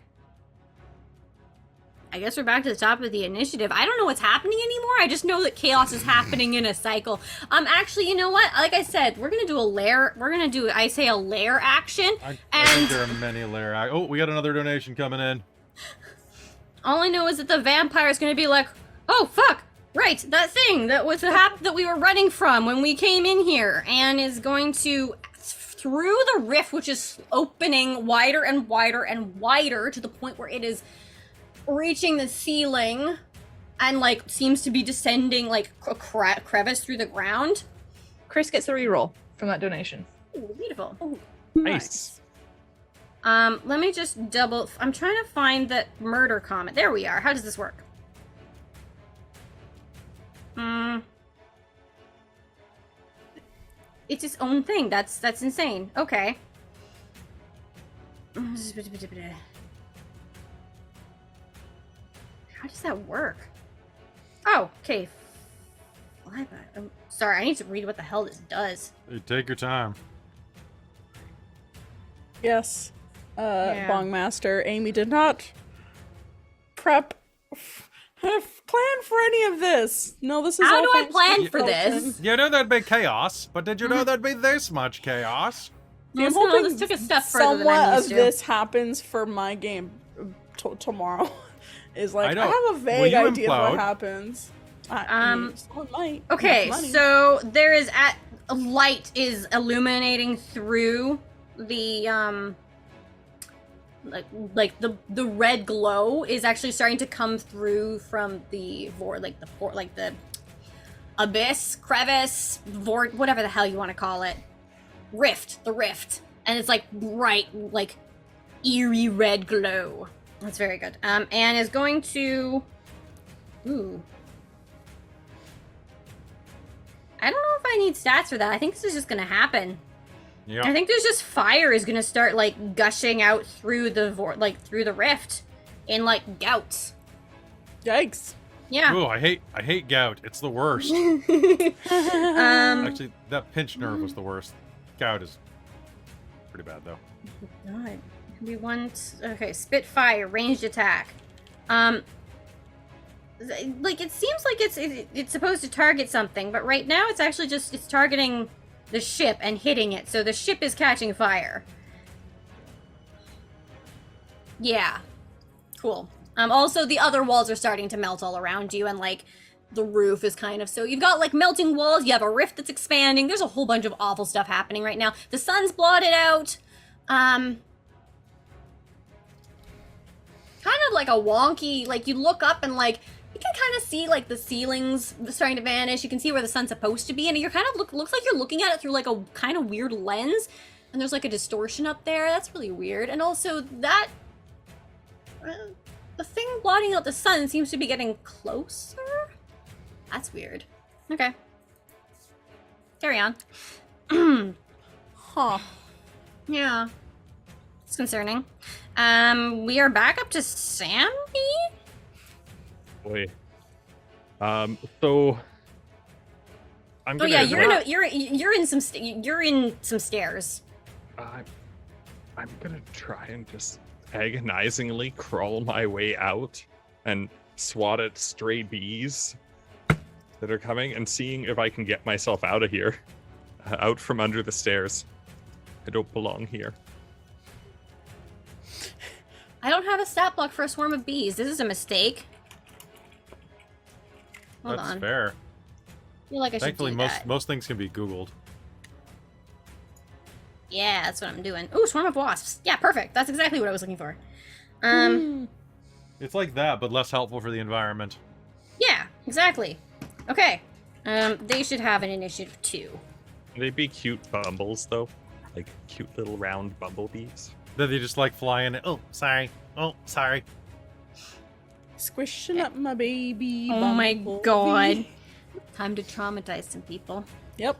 I guess we're back to the top of the initiative. I don't know what's happening anymore. I just know that chaos is happening in a cycle. Actually, you know what? Like I said, we're gonna do a lair. We're gonna do, I say, a lair action. I think there are many lair. Oh, we got another donation coming in. All I know is that the vampire is gonna be like, oh fuck, right, that thing that was that we were running from when we came in here, and is going to, through the rift, which is opening wider and wider and wider to the point where it is reaching the ceiling and like seems to be descending like a crevice through the ground. Chris gets a reroll from that donation. Ooh, beautiful. Ooh, Nice. Let me just I'm trying to find the murder comment. There we are. How does this work? It's its own thing. That's insane. Okay. How does that work? Oh, okay. Sorry, I need to read what the hell this does. Hey, take your time. Yes. Yeah. Bongmaster, Amy did not plan for any of this. No, this is How all do I thanks plan to for Dalton. this? You know there'd be chaos, but did you know there'd be this much chaos? I'm No, hoping this took a step further than somewhat I'm of used to. this happens for my game tomorrow. Is like I I, know. have a Will vague you idea of implode? what happens. I mean, someone might. Okay, Money. so there is a light is illuminating through the like the red glow is actually starting to come through from the the abyss, crevice, whatever the hell you want to call it, the rift, and it's like bright, like eerie red glow. That's very good. And is going to, ooh. I don't know if I need stats for that. I think this is just gonna happen. Yeah. I think there's just fire is gonna start like gushing out through the through the rift in like gouts. Yikes. Yeah. Ooh, I hate gout. It's the worst. Actually, that pinched nerve was the worst. Gout is pretty bad though. God. We want, okay, Spitfire, ranged attack. Like it seems like it's supposed to target something, but right now it's actually just it's targeting the ship and hitting it, so the ship is catching fire. Yeah. Cool. Also, the other walls are starting to melt all around you, and like the roof is kind of, so you've got like melting walls, you have a rift that's expanding, there's a whole bunch of awful stuff happening right now. The sun's blotted out. Kind of like a wonky, like you look up and like you can kind of see like the ceilings starting to vanish. You can see where the sun's supposed to be, and you're kind of looks like you're looking at it through like a kind of weird lens, and there's like a distortion up there. That's really weird. And also that the thing blotting out the sun seems to be getting closer. That's weird. Okay. Carry on. Huh. Yeah. It's concerning. We are back up to Sammy? Boy. So I'm Oh gonna yeah, you're in some stairs. I'm gonna try and just agonizingly crawl my way out and swat at stray bees that are coming and seeing if I can get myself out of here, out from under the stairs. I don't belong here. I don't have a stat block for a swarm of bees. This is a mistake. Hold That's on. fair. I feel like I should Thankfully, do that. most things can be Googled. Yeah, that's what I'm doing. Ooh, swarm of wasps. Yeah, perfect. That's exactly what I was looking for. It's like that, but less helpful for the environment. Yeah, exactly. Okay. They should have an initiative 2. Can they be cute bumbles though? Like cute little round bumblebees? Then they just like fly in. Oh, sorry. Oh, sorry. Squishing up my baby. Oh my bumblebee. god. Time to traumatize some people. Yep.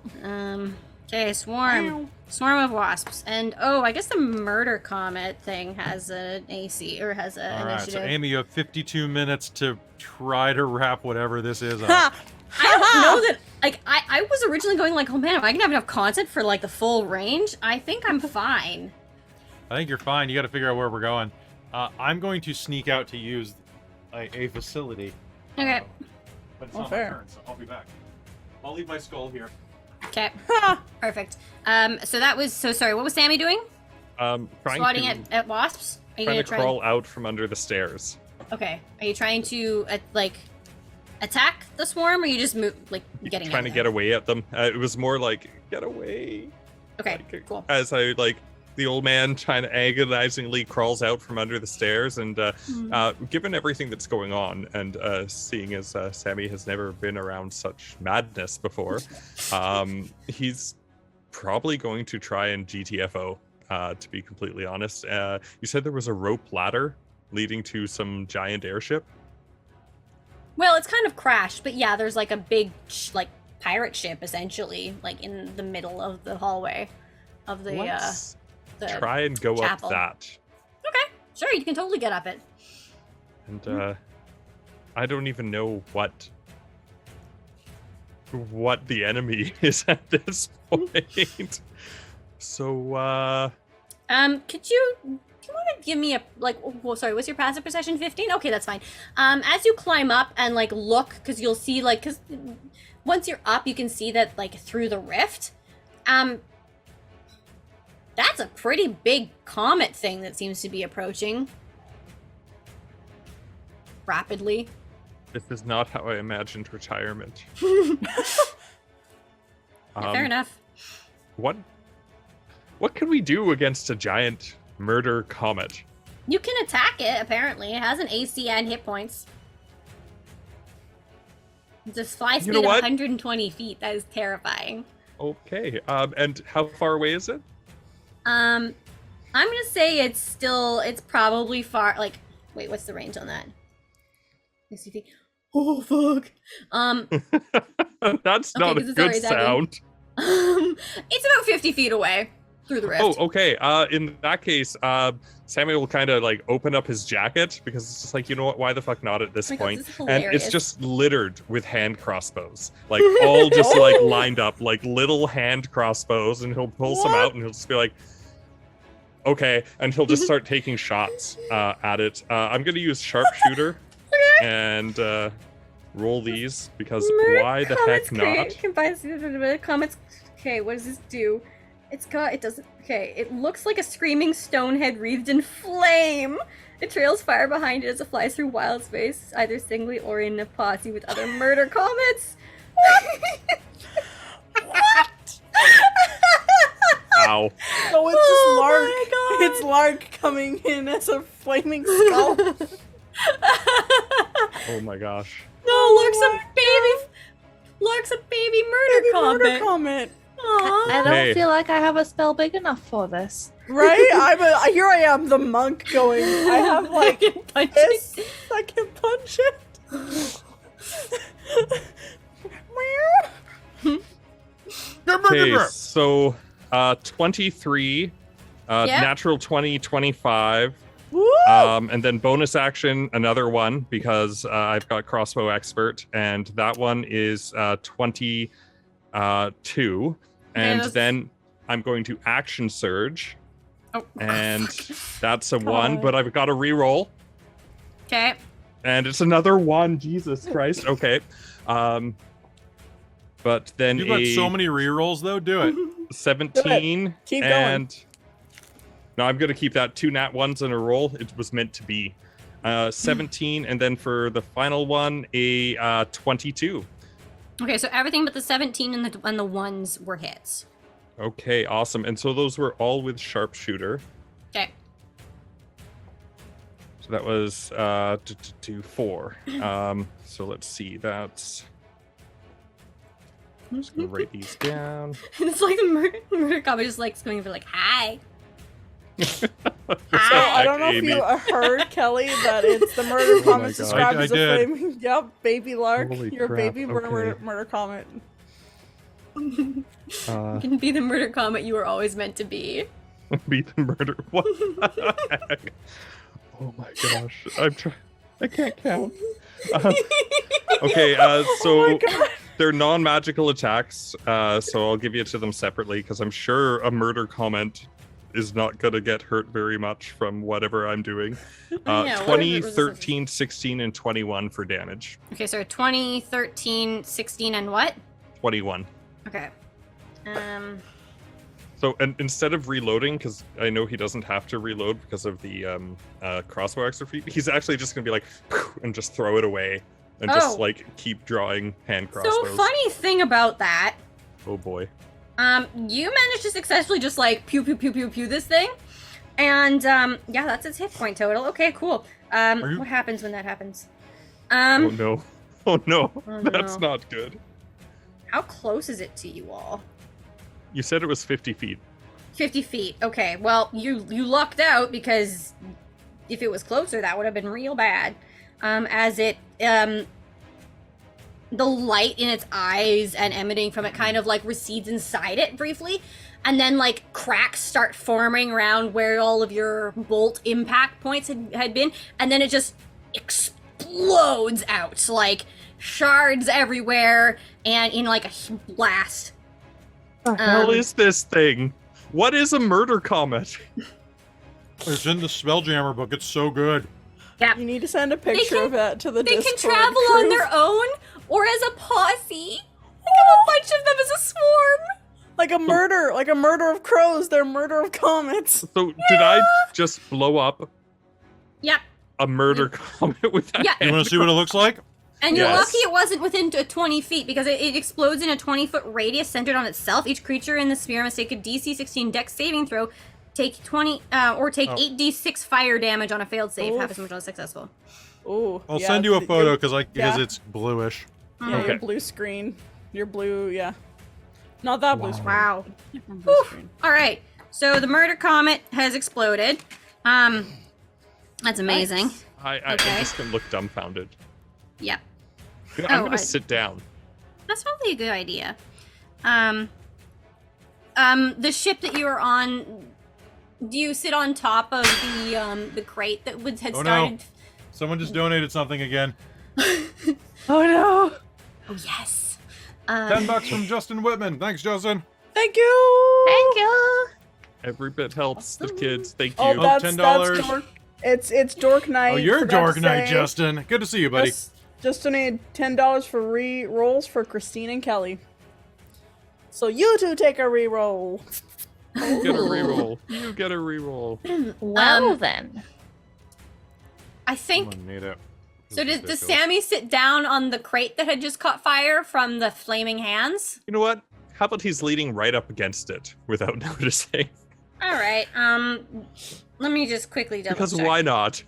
Okay, swarm. Ow. Swarm of wasps. And, oh, I guess the murder comet thing has an AC, or has an All right, initiative. so Amy, you have 52 minutes to try to wrap whatever this is up. Ha! I don't know that, like, I was originally going like, oh man, am I gonna have enough content for, like, the full range? I think I'm fine. I think you're fine. You got to figure out where we're going. I'm going to sneak out to use a facility. Okay. But it's Oh, not fair. my turn, so I'll be back. I'll leave my skull here. Okay. Ha! Perfect. So that was, so sorry, what was Sammy doing? Trying Swatting to, at wasps? Are you trying gonna to try crawl out from under the stairs. Okay. Are you trying to, like, attack the swarm, or are you just getting Trying to get away at them. It was more like, get away. Okay, Like, cool. As I, like, the old man trying to agonizingly crawls out from under the stairs, and given everything that's going on, and seeing as Sammy has never been around such madness before, he's probably going to try and GTFO, to be completely honest. You said there was a rope ladder leading to some giant airship? Well, it's kind of crashed, but yeah, there's like a big, like, pirate ship, essentially, like, in the middle of the hallway of the, Let's the try and go chapel. up that. Okay, sure, you can totally get up it. And I don't even know what the enemy is at this point. So Could you want to give me a, like, well, sorry, what's your passive perception? 15? Okay, that's fine. As you climb up and, like, look, because you'll see, like, because once you're up, you can see that, like, through the rift, that's a pretty big comet thing that seems to be approaching rapidly. this is not how I imagined retirement. Yeah, fair enough. What can we do against a giant murder comet? You can attack it, apparently. It has an AC and hit points. It's a fly speed know of what? 120 feet. That is terrifying. Okay. And how far away is it? I'm gonna say it's probably far, like, wait, what's the range on that? 60 feet. Oh, fuck. That's Okay, not a 'cause it's good already attacking. sound. It's about 50 feet away through the rift. Oh, okay. In that case, Samuel will kind of like open up his jacket because it's just like, you know what? Why the fuck not at this Oh my God, point? this is And hilarious. it's just littered with hand crossbows, like all just like lined up, like little hand crossbows. And he'll pull some out, and he'll just be like, "Okay," and he'll just start taking shots at it. I'm gonna use sharpshooter and roll these because why the heck not? Combines comets. Okay, what does this do? It looks like a screaming stone head wreathed in flame. It trails fire behind it as it flies through wild space, either singly or in a posse with other murder comets. What? Ow. So it's just Lark. It's Lark coming in as a flaming skull. Oh my gosh. No, Lark's a baby murder comet. Murder comet. Aw. I don't Hey. feel like I have a spell big enough for this. Right? Here I am, the monk going. I have like can punch this. it. I can punch it. Okay, so 23, Yeah. natural 20, 25. Woo! And then bonus action, another one, because I've got crossbow expert, and that one is 22. And that's- then I'm going to action surge, Oh, and fuck. that's a 1, God. but I've got a reroll, Okay. and it's another 1. Jesus Christ. Okay. But then You've got so many rerolls, though. Do it. 17 Keep going. and no, I'm gonna keep that 2 nat 1s in a roll. It was meant to be 17, and then for the final one, a 22. Okay, so everything but the 17 and the ones were hits. Okay, awesome. And so those were all with sharpshooter. Okay. So that was 4. So let's see. That's I'm just gonna write these down. It's like the murder comet just like coming over like, hi. So I don't know if Amy. you heard, Kelly, that it's the murder my comet God. described I as a did. flaming. Yep, baby Lark. Holy Your crap, baby murder, okay. murder comet. You can be the murder comet you were always meant to be. Be the murder. What the heck? Oh my gosh. I can't count. Okay, so they're non-magical attacks, so I'll give you to them separately, because I'm sure a murder comment is not going to get hurt very much from whatever I'm doing. Yeah, 20, whatever 13, 16, and 21 for damage. Okay, so 20, 13, 16, and what? 21. Okay. So and instead of reloading, because I know he doesn't have to reload because of the crossbow extra feet, he's actually just going to be like, and just throw it away and just Oh. like keep drawing hand crossbows. So funny thing about that, Oh boy. you managed to successfully just like pew pew pew pew pew this thing, and yeah, that's its hit point total. Okay, cool. you- What happens when that happens? Oh no. Oh no. Oh, That's no. not good. How close is it to you all? You said it was 50 feet. 50 feet. Okay, well, you lucked out, because if it was closer, that would have been real bad. As it, the light in its eyes and emanating from it kind of like recedes inside it briefly, and then like cracks start forming around where all of your bolt impact points had been, and then it just explodes out, like shards everywhere, and in like a blast. What the hell is this thing? What is a murder comet? It's in the Spelljammer book. It's so good. You need to send a picture of that to the They Discord. can travel on crew. their own or as a posse. Like a bunch of them as a swarm. Like a murder of crows. They're murder of comets. So did I just blow up Yep. a murder comet with that? Yeah. You want to see what it looks like? And you're Yes. lucky it wasn't within 20 feet, because it explodes in a 20-foot radius centered on itself. Each creature in the sphere must take a DC 16 Dex saving throw, take 8d6 fire damage on a failed save, half as much on a successful. Ooh. I'll yeah, send you a photo your- because yeah. it's bluish. Yeah, Okay. your blue screen. Your blue, yeah. Not that blue screen. Wow. Different blue screen. All right. So the murder comet has exploded. That's amazing. Nice. I Okay. just can look dumbfounded. Yep. I'm Oh, gonna sit down. That's probably a good idea. The ship that you were on, do you sit on top of the crate that had Oh, no. started? Someone just donated something again. Oh no. Oh yes. $10 from Justin Whitman. Thanks, Justin. Thank you. Thank you. Every bit helps the kids. Thank you. Oh, that's $10. Dork. It's Dork Night. Oh, you're forgot to Dork Knight, say. Justin. Good to see you, buddy. Just donated $10 for re-rolls for Christine and Kelly. So you two take a re-roll. You get a reroll. You get a reroll. Well then. I think. Someone need it. So This is does ridiculous. Sammy sit down on the crate that had just caught fire from the flaming hands? You know what? How about he's leaning right up against it without noticing? All right. Let me just quickly double Because check. why not?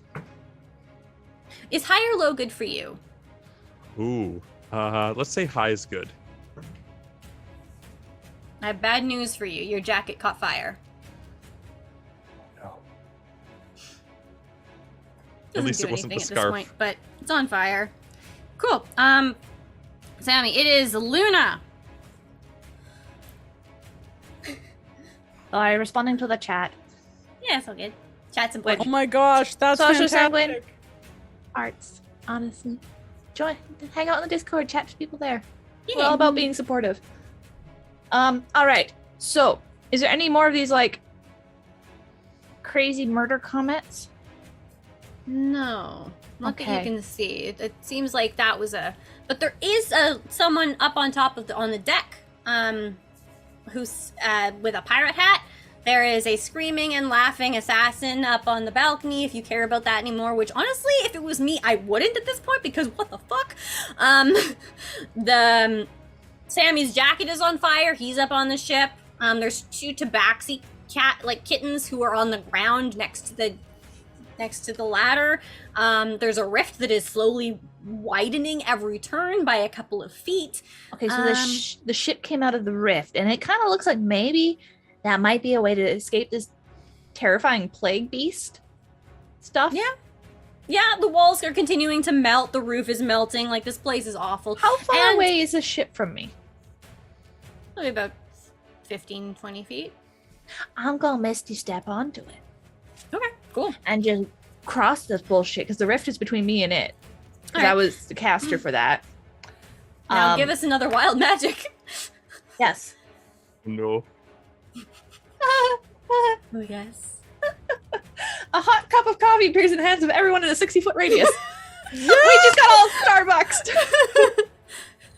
Is high or low good for you? Ooh. Let's say high is good. I have bad news for you. Your jacket caught fire. No. Doesn't least do it wasn't anything the at scarf. this point, but it's on fire. Cool. Sammy, it is Luna. Sorry, responding to the chat. Yeah, it's all good. Chat's Oh important. my gosh, that's Social fantastic. sanguine. Arts, honestly. Join, hang out in the Discord, chat to people there. We're all about being supportive. All right. So, is there any more of these like crazy murder comments? No, not that Okay. you can see. It seems like that was a. But there is someone up on top of on the deck. Who's with a pirate hat. There is a screaming and laughing assassin up on the balcony, if you care about that anymore, which honestly, if it was me, I wouldn't at this point, because what the fuck? Sammy's jacket is on fire, he's up on the ship. There's two tabaxi kittens who are on the ground next to the ladder. There's a rift that is slowly widening every turn by a couple of feet. Okay, so the ship came out of the rift, and it kind of looks like maybe that might be a way to escape this terrifying plague beast stuff. Yeah, the walls are continuing to melt, the roof is melting, like this place is awful. How far And- away is the ship from me? Probably about 15, 20 feet. I'm gonna Misty step onto it Okay, cool. and just cross this bullshit because the rift is between me and it. Because I Alright. was the caster for that. Now give us another wild magic. Yes. No. Oh, yes. A hot cup of coffee appears in the hands of everyone in a 60-foot radius. We just got all Starbucksed.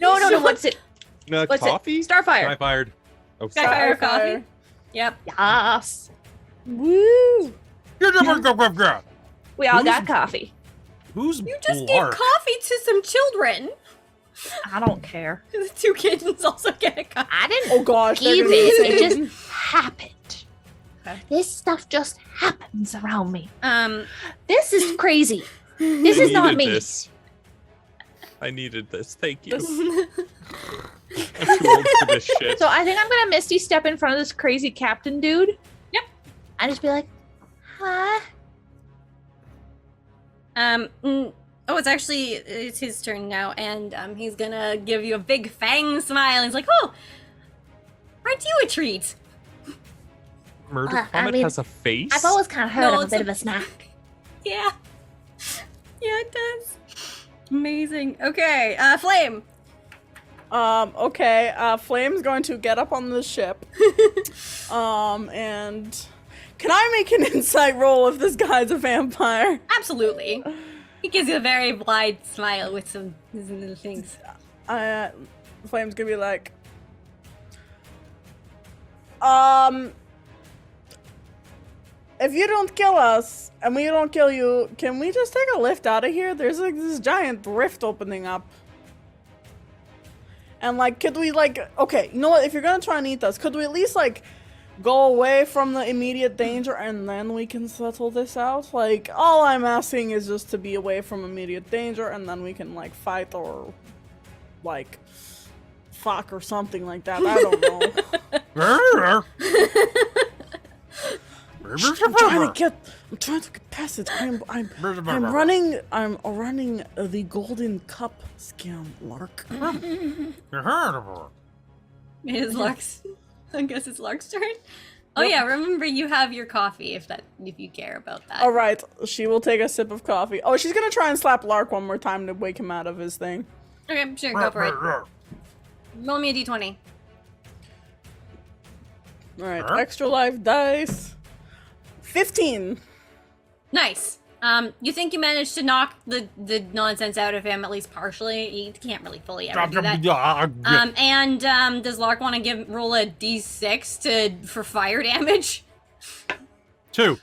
No, what's it? What's Coffee? it? Starfire. I fired. Oh, Fire Starfire. coffee. Yep. Yes. Woo! We all got coffee. Who's You just gave Blark? coffee to some children. I don't care. The two kittens also get a coffee. I didn't Oh gosh, they're give gonna be it. It insane. just happened. Okay. This stuff just happens around me. Um, This is crazy. This is not me. I needed this. Thank you. this- I'm too old for this shit. So I think I'm gonna Misty step in front of this crazy captain dude. Yep. And just be like, huh? it's his turn now, and he's gonna give you a big fang smile. He's like, "Oh, aren't you a treat?" Murder I Comet mean, has a face? I've always kind of heard No, of a it's bit a- of a snack. Yeah, yeah, it does. Amazing. Okay, Flame. Okay, Flame's going to get up on the ship. And can I make an insight roll if this guy's a vampire? Absolutely. He gives you a very wide smile with some little things. Flame's gonna be like, if you don't kill us and we don't kill you, can we just take a lift out of here? There's like this giant rift opening up. And like, could we like, okay, you know what? If you're gonna try and eat us, could we at least like go away from the immediate danger and then we can settle this out? Like, all I'm asking is just to be away from immediate danger and then we can like fight or like fuck or something like that. I don't know. I'm trying to get past it. I'm running the golden cup scam, Lark. It is Lark's. I guess it's Lark's turn. Oh yeah, remember you have your coffee if you care about that. All right, she will take a sip of coffee. Oh, she's gonna try and slap Lark one more time to wake him out of his thing. Okay, sure, go for it. Roll me a d20. All right, extra life dice. 15. Nice. You think you managed to knock the nonsense out of him, at least partially. You can't really fully ever do that. Does Lark want to roll a d6 for fire damage? 2.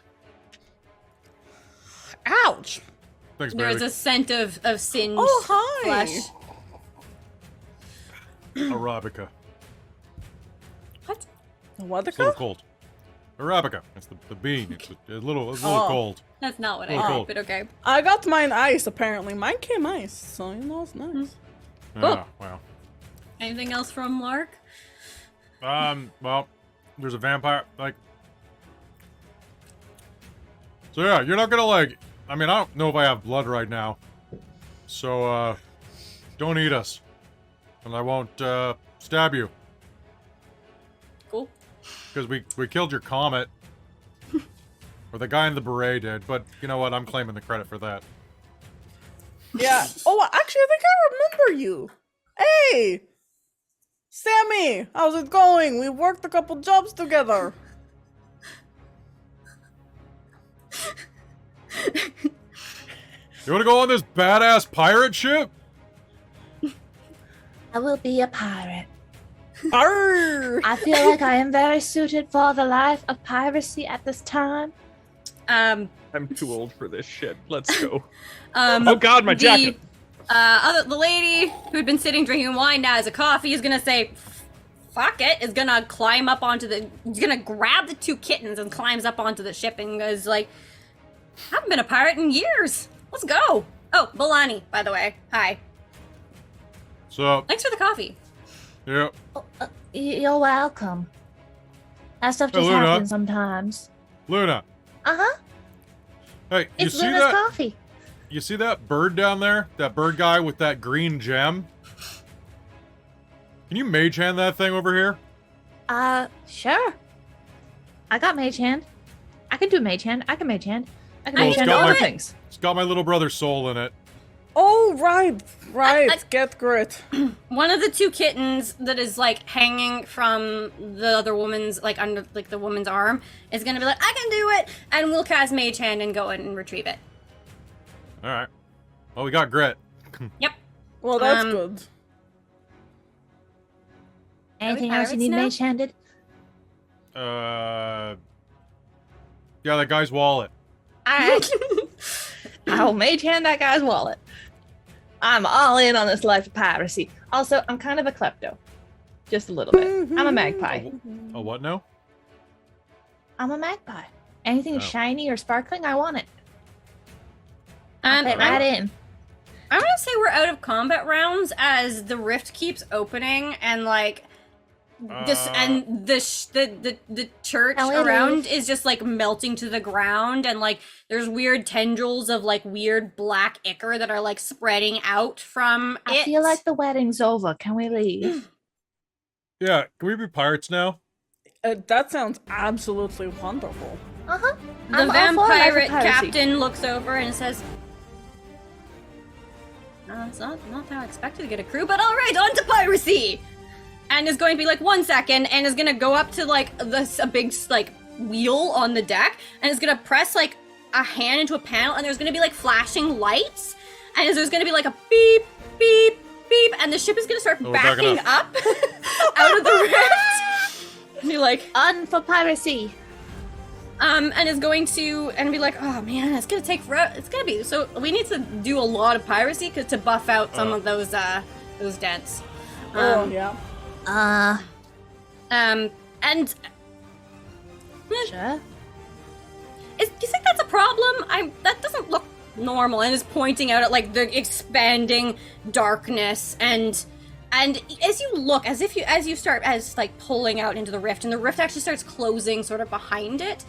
Ouch! Thanks, There's baby. a scent of singed Oh, hi! flesh. Arabica. What? What It's a little cold. Arabica. It's the bean. It's a little Oh. cold. That's not what Oh, I cool. thought, but okay. I got mine ice, apparently. Mine came ice, so you know it's nice. Yeah, wow. Anything else from Lark? Well, there's a vampire, like... So yeah, you're not gonna, like... I mean, I don't know if I have blood right now. So, don't eat us. And I won't, stab you. Cool. Because we killed your comet. Or the guy in the beret did, but you know what? I'm claiming the credit for that. Yeah. Oh, actually, I think I remember you. Hey! Sammy! How's it going? We worked a couple jobs together. You wanna go on this badass pirate ship? I will be a pirate. Arr! I feel like I am very suited for the life of piracy at this time. I'm too old for this shit. Let's go. Oh Oh god, my jacket! The lady who had been sitting drinking wine now has a coffee is gonna say, fuck it, is gonna climb up onto is gonna grab the 2 kittens and climbs up onto the ship and goes like, I haven't been a pirate in years. Let's go. Oh, Milani, by the way. Hi. So, Thanks for the coffee. yeah. Oh, you're welcome. That stuff Hey, just Luna. happens sometimes. Luna. Uh-huh. Hey, you It's see Luna's that? coffee. You see that bird down there? That bird guy with that green gem? Can you mage hand that thing over here? Sure. I got mage hand. I can do mage hand. I can mage hand. I can I mage can hand do all the it. things. It's got my little brother's soul in it. Oh, right. Get grit. One of the 2 kittens that is like hanging from the other woman's, like under like the woman's arm, is gonna be like, I can do it, and we'll cast Mage Hand and go in and retrieve it. Alright. Well, we got grit. Yep. Well, that's Um, good. Anything else you pirates need now? mage handed? Yeah, that guy's wallet. Alright. I'll mage hand that guy's wallet. I'm all in on this life of piracy. Also, I'm kind of a klepto. Just a little bit. I'm a magpie. Oh, what now? I'm a magpie. Anything Oh. shiny or sparkling, I want it. I'll fit I right in. want to say we're out of combat rounds as the rift keeps opening and like this and the church Tell it around is just like melting to the ground, and like there's weird tendrils of like weird black ichor that are like spreading out from I it. feel like the wedding's over. Can we leave? Yeah, can we be pirates now? That sounds absolutely wonderful. Uh-huh. the I'm all for life of vampire piracy. captain looks over and says, it's not how I expected to get a crew, but all right, on to piracy. And is going to be like 1 second, and is going to go up to like a big like wheel on the deck, and is going to press like a hand into a panel, and there's going to be like flashing lights, and there's going to be like a beep, beep, beep, and the ship is going to start Oh, we're backing backing up out of the rift. And be like, On for piracy. and is going to and be like, oh man, it's gonna take forever. It's gonna be so. We need to do a lot of piracy to buff out some of those dents. Oh, yeah. And Sure. do you think that's a problem? That doesn't look normal. And is pointing out at like the expanding darkness and as you look, as you start like pulling out into the rift, and the rift actually starts closing sort of behind it,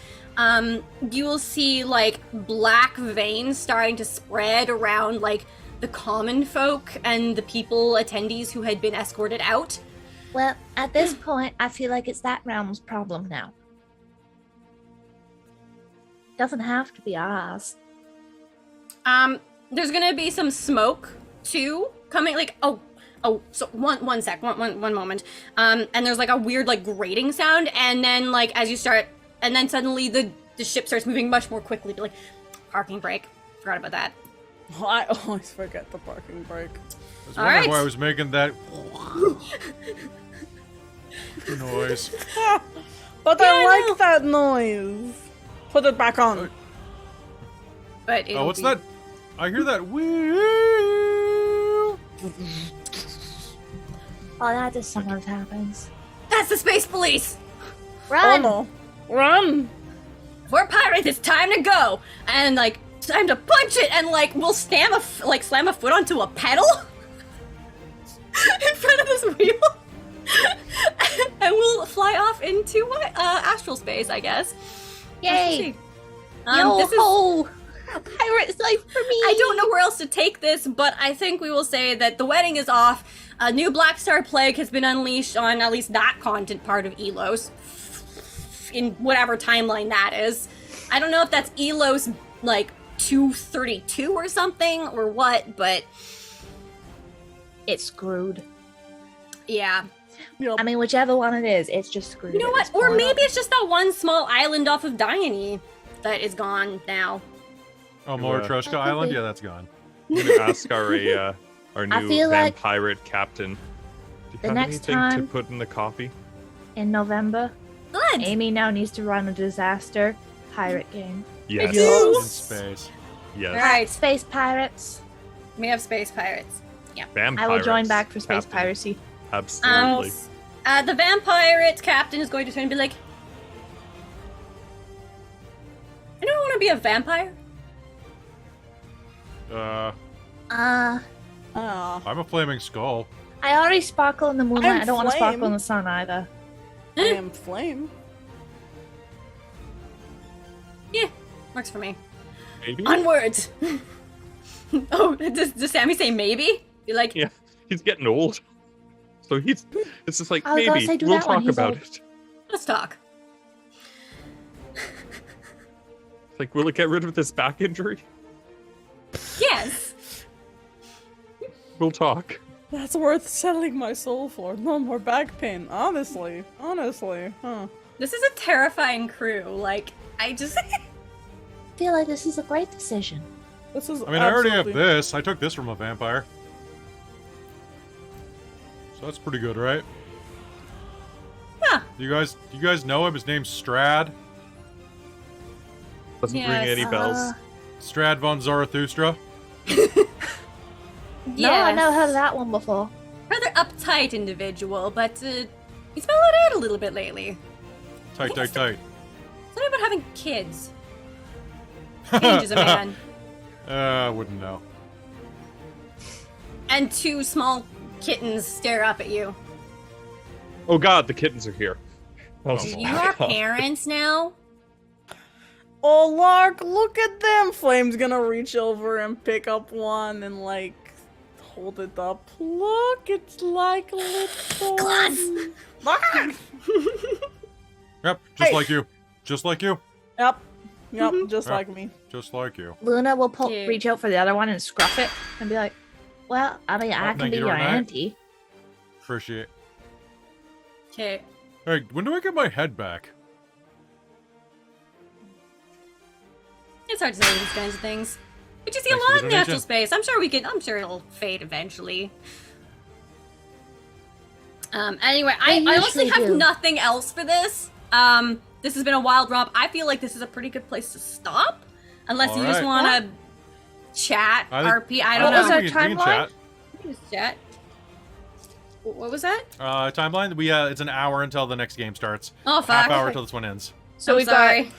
you will see like black veins starting to spread around like the common folk and the people attendees who had been escorted out. Well, at this point, I feel like it's that realm's problem now. Doesn't have to be ours. There's gonna be some smoke too coming. Like so one moment. And there's like a weird like grating sound, and then like as you start, and then suddenly the ship starts moving much more quickly. Like parking brake, forgot about that. I always forget the parking brake. I was All wondering right. why I was making that noise. But Yeah, I I like know. that noise. Put it back on. But Oh, what's that? I hear that wheel. Oh, that just sometimes happens. That's the space police. Run! Oh no. Run! We're pirates. It's time to go. And like, time to punch it. And like, we'll slam a foot onto a pedal in front of this wheel, and we'll fly off into what? Astral space, I guess. Yay! This is. Yo-ho! A pirate's life for me! I don't know where else to take this, but I think we will say that the wedding is off. A new Black Star Plague has been unleashed on at least that content part of Elos, in whatever timeline that is. I don't know if that's Elos, like, 232 or something, or what, but It's screwed. yeah. Yep. I mean, whichever one it is, it's just screwed. You know at what? this Or point. maybe it's just that one small island off of Dione that is gone now. Oh, You, Morotroshka Oh, Island? could be. Yeah, that's gone. I'm gonna ask our I new feel like vampirate captain. Do you the have next anything to time- put in the coffee? in November, Good. Amy now needs to run a disaster pirate game. Yes. do. In space. Yes. All right. Space pirates. We have space pirates. Vampires. I will join back for space Captain. piracy. Absolutely. The vampire captain is going to turn and be like, I don't want to be a vampire. Uh, I'm a flaming skull. I already sparkle in the moonlight. I'm I don't want to sparkle flame. in the sun either. I am flame. Yeah, works for me. Maybe. Onwards. Oh, does Sammy say maybe? Be like, Yeah. He's getting old. So it's just like I was gonna maybe say, do we'll that one, talk he's about old. it. let's talk. Like, will it get rid of this back injury? Yes. We'll talk. That's worth selling my soul for. No more back pain. Honestly. Huh. This is a terrifying crew. Like, I just. I feel like this is a great decision. This is I mean, I already have absolutely- this. I took this from a vampire. So that's pretty good, right? Yeah. You guys know him? His name's Strad. Doesn't ring Yes. any bells. Strad von Zarathustra. No, I never heard of that one before. Rather uptight individual, but he's mellowed out a little bit lately. Tight. Something about having kids. Changes a man. I wouldn't know. And two small kittens stare up at you. Oh god, the kittens are here. Oh, Oh, You are parents now? Oh, Lark, look at them! Flame's gonna reach over and pick up one and, like, hold it up. Look, it's like a little... Class! Ah! Yep, just Hey. like you. Just like you. Yep, Mhm. just Yeah. like me. Just like you. Luna will Cute. reach out for the other one and scruff it and be like, well, I mean, I can thank be you, your Renee. auntie. Appreciate. Okay. Hey, when do I get my head back? It's hard to say these kinds of things. We just see a Thanks for lot the in the astral donation. space. I'm sure it'll fade eventually. Anyway, I They honestly usually have do. nothing else for this. This has been a wild romp. I feel like this is a pretty good place to stop. Unless you just Alright. want to chat, I think- RP, I don't What was know. our we can timeline? chat. Just chat. What was that? Timeline? It's an hour until the next game starts. Oh, fuck. Half hour until this one ends. So I'm we've sorry.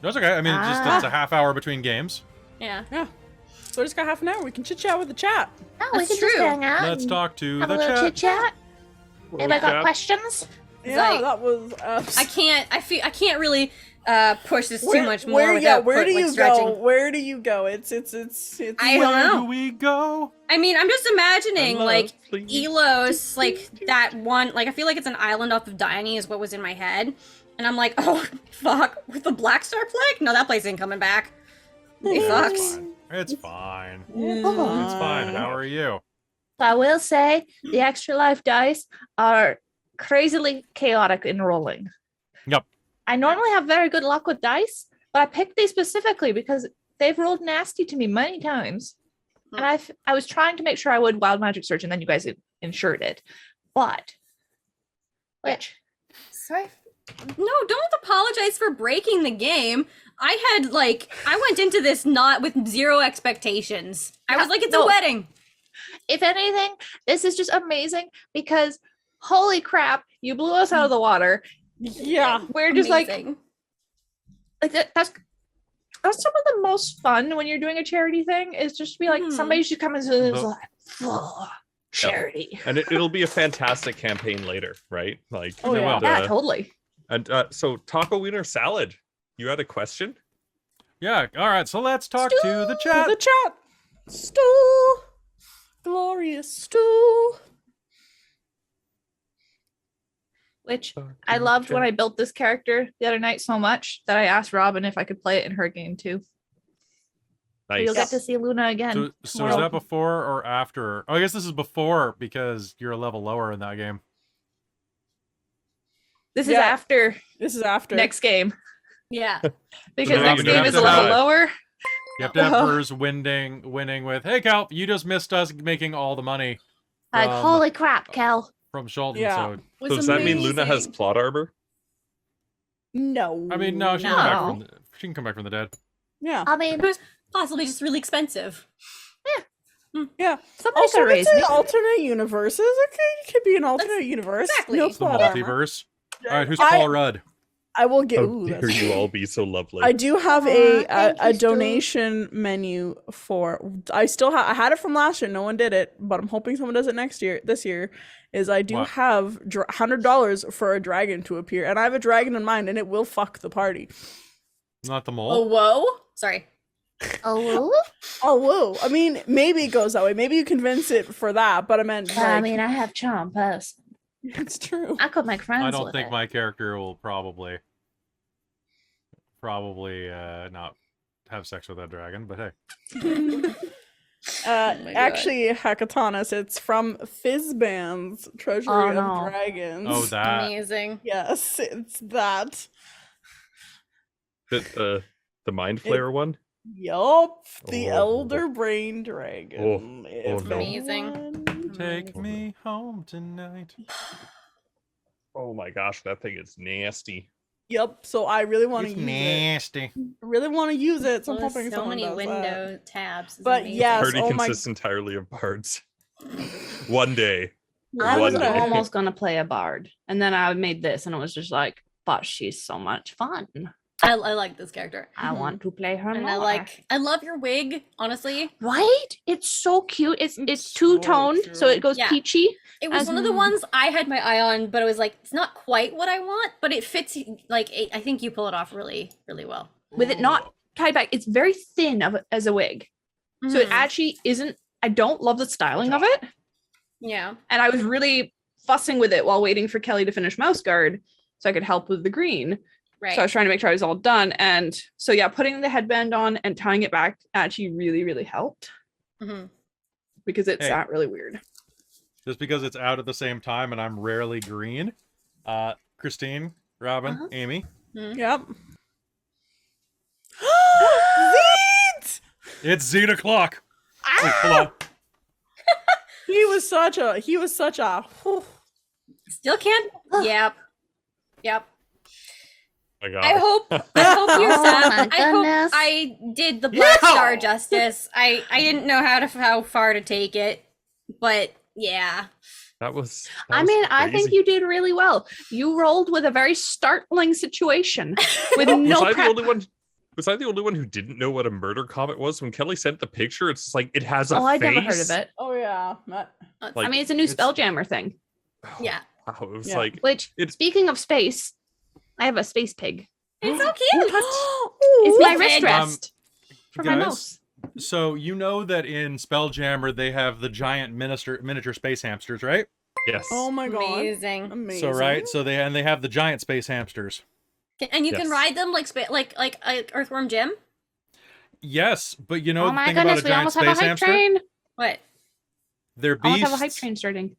That's okay. I mean, it's a half hour between games. Yeah. Yeah. So we just got half an hour. We can chit-chat with the chat. got. Oh, we That's can just true. hang out. Let's and talk to Have the a little chit chat. chat. Anybody got questions? Yeah, Like- that was... I can't really push this too much more where without where do like, you stretching. go? Where do you go? It's I don't Where know. do we go? I mean, I'm just imagining, Love, like, please. Elos, like, that one, like, I feel like it's an island off of Dione is what was in my head. And I'm like, oh, fuck, with the Black Star Plague? No, that place ain't coming back. It sucks. It's fine. Oh. It's fine. How are you? So I will say the extra life dice are crazily chaotic in rolling. Yep. I normally have very good luck with dice, but I picked these specifically because they've rolled nasty to me many times. And I was trying to make sure I would wild magic search, and then you guys insured it. But which Sorry. No, don't apologize for breaking the game. I went into this not with zero expectations. I was like, it's a wedding. If anything, this is just amazing because holy crap, you blew us out of the water. Yeah. We're just Amazing. that's some of the most fun when you're doing a charity thing is just to be like somebody should come into this charity. And it'll be a fantastic campaign later, right? Like, Oh, yeah. Yeah, totally. And so taco wiener salad, you had a question? Yeah. All right. So let's talk to the chat. The chat. Stew. Glorious stew. Which I loved when I built this character the other night so much that I asked Robin if I could play it in her game too. So Nice. you'll get to see Luna again. So is that before or after? Oh, I guess this is before because you're a level lower in that game. This is Yeah. after This is after. next game Yeah. because So next you game have is to a little have- lower. You have to have hers winning with, hey, Cal, you just missed us making all the money Like, Um, holy crap, Cal. from Sheldon. Yeah. So, Was So does that mean Luna has amazing. plot arbor? No. I mean, no, she can come back from the dead. Yeah. I mean, It was possibly just really expensive. Yeah. somebody Also, could raise it's me. an alternate universes. Okay, it could be an alternate universe. exactly. No It's the plot armor. multiverse. All right, who's I- Paul Rudd? I will get. How Ooh, dare that's you all be so lovely? I do have Aw, thank a you, Stu. donation menu for. I still have. I had it from last year. No one did it, but I'm hoping someone does it this year. Is I do What? have $100 for a dragon to appear, and I have a dragon in mind, and it will fuck the party. Not the Oh, mole. whoa. Sorry. Oh, Oh whoa! I mean, maybe it goes that way. Maybe you convince it for that, but I meant. I Like, mean, I have charm person. it's true. I could make friends I don't with think it. my character will probably not have sex with that dragon, but hey. Oh my God. Actually, Hakatanis, it's from Fizzband's Treasury Oh, of no. Dragons. Oh, that. Amazing. Yes, it's that. The mind flayer one? Yup, the Oh. Elder Brain Dragon. Oh, no. Amazing. Take me home tonight. Oh my gosh, that thing is nasty. Yep. So I really want to It's use nasty. it. Really want to use it. So I'm Well, hoping there's so someone many does window that. tabs. It's But amazing. yes, Party oh my- consists entirely of bards. One day. I was One day. almost gonna play a bard, and then I made this, and it was just like, but she's so much fun. I like this character. I want to play her And more. I love your wig, honestly. Right? It's so cute. It's It's two so toned, so cute. it goes Yeah. peachy. It was As- one of the ones I had my eye on, but it was like, it's not quite what I want, but it fits, like, I think you pull it off really, really well. With it not tied back, it's very thin as a wig. So it Mhm. actually isn't. I don't love the styling of it, Yeah. and I was really fussing with it while waiting for Kelly to finish Mouse Guard, so I could help with the green. Right. So I was trying to make sure I was all done, and so yeah, putting the headband on and tying it back actually really, really helped Mhm. because it's Hey. not really weird. Just because it's out at the same time and I'm rarely green. Christine, Robin, Uh-huh. Amy. Yep. Zeet! It's Zeta o'clock. Ah! Wait, hold on. He was such a. whew. Still can't. Yep. Yep. Oh my god. I hope you're Oh sad. my I hope goodness. I did the Black Yeah. Star justice. I didn't know how far to take it, but yeah. That was. I mean, I think you did really well. You rolled with a very startling situation with Was no I the prep. only one? Was I the only one who didn't know what a murder comet was? When Kelly sent the picture, it's just like it has a Oh, I'd face. never heard of it. Oh yeah. Matt. Like, I mean, it's a new it's- Spelljammer thing. Yeah. Wow, it was Yeah. like Which, It's- speaking of space, I have a space pig. It's so cute. It's my Ooh, wrist pig. rest for my guys, mouse. So you know that in Spelljammer they have the giant miniature space hamsters, right? yes. Oh my god. Amazing. Amazing. So right, so they have the giant space hamsters. And you can Yes. ride them like Earthworm Jim. Yes, but you know Oh the my thing goodness, about a we giant almost have a space hype hamster? train. What? They're I almost have a hype beasts. train starting.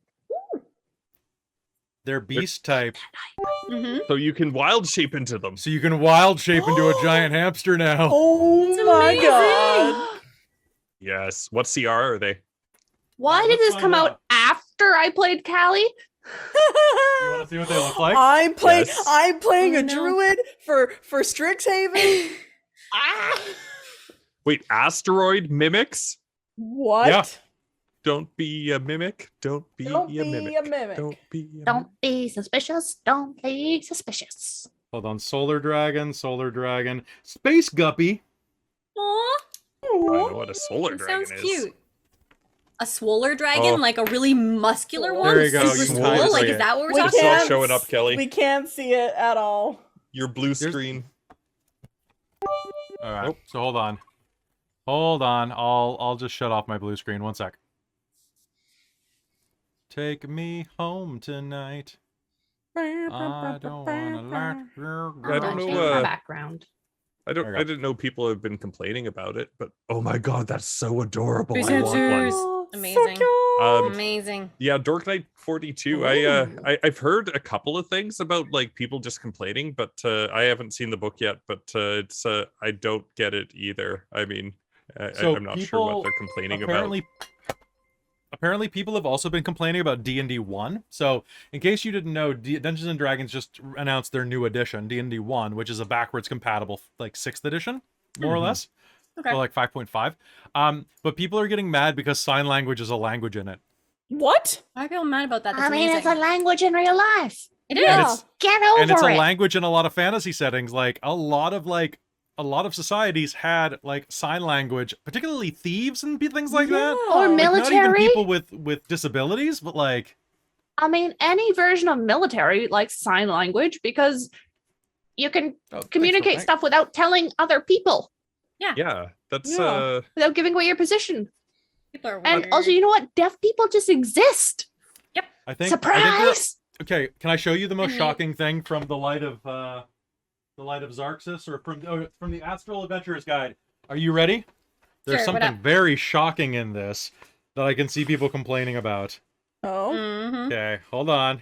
They're beast type, Mm-hmm. So you can wild shape into them. so you can wild shape into a giant hamster now. Oh It's my amazing. god. Yes. What CR are they? Why Let's did this find come out out. after I played Callie? You want to see what they look like? I'm playing. Yes. I'm playing Oh, a no. druid for Strixhaven. Ah. Wait, asteroid mimics? What? Yeah. Don't be a mimic. Don't be, Don't a, be mimic. a mimic. Don't be a mimic. Don't be suspicious. Don't be suspicious. Hold on. Solar dragon, space guppy. Aw, I know what a solar that dragon sounds is. cute. A swoller dragon, Oh. like a really muscular one. There you go, Super you can swole? totally Like, see is it. that what we're We talking It's not about? showing up, Kelly. We can't see it at all. Your blue There's- screen. All right. Nope. So hold on. I'll just shut off my blue screen. One sec. Take me home tonight. I don't wanna learn. I don't Change know, my background. I There you go. didn't know people have been complaining about it, but oh my god, that's so adorable. Who's I it? want one. Oh, Amazing. So cute. Amazing. Yeah, Dork Knight 42. I've heard a couple of things about like people just complaining, but I haven't seen the book yet. But it's I don't get it either. I mean, So I'm not sure what they're complaining Apparently, people have also been complaining about D&D 1. So, in case you didn't know, Dungeons and Dragons just announced their new edition, D&D 1, which is a backwards compatible, like 6th edition, more or Mhm. less. Okay. So, like 5.5. But people are getting mad because sign language is a language in it. What? I feel mad about that. That's I mean, it's a amazing. language in real life. It is. Yeah. Get over And it's a it. language in a lot of fantasy settings. Like a lot of societies had like sign language, particularly thieves and things like that. Or Yeah. Like, not even military. people with disabilities, but like I mean, any version of military likes sign language because you can communicate stuff without telling other people, Yeah, that's Yeah. without giving away your position. People are And weird. also, you know what? Deaf people just exist. I think Surprise! okay, can I show you the most Mhm. shocking thing from the light of Xarxus, or from the Astral Adventurer's Guide? Are you ready? There's Sure, what something up? very shocking in this that I can see people complaining about. Oh. Mhm. Okay, hold on.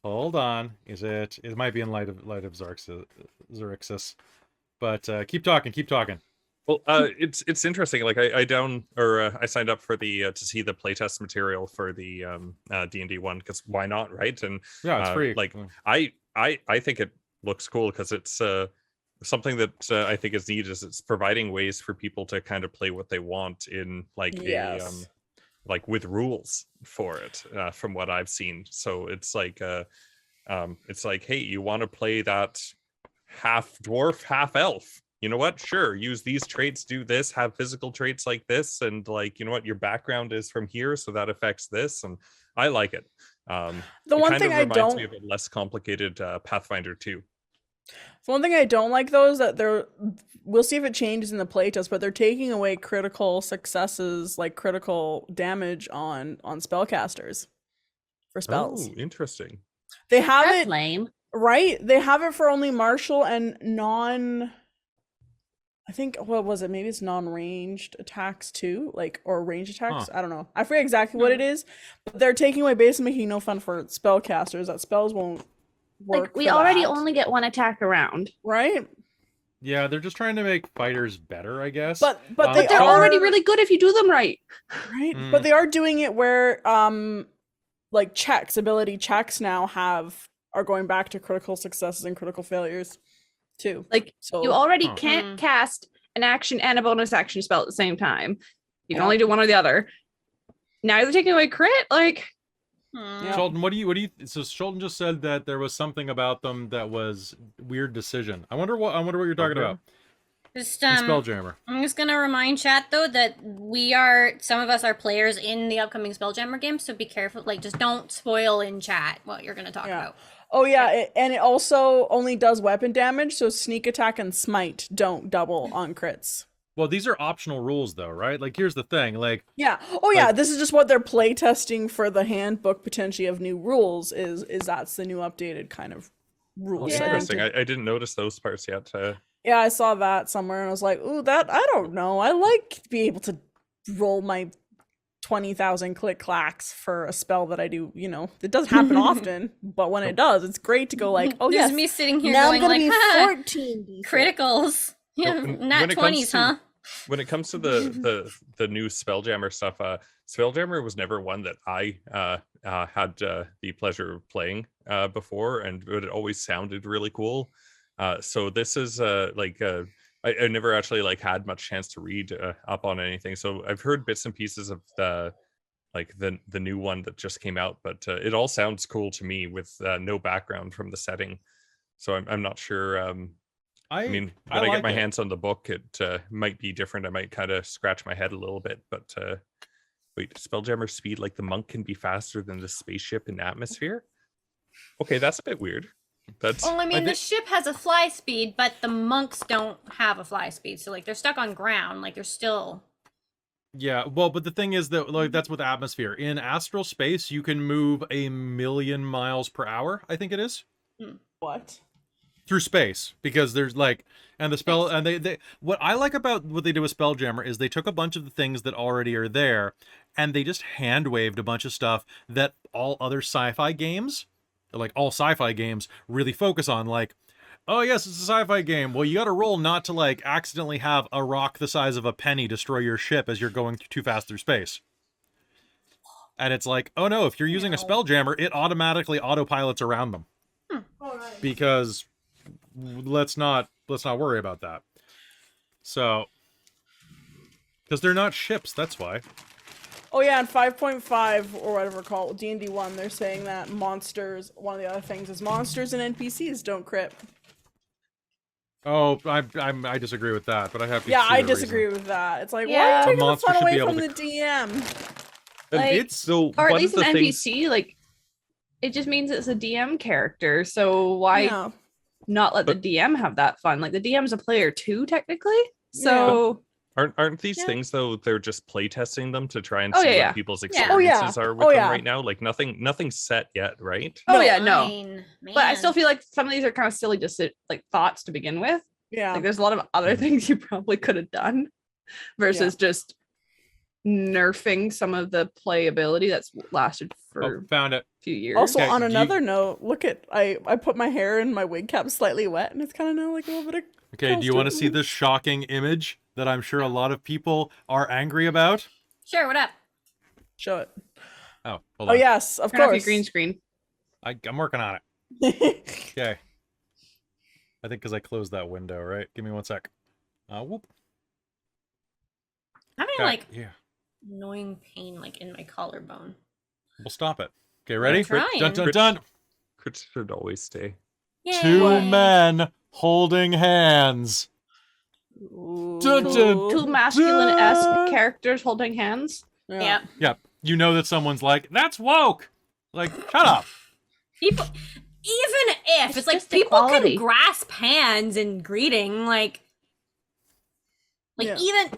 It might be in light of Xarxus. But keep talking. well, it's interesting. Like I signed up for the to see the playtest material for the D&D one because why not, right? And Yeah, it's free. like I think it looks cool because it's something that I think is neat is it's providing ways for people to kind of play what they want in like Yes. like with rules for it from what I've seen. So it's like hey, you want to play that half dwarf, half elf? You know what? Sure, use these traits, do this, have physical traits like this, and like you know what, your background is from here, so that affects this, and I like it. The It one kind thing of I reminds don't me of a less complicated Pathfinder 2. The one thing I don't like though is that we'll see if it changes in the playtest, but they're taking away critical successes, like critical damage on spellcasters for spells. Oh, interesting. They have That's it lame. right. They have it for only martial and non. I think what was it? Maybe it's non-ranged attacks too, like or ranged attacks. I don't know. I forget exactly what it is, but they're taking away basically making no fun for spellcasters. That spells won't work. Like, we for already that, only get one attack around. right, Yeah, they're just trying to make fighters better, I guess. but Um, they But they're are already really good if you do them right. right. Mm. But they are doing it where like ability checks now are going back to critical successes and critical failures too. Like, So you already Huh. can't Mhm. cast an action and a bonus action spell at the same time. You can Yeah. only do one or the other. Now they're taking away crit. Like, Hmm. Yeah. Sholton, what do you? So Sholton just said that there was something about them that was weird decision. I wonder what you're talking Okay. about. Just In Spelljammer. I'm just gonna remind chat though that some of us are players in the upcoming Spelljammer game, so be careful. Like, just don't spoil in chat what you're gonna talk Yeah. about. Oh yeah, and it also only does weapon damage, so sneak attack and smite don't double on crits. Well, these are optional rules, though, right? Like, here's the thing. Like, Yeah. Oh yeah, Like- this is just what they're play testing for the handbook potentially of new rules. Is that's the new updated kind of rules. Yeah. Interesting. I didn't notice those parts yet. Yeah, I saw that somewhere and I was like, ooh, that I don't know. I like to be able to roll my 20,000 click clacks for a spell that I do, you know, it doesn't happen often, but when it does, it's great to go like, oh There's yes, me sitting here now going I'm gonna like, be ha, 14 criticals. Yeah, when nat it comes 20s, to- huh? When it comes to the new Spelljammer stuff, Spelljammer was never one that I had the pleasure of playing before, and it always sounded really cool. So this is I never actually like had much chance to read up on anything. So I've heard bits and pieces of the new one that just came out, but it all sounds cool to me with no background from the setting. So I'm not sure. I mean, when I get my hands on the book, it might be different. I might kind of scratch my head a little bit, but wait, Spelljammer speed, like the monk can be faster than the spaceship in atmosphere? Okay, that's a bit weird. That's Well, I mean, the ship has a fly speed, but the monks don't have a fly speed. So, like, they're stuck on ground. Like, they're still... Yeah, well, but the thing is that, like, that's with atmosphere. In astral space, you can move 1,000,000 miles per hour, I think it is. What? Through space, because there's like, and the spell, and they what I like about what they did with Spelljammer is they took a bunch of the things that already are there, and they just hand waved a bunch of stuff that all other sci-fi games, like all sci-fi games, really focus on. Like, oh yes, it's a sci-fi game. Well, you got to roll not to like accidentally have a rock the size of a penny destroy your ship as you're going too fast through space. And it's like, oh no, if you're using a Spelljammer, it automatically autopilots around them. Because let's not worry about that. So, because they're not ships, that's why. Oh yeah, in 5.5 or whatever called D&D 1, they're saying that monsters. One of the other things is monsters and NPCs don't crit. Oh, I disagree with that, but I have to. Yeah, see I the disagree reason. with that. It's like, Yeah. why are you A taking the monster fun should away be able from to- the DM? Like, It's so or at one least of an the things. NPC, like, it just means it's a DM character. So why Yeah. not let But- the DM have that fun? Like, the DM's a player too, technically. So Aren't these Yeah. things though? They're just playtesting them to try and Oh, see yeah, yeah. what people's Yeah. experiences Oh, yeah. are with Oh, them yeah. right now. Like nothing's set yet, right? Oh, yeah, no. Fine, but I still man. feel like some of these are kind of silly, just like thoughts to begin with. Yeah. Like, there's a lot of other things you probably could have done versus just nerfing some of the playability that's lasted for Oh, found it. a few years. Also, Okay, on do you- another note, look at I put my hair in my wig cap slightly wet, and it's kind of now like a little bit of. Okay, do you want to see costume. this shocking image that I'm sure a lot of people are angry about? Sure, what up? Show it. Oh, hold Oh on. yes, of Turn off your course. green screen. I'm working on it. Okay. I think because I closed that window, right? Give me one sec. Whoop. I'm having, Okay, like, yeah. annoying pain, like, in my collarbone. We'll stop it. Okay, ready? trying. Dun dun dun. Crits should always stay. Two Yay. men holding hands. Ooh. Dun, dun, Two masculine-esque dun. characters holding hands. Yeah. Yep. Yeah, you know that someone's like, that's woke. Like, shut up. People, even if It's it's like just people equality. can grasp hands in greeting, like Yeah. even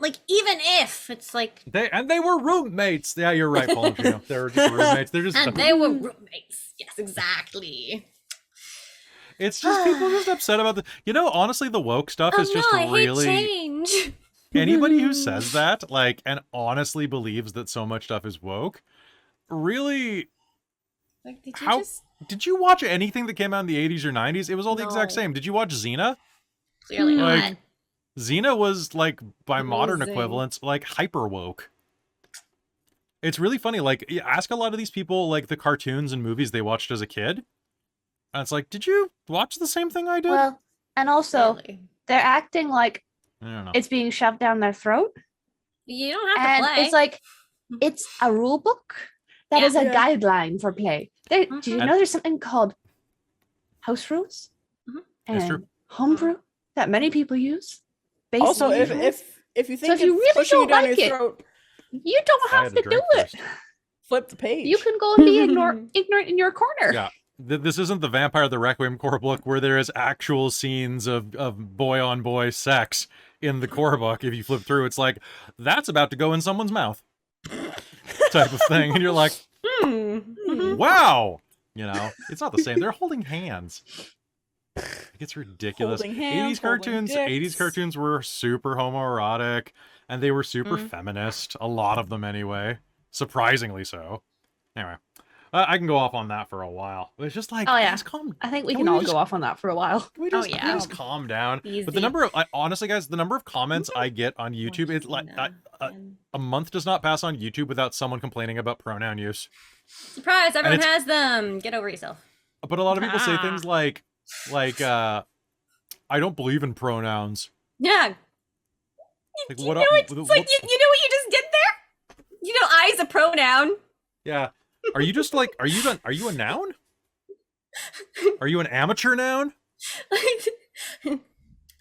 if it's like, They were roommates. Yeah, you're right, Paul. You know, they were just roommates. They're just. and they were roommates. Yes, exactly. It's just people are just upset about the. You know, honestly, the woke stuff is just Oh, I hate really. change. Anybody who says that, like, and honestly believes that so much stuff is woke, really. Like, did you How just did you watch anything that came out in the 80s or 90s? It was all the exact No. same. Did you watch Xena? clearly not? Like, Xena was like by modern Amazing. equivalents, like hyper woke. It's really funny. Like, you ask a lot of these people, like the cartoons and movies they watched as a kid, and it's like, did you watch the same thing I did? Well, and also Clearly. they're acting like I don't know. it's being shoved down their throat, You don't have and to play. it's like it's a rule book that Yeah. is a Yeah. guideline for play. There, do you Mhm. know there's something called house rules Mhm. That's true. and homebrew that many people use? Based Also, on if these rules? if you think if you it's really pushing you don't down like your it, throat, you don't I have had to a drink do it. first. flip the page. You can go and be ignorant in your corner. Yeah. This isn't the Vampire the Requiem core book where there is actual scenes of boy on boy sex in the core book. If you flip through, it's like, that's about to go in someone's mouth type of thing. And you're like, Mhm. wow. You know, it's not the same. They're holding hands. It's ridiculous. Holding hands, 80s cartoons, holding 80s dicks. cartoons were super homoerotic and they were super Mm. feminist. A lot of them anyway. Surprisingly so. Anyway, I can go off on that for a while. It's just like, Oh, yeah. guys, calm. I think we Can can we all just- go off on that for a while. Can we yeah. just calm down. But the Easy. number of, honestly, guys, the number of comments I get on YouTube, it's like a month does not pass on YouTube without someone complaining about pronoun use. Surprise! Everyone it's- has them. Get over yourself. But a lot of people say things like, I don't believe in pronouns. Yeah. Like, You what know up- what? what- It's like you know what you just did there. You know, I is a pronoun. Yeah. Are you just like, are you a noun? Are you an amateur noun?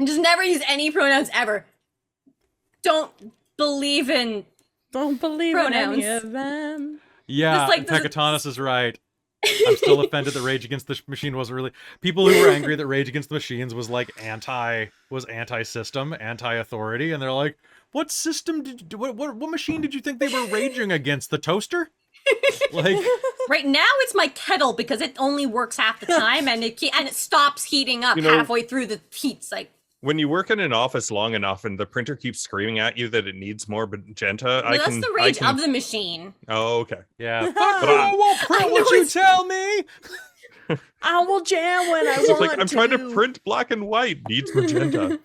Just never use any pronouns ever. Don't believe in. Don't believe in any Pronouns. of them. Yeah, Just like the- Pecatonis is right. I'm still offended that Rage Against the Machine wasn't really. People who were angry that Rage Against the Machines was like anti-system, anti-authority, and they're like, "What system did what machine did you think they were raging against? The toaster?" Like, Right now, it's my kettle because it only works half the time, and it stops heating up You know- halfway through the heat cycle. When you work in an office long enough and the printer keeps screaming at you that it needs more magenta, Well, that's the rage of the machine. Oh, okay. yeah, fuck But you, I won't print I know what you it's- tell me. I will jam when I It's want like, I'm trying to print black and white. Needs magenta.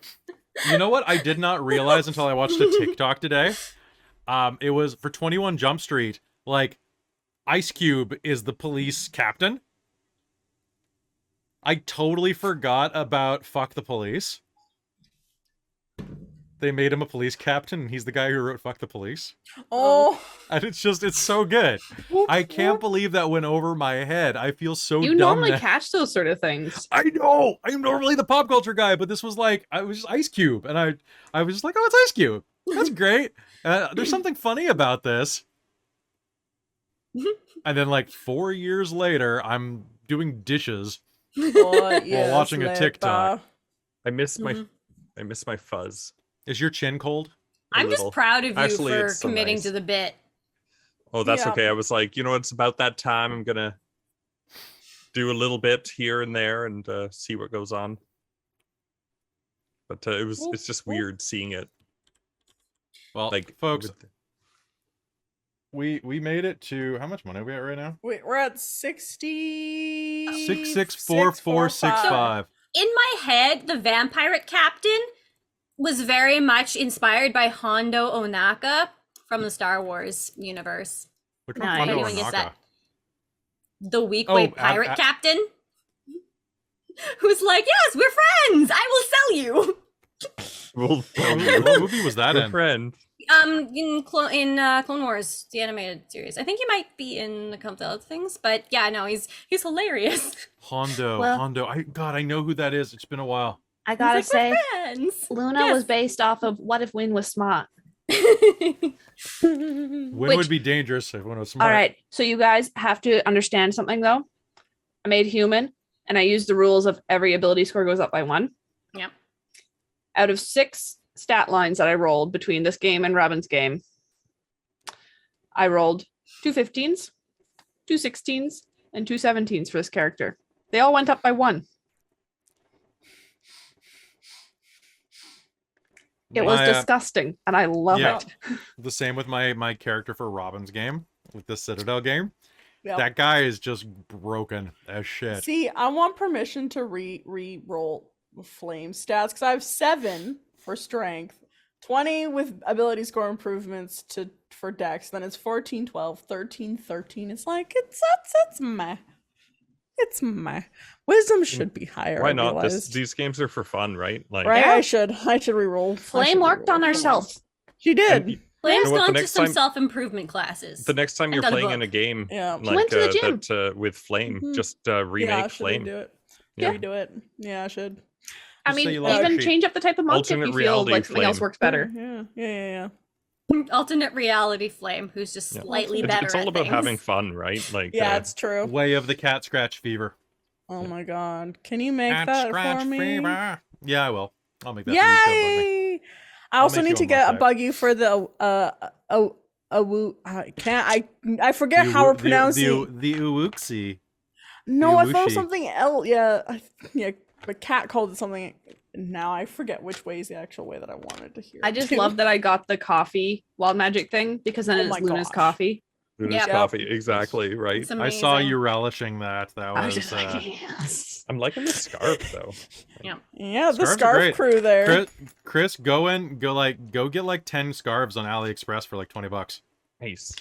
You know what? I did not realize until I watched a TikTok today. It was for 21 Jump Street. Like, Ice Cube is the police captain. I totally forgot about Fuck the Police. They made him a police captain, and he's the guy who wrote Fuck the Police. Oh, And it's so good. I can't believe that went over my head. I feel so You dumb normally now. catch those sort of things. I know. I'm normally the pop culture guy, but this was like, I was just Ice Cube, and I was just like, oh, it's Ice Cube. That's great. There's something funny about this. And then, like 4 years later, I'm doing dishes. what While watching a TikTok. I miss my Mhm. I miss my fuzz. Is your chin cold? A I'm little. just proud of you Actually, for it's so committing nice. to the bit. Oh, that's Yeah. okay. I was like, it's about that time. I'm gonna do a little bit here and there and see what goes on. But it's just weird seeing it. Well, Like, folks, with- we made it to how much money are we at right now? Wait, we're at 60. 664465. In my head, the vampire captain was very much inspired by Hondo Onaka from the Star Wars universe. Which Nice. one's Hondo Anyone gets Ohnaka? that? The weak Oh, way pirate captain, who's like, "Yes, we're friends. I will sell you." We'll tell What you. movie was that Good in? friend. In Clone Wars, the animated series. I think he might be in a couple other things, but yeah, no, he's hilarious. Hondo. Well- Hondo. I know who that is. It's been a while. I gotta He's like, say, "We're friends." Luna Yes. was based off of What If Win Was Smart. When Which- would be dangerous if one was smart. All right. So you guys have to understand something though. I made human and I used the rules of every ability score goes up by 1. Yep. Out of 6 stat lines that I rolled between this game and Robin's game, I rolled 2 15s, 2 16s, and 2 17s for this character. They all went up by 1. It was My, disgusting, and I love yeah. it. The same with my character for Robin's game, with the Citadel game. Yep. That guy is just broken as shit. See, I want permission to re-roll flame stats because I have 7 for strength, 20 with ability score improvements for dex. Then it's 14, 12, 13, 13. It's like it's meh. It's meh. Wisdom should be higher. Why I not? realized. These games are for fun, right? Like, Right? Yeah. I should re-roll. Flame worked on herself. She did. and Flame's You know what, the gone to next some time- self-improvement classes. the next time I've you're done a playing in a book. game, Yeah. She went to the gym. that with Flame, Mhm. just remake Yeah, should Flame. redo it. Yeah. Redo it. Yeah, I should. I Just say mean, you love even sheep. change up the type of monk if Alternate you feel reality like something else flame. works better. Yeah. Alternate reality flame, who's just Yeah. slightly It's, better. it's all at about things. having fun, right? Like, Yeah, it's true. Way of the cat scratch fever. Oh my god. Can you make Cat that scratch for me? fever. Yeah, I will. I'll make that for you. Just gotta bug me. Yay! I also make need you to a get a Mosaic. buggy for the I can't I forget The how we're Uwu- pronouncing. the Uwuxi. No, I thought Uwushi. something else. Yeah, yeah. The cat called it something. Now I forget which way is the actual way that I wanted to hear. I it just too. love that I got the coffee wild magic thing because then Oh it's my Luna's gosh. coffee. Luna's Yep. coffee, exactly, right? It's I saw amazing. you relishing that. That I was was just like, yes. I'm liking the scarf though. Yeah, the Scarves are scarf great. crew there. Chris, go get like 10 scarves on AliExpress for like $20. Nice.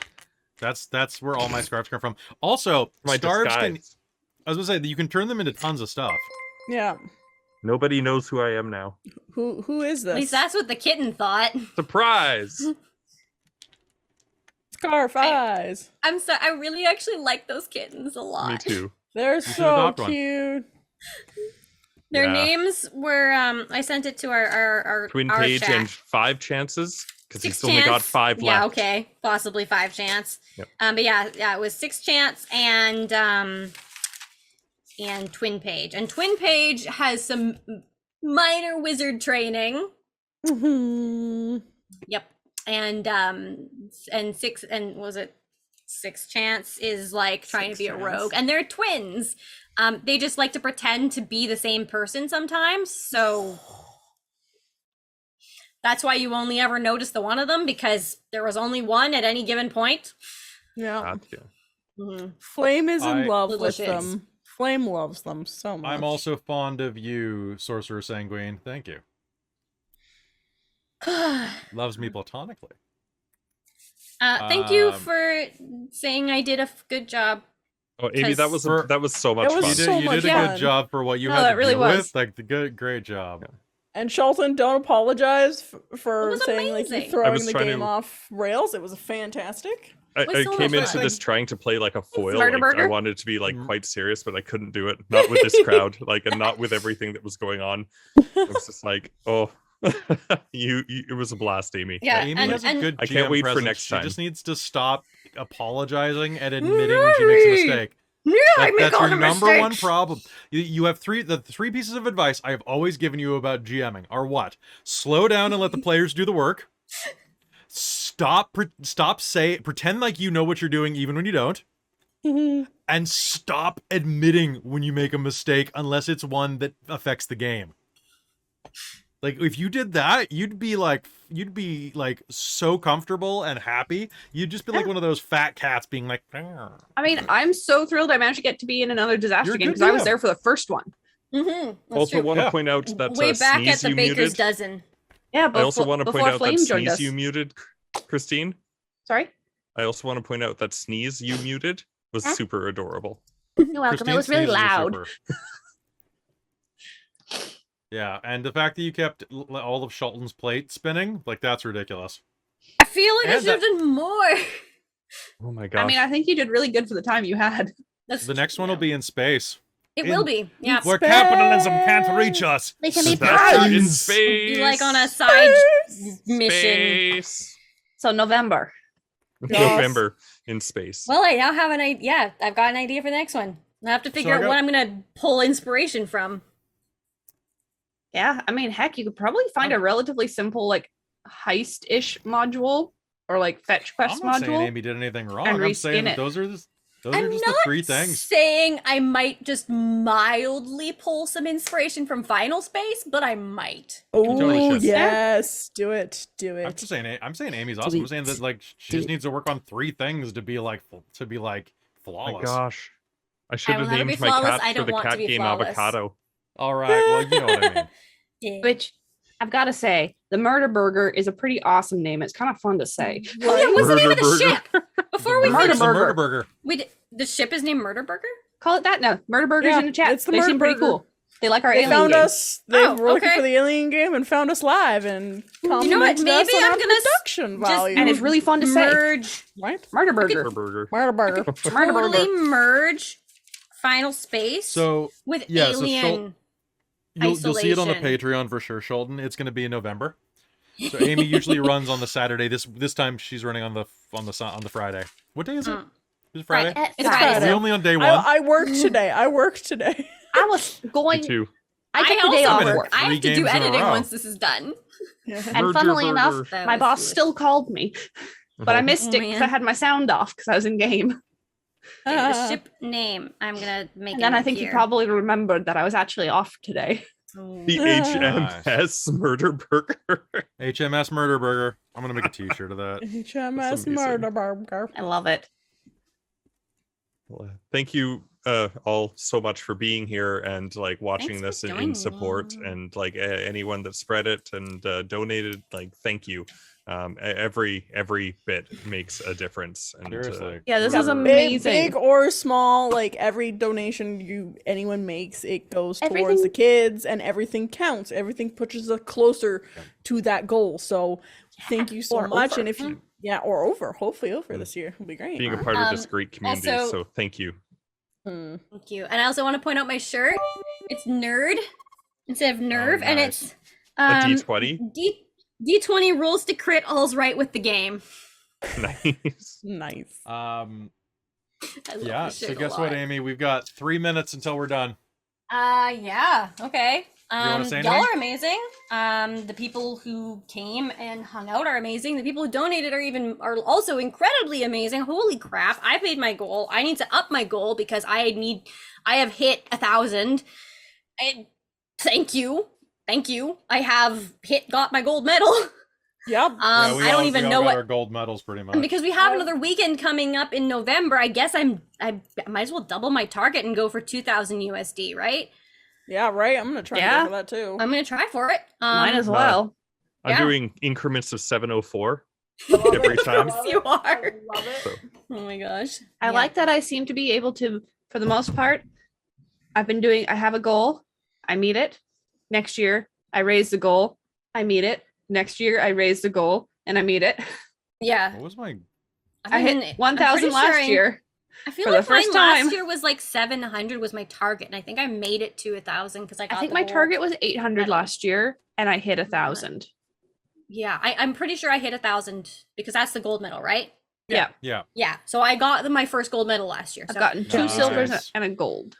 That's where all my scarves come from. Also, My scarves can, disguise. I was gonna say that you can turn them into tons of stuff. Yeah. Nobody knows who I am now. Who is At least this? that's what the kitten thought. Surprise! Scarf eyes. I'm sorry. I really actually like those kittens a lot. Me too. They're should so adopt one. cute. Their Yeah. names were I sent it to our Twin our page chat. and 5 chances because Six he's only got chance. 5 left. Yeah, okay, possibly 5 chance. Yep. But yeah, it was 6 chance and twin page. And twin page has some minor wizard training. Mhm. Yep. And 6 and was it 6 chance is like trying to Six be a chance. rogue, and they're twins. They just like to pretend to be the same person sometimes, so that's why you only ever notice the one of them, because there was only one at any given point. Yeah. Gotcha. Mhm. Flame is in I- love with Delicious. them. Flame loves them so much. I'm also fond of you, Sorcerer Sanguine. Thank you. Loves me platonically. Thank you Um, for saying I did a good job. Oh, Amy, that was For- that was so much It was You fun. did, so you much did a fun. good job for what you No, had that to really deal was. with. Like great job. And Shelton, don't apologize It for was saying like you amazing. I throwing was the trying game to- off rails. It was fantastic. I was so came much into fun. this trying to play like a foil. Murder Like, I Burger? wanted to be like Mm. quite serious, but I couldn't do it. Not with this crowd, like, and not with everything that was going on. It was just like, oh, it was a blast, Amy. Yeah, Amy and- has a and- good I can't GM wait for presence. next She time. just needs to stop apologizing and admitting when she makes a mistake. Yeah, That's your number one problem. You have the 3 pieces of advice I have always given you about GMing are what? Slow down and let the players do the work. Pretend like you know what you're doing even when you don't. And stop admitting when you make a mistake unless it's one that affects the game. Like if you did that, you'd be like so comfortable and happy. You'd just be like one of those fat cats being like, "Arr." I mean, I'm so thrilled I managed to get to be in another disaster You're a game good because I was DM. there for the first one. Also, want to Yeah. point out that way back Sneeze at the you Baker's muted. dozen. Yeah, I also want to point before out Flame that joined Sneeze us. you muted, Christine. Sorry? I also want to point out that Sneeze you muted was Huh? super adorable. You're welcome. Christine It was really sneezes are loud. super. Yeah, and the fact that you kept all of Shelton's plate spinning, like that's ridiculous. I feel like I And should have done more. Oh my gosh. I mean, I think you did really good for the time you had. That's The next one true. will be in space. It in- will be. Yeah. Where capitalism can't reach us. They can be That's in pilots. space. Be like on a side mission. Space. So November. Yes. November in space. Well, I now have an idea. Yeah, I've got an idea for the next one. I have to figure I out got- what I'm gonna pull inspiration from. Yeah, I mean, heck, you could probably find a relatively simple, like, heist-ish module or like fetch quest I'm not saying module. Amy did anything wrong. and I'm saying reskin that it. those are just I'm the not 3 things. saying I might just mildly pull some inspiration from Final Space, but I might. totally Oh should. yes, do it, do I'm it. just saying. I'm saying Amy's awesome. I'm saying that like she just needs to work on 3 things to be like Oh flawless. my gosh. I should will have never be named my flawless. cat I for don't the want to cat be game flawless. Avocado. All right. Well, you know what I mean. Yeah. Which I've got to say, the Murder Burger is a pretty awesome name. It's kind of fun to say. Oh yeah, what's the name of the Murder ship? Before we Murder finish, Burger. Murder Burger. the ship is named Murder Burger. Call it that now. Murder Burger's Yeah, in the chat. it's the They Murder seem pretty Burger. cool. They like our They alien found game. us. They Oh, were looking okay. for the alien game and found us live and know what? complimented us Maybe on I'm our gonna production just- value. And it's really fun to say. Merge, right. Murder Burger. Murder Burger. Murder burger. Murder totally Burger. merge Final Space So with yeah, so Alien. you'll see it on the Isolation. Patreon for sure, Sheldon. It's going to be in November. So Amy usually runs on the Saturday. This time she's running on the Friday. What day is it? Mm. Is it Friday? It's Friday. Friday. Are we only on day 1? I worked today. I worked today. I was Me going. too. I took the day also off work. work. I 3 have to do games in a editing row. once this is done. And Murder funnily Burger. enough, That my was boss foolish. still called me, but I missed Oh, it because I man. had my sound off because I was in game. Okay, the ship name. I'm gonna make And it then I up think you here. probably remembered that I was actually off today. The Ah. HMS Murder Burger. HMS Murder Burger. I'm going to make a t-shirt of that. HMS amazing. Murder Burger. I love it. Well, thank you all so much for being here and like watching Thanks for this in joining support, me. and like anyone that spread it and donated, like thank you. Every bit makes a difference. And Seriously. Yeah, this Yeah, is big, amazing. big or small, like every donation anyone makes, it goes towards Everything- the kids, and everything counts. Everything pushes us closer to that goal. So thank you so Or much. over. And if you, or over, hopefully over this year, will be great. being a part of this great community. also- So thank you. Thank you. And I also want to point out my shirt. It's nerd instead of nerve, and nice. it's A D20. D20 rolls to crit, all's right with the game. Nice. Nice. I love Yeah. this So shirt a guess what, lot. Amy? We've got 3 minutes until we're done. Yeah, okay. wanna say Y'all anything? are amazing. The people who came and hung out are amazing. The people who donated are also incredibly amazing. Holy crap. I made my goal. I need to up my goal because I have hit 1,000. Thank you. I have got my gold medal. Yep. Yeah, we I don't all- even we all know got what, our gold medals pretty much. and because we have another weekend coming up in November, I guess I might as well double my target and go for 2,000 USD, right? Yeah, right. I'm gonna try to Yeah. go for that too. I'm gonna try for it. Mine as no. well. I'm Yeah. doing increments of 704 every time. Yes, you are. Love it. So, Oh my gosh. I Yeah. like that I seem to be able to, for the most part, I have a goal, I meet it. Next year, I raise the goal, I meet it. Next year, I raise the goal, and I meet it. Yeah. What was my? I mean, hit I'm 1,000 pretty last sure year. I feel for like the first mine last time. year was like 700 was my target, and I think I made it to 1,000 because I got I think the my gold target was 800 medal. last year, and I hit 1,000. Yeah, I'm pretty sure I hit 1,000 because that's the gold medal, right? Yeah, Yeah. Yeah. So I got my first gold medal last year. I've So gotten 2 Nice. silvers and a gold.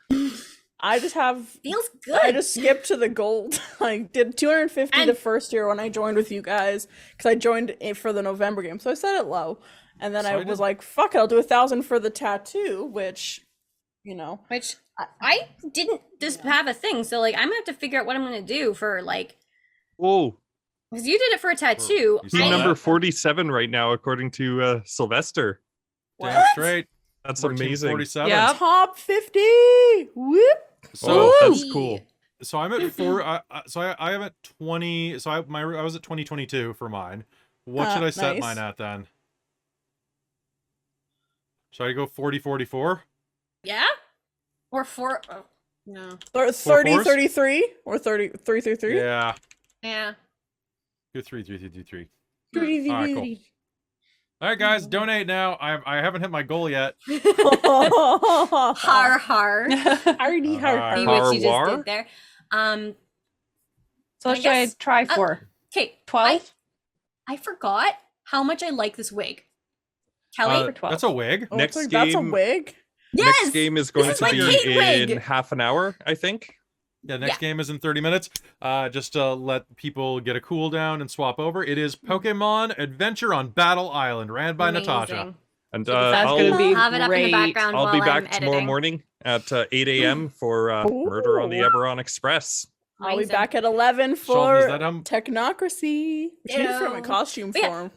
I just have. feels good. I just skipped to the gold. I did 250 the And- first year when I joined with you guys because I joined it for the November game, so I set it low, and then So I I was did- like, "Fuck it, I'll do 1,000 for the tattoo," which, Which I didn't just have a thing. So like I'm gonna have to figure out what I'm gonna do for like whoa. because you did it for a tattoo. You Team saw number that? 47 right now, according to Sylvester. Damn straight. That's We're team amazing. 47. Yeah. top 50. Whoop! So Oh, that's Woo! cool. so I'm at 4. I am at 20. So I was at 2022 for mine. What should I set Nice. mine at then? Should I go 40-44? Yeah. Or four. Oh, no. 30, fours? 33, or 33, 33. Yeah. Yeah. Go 3. 3. All right, cool. All right, guys, donate now. I haven't hit my goal yet. Har har. Hardy, har, See Har. what you just Harwar? did there. So I what should I guess- try for? Okay. 12? I forgot how much I like this wig. Kelly. For 12. That's a wig. Oh, Next it's like, that's a game- wig. Yes. Next game is going is to my be Kate in wig. half an hour, I think. Yeah, next game is in 30 minutes. Just to let people get a cooldown and swap over. It is Pokemon Adventure on Battle Island, ran by Natasha. Amazing. And That's I'll, gonna be Have it up in the great. background I'll while be I'm back tomorrow editing. morning at 8 a.m. for Murder on the Ooh. Eberron Express. I'll be Amazing. back at 11 Sheldon, for is that Technocracy. Which I need to figure out my Ew. costume But yeah. form.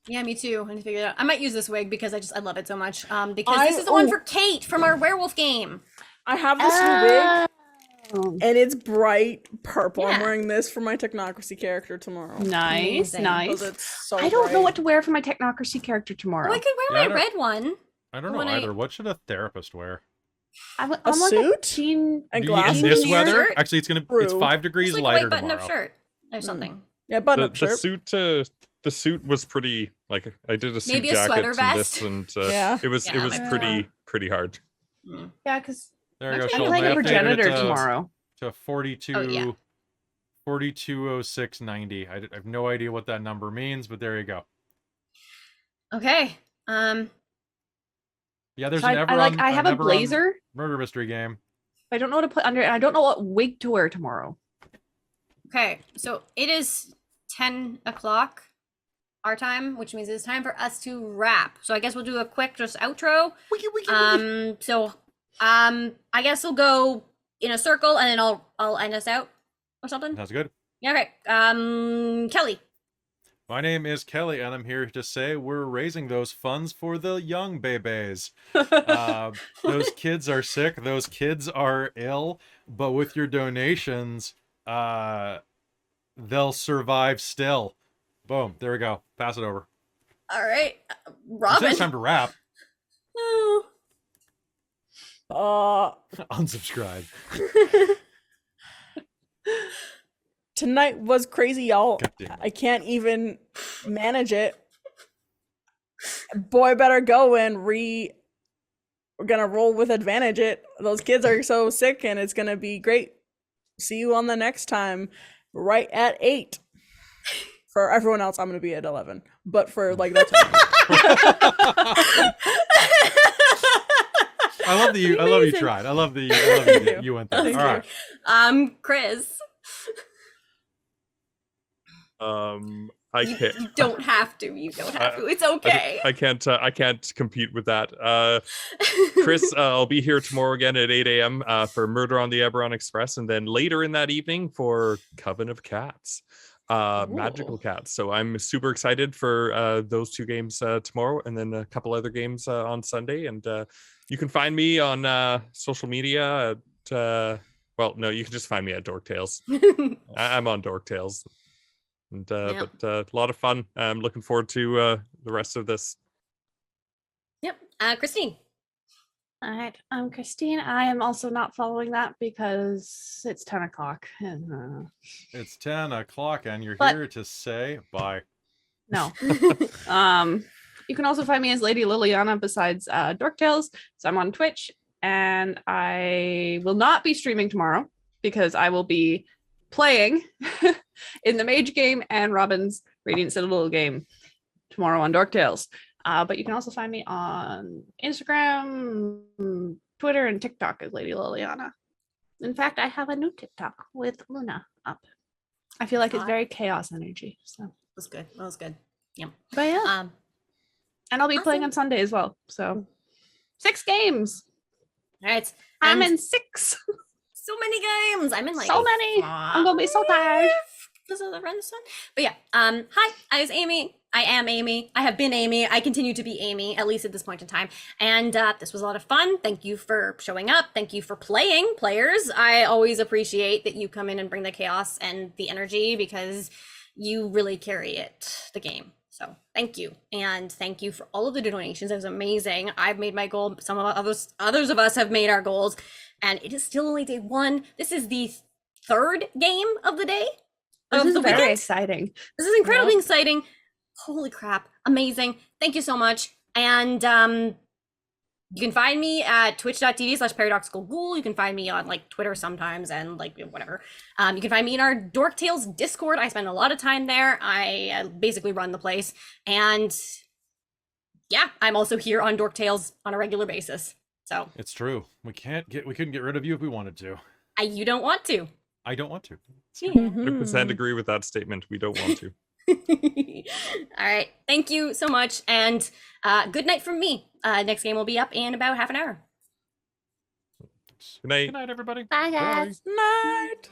Yeah, me too. I need to figure it out. I might use this wig because I love it so much. Because I- this is the one oh. for Kate from our werewolf game. I have this new wig, Oh, and it's bright purple. I'm Yeah. wearing this for my Technocracy character tomorrow. nice, Amazing. nice. Because it's so I don't know bright. what to wear for my Technocracy character Oh, tomorrow. I could Yeah, I wear my don't- red one. I don't know When I- either. What should a therapist wear? I'm A like suit? a teen. And In glasses. this Jeans weather, shirt? actually, it's True. 5 degrees Just like a lighter white button-up tomorrow. shirt or something. Yeah, button The, up the shirt. suit the suit was pretty like I did a suit Maybe a jacket sweater and vest? this and Yeah. it was Yeah, pretty hard. Yeah, because There you go. I'm I'm Sheldon. playing I a updated it progenitor to- tomorrow. To 42, Oh, yeah. 420690. I have no idea what that number means, but there you go. Okay. Yeah, there's So an I have a Everon blazer. murder mystery game. But I don't know what to put under, and I don't know what wig to wear tomorrow. Okay. So it is 10 o'clock our time, which means it's time for us to wrap. So I guess we'll do a quick just outro. I guess we'll go in a circle and then I'll end us out or something. Sounds good. Yeah, okay. Kelly. My name is Kelly, and I'm here to say we're raising those funds for the young babies. Those kids are sick. Those kids are ill. But with your donations, they'll survive still. Boom. There we go. Pass it over. All right, Robin. Robin. It's time to wrap. Oh. Unsubscribe. Tonight was crazy, y'all. God damn it. I can't even manage it. Boy, better go and we're gonna roll with advantage it. Those kids are so sick and it's gonna be great. See you on the next time, right at 8. For everyone else, I'm gonna be at 11. But for like that time. I love you Amazing. tried. I love you went there. Thank All you. right. Chris. I You, can't. you don't have to. You don't have to. It's okay. I can't compete with that. Chris, I'll be here tomorrow again at 8 a.m. For Murder on the Eberron Express, and then later in that evening for Coven of Cats, Magical Cats. So I'm super excited for those 2 games tomorrow, and then a couple other games on Sunday. And you can find me on social media at well, no, you can just find me at Dork Tales. I'm on Dork Tales. And Yeah. but a lot of fun. I'm looking forward to the rest of this. Yep. Christine. All right, I'm Christine. I am also not following that because it's 10 o'clock. And, It's 10 o'clock, and you're But- here to say bye. no. You can also find me as Lady Liliana besides Dork Tales. So I'm on Twitch, and I will not be streaming tomorrow because I will be playing in the Mage game and Robin's Radiant Citadel game tomorrow on Dork Tales. But you can also find me on Instagram, Twitter, and TikTok as Lady Liliana. In fact, I have a new TikTok with Luna up. I feel like it's Hot. very chaos energy. So, Was good. That was good. Yeah. but yeah, and I'll be playing on awesome. Sunday as well. So 6 games. All right. I'm And in 6. so many games. I'm in like So many. I'm gonna be so tired. because of the run sun. But yeah. Hi. I was Amy. I am Amy. I have been Amy. I continue to be Amy, at least at this point in time. And this was a lot of fun. Thank you for showing up. Thank you for playing, players. I always appreciate that you come in and bring the chaos and the energy because you really carry the game. So thank you. And thank you for all of the donations. It was amazing. I've made my goal. Some of others of us have made our goals. And it is still only day 1. This is the 3rd game of the day. This Of is the very weekend. exciting. This is incredibly exciting. Holy crap. Amazing. Thank you so much. And you can find me at twitch.tv/paradoxicalghoul. You can find me on like Twitter sometimes and like whatever. You can find me in our Dork Tales Discord. I spend a lot of time there. I basically run the place. And yeah, I'm also here on Dork Tales on a regular basis. So It's true. We couldn't get rid of you if we wanted to. you don't want to. I don't want to. 100% agree with that statement. We don't want to. All right. Thank you so much. And good night from me. Next game will be up in about half an hour. Good night. Good night, everybody. Bye, guys. Night.